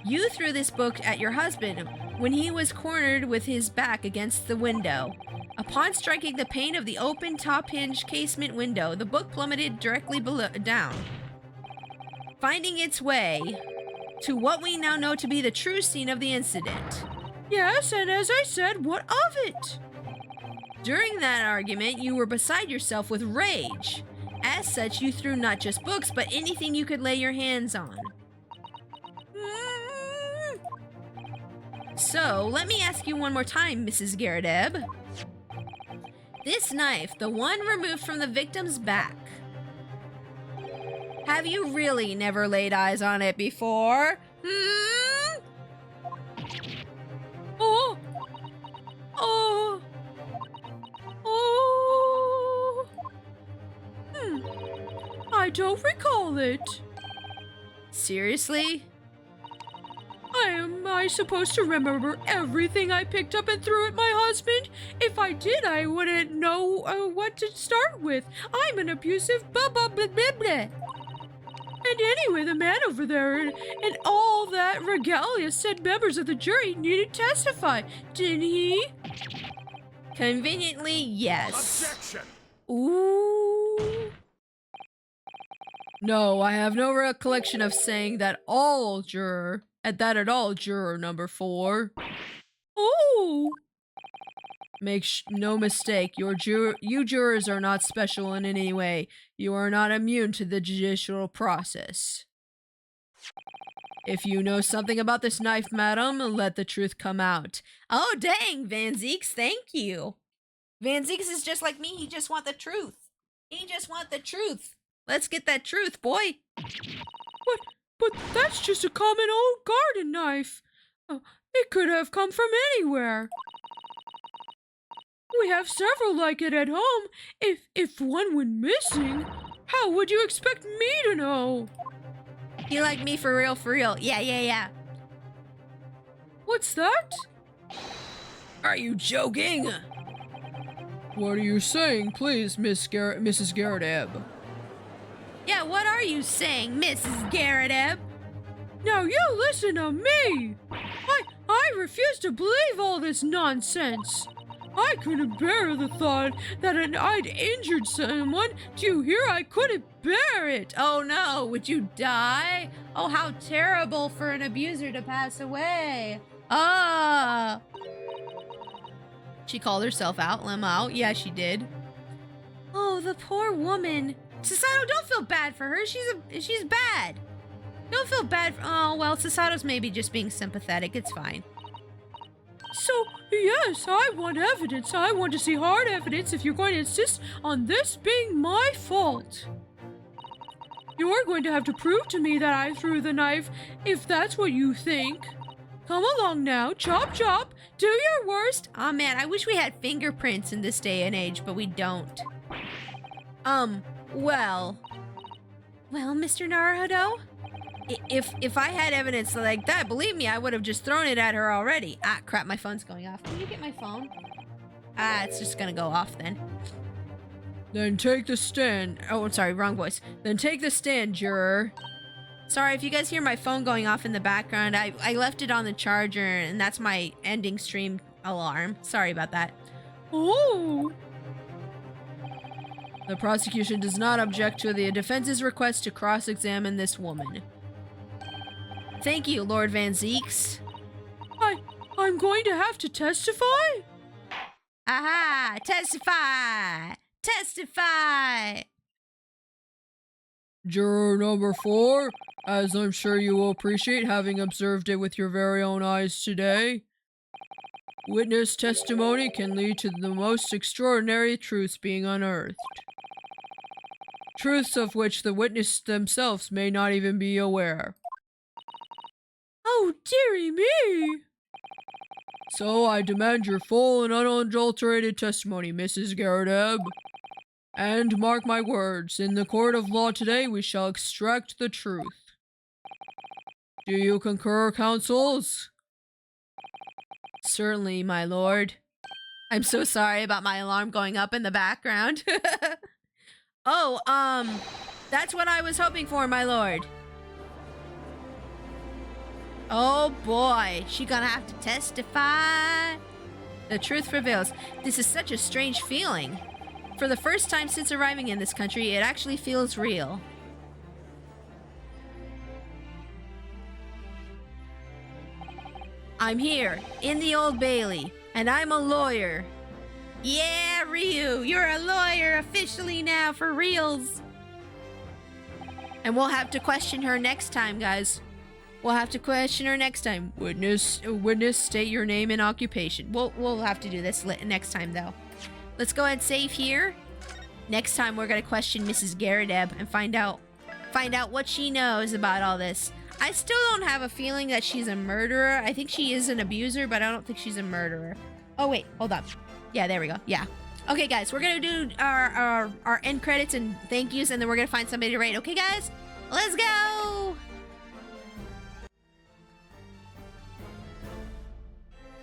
You threw this book at your husband when he was cornered with his back against the window. Upon striking the pane of the open top hinge casement window, the book plummeted directly down, finding its way to what we now know to be the true scene of the incident. Yes, and as I said, what of it? During that argument, you were beside yourself with rage. As such, you threw not just books, but anything you could lay your hands on. So, let me ask you one more time, Mrs. Garadeb. This knife, the one removed from the victim's back, have you really never laid eyes on it before? Oh! Oh! Oh! I don't recall it. Seriously? Am I supposed to remember everything I picked up and threw at my husband? If I did, I wouldn't know what to start with. I'm an abusive blah blah blah blah blah. And anyway, the man over there and all that regalia said members of the jury needed to testify, didn't he? Conveniently, yes. Objection! Ooh. No, I have no recollection of saying that at all, juror number 4. Oh! Make no mistake, you jurors are not special in any way. You are not immune to the judicial process. If you know something about this knife, madam, let the truth come out. Oh, dang, Van Zeeks, thank you. Van Zeeks is just like me. He just want the truth. He just want the truth. Let's get that truth, boy. But that's just a common old garden knife. It could have come from anywhere. We have several like it at home. If one went missing, how would you expect me to know? You like me for real, for real. Yeah. What's that? Are you joking? What are you saying, please, Mrs. Garadeb? Yeah, what are you saying, Mrs. Garadeb? Now you listen to me. I refuse to believe all this nonsense. I couldn't bear the thought that I'd injured someone. Do you hear? I couldn't bear it. Oh no, would you die? Oh, how terrible for an abuser to pass away. Ah. She called herself out, Lem out. Yeah, she did. Oh, the poor woman. Sasato, don't feel bad for her. She's bad. Don't feel bad for, oh, well, Sasato's maybe just being sympathetic. It's fine. So, yes, I want evidence. I want to see hard evidence if you're going to insist on this being my fault. You're going to have to prove to me that I threw the knife, if that's what you think. Come along now, chop chop, do your worst. Oh man, I wish we had fingerprints in this day and age, but we don't. Well, Mr. Naruhodo? If I had evidence like that, believe me, I would have just thrown it at her already. Ah, crap, my phone's going off. Can you get my phone? Ah, it's just gonna go off then. Then take the stand. Oh, I'm sorry, wrong voice. Then take the stand, juror. Sorry, if you guys hear my phone going off in the background, I left it on the charger, and that's my ending stream alarm. Sorry about that. Oh! The prosecution does not object to the defense's request to cross-examine this woman. Thank you, Lord Van Zeeks. I'm going to have to testify? Aha! Testify! Testify! Juror number 4, as I'm sure you will appreciate having observed it with your very own eyes today, witness testimony can lead to the most extraordinary truths being unearthed. Truths of which the witnesses themselves may not even be aware. Oh, dearie me! So I demand your full and unadulterated testimony, Mrs. Garadeb. And mark my words, in the court of law today we shall extract the truth. Do you concur, counsels? Certainly, my lord. I'm so sorry about my alarm going up in the background. Oh, that's what I was hoping for, my lord. Oh boy, she gonna have to testify. The truth prevails. This is such a strange feeling. For the first time since arriving in this country, it actually feels real. I'm here, in the Old Bailey, and I'm a lawyer. Yeah, Ryu, you're a lawyer officially now for reals. And we'll have to question her next time, guys. We'll have to question her next time. Witness, state your name and occupation. We'll have to do this next time, though. Let's go ahead and save here. Next time, we're gonna question Mrs. Garadeb and find out what she knows about all this. I still don't have a feeling that she's a murderer. I think she is an abuser, but I don't think she's a murderer. Oh wait, hold up. Yeah, there we go. Yeah. Okay, guys, we're gonna do our end credits and thank yous, and then we're gonna find somebody to rate. Okay, guys, let's go.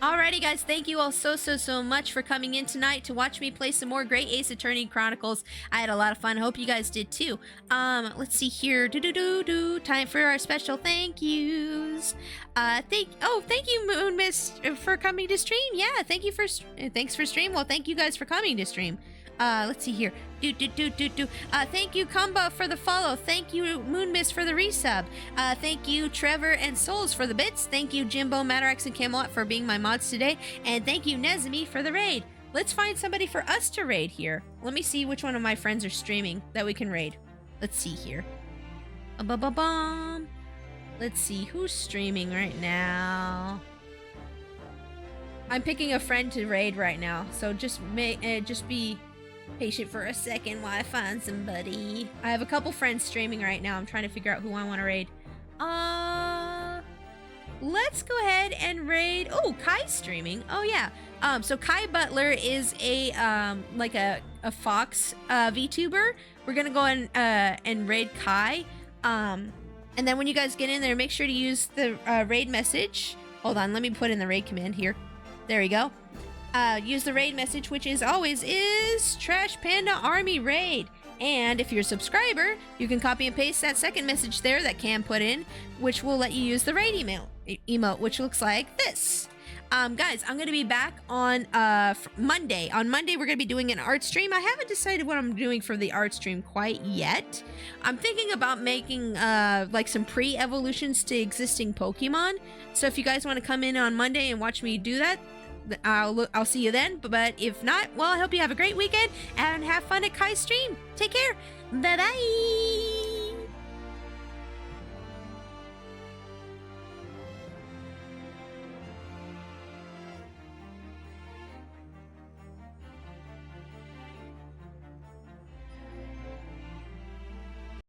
Alrighty, guys, thank you all so much for coming in tonight to watch me play some more Great Ace Attorney Chronicles. I had a lot of fun. Hope you guys did too. Let's see here. Time for our special thank yous. Thank you, Moon Miss, for coming to stream. Yeah, thanks for stream. Well, thank you guys for coming to stream. Let's see here. Thank you, Kumba, for the follow. Thank you, Moon Miss, for the resub. Thank you, Trevor and Souls, for the bits. Thank you, Jimbo, Madarax, and Camelot for being my mods today. And thank you, Nezumi, for the raid. Let's find somebody for us to raid here. Let me see which one of my friends are streaming that we can raid. Let's see here. Let's see who's streaming right now. I'm picking a friend to raid right now, so just be patient for a second while I find somebody. I have a couple friends streaming right now. I'm trying to figure out who I want to raid. Let's go ahead and raid. Oh, Kai's streaming. Oh yeah. So Kai Butler is a Fox VTuber. We're gonna go and raid Kai. And then when you guys get in there, make sure to use the raid message. Hold on, let me put in the raid command here. There we go. Use the raid message, which is Trash Panda Army Raid. And if you're a subscriber, you can copy and paste that second message there that Cam put in, which will let you use the raid emote, which looks like this. Guys, I'm going to be back on Monday. On Monday, we're going to be doing an art stream. I haven't decided what I'm doing for the art stream quite yet. I'm thinking about making some pre-evolutions to existing Pokemon. So if you guys want to come in on Monday and watch me do that, I'll see you then. But if not, well, I hope you have a great weekend and have fun at Kai's stream. Take care. Bye-bye.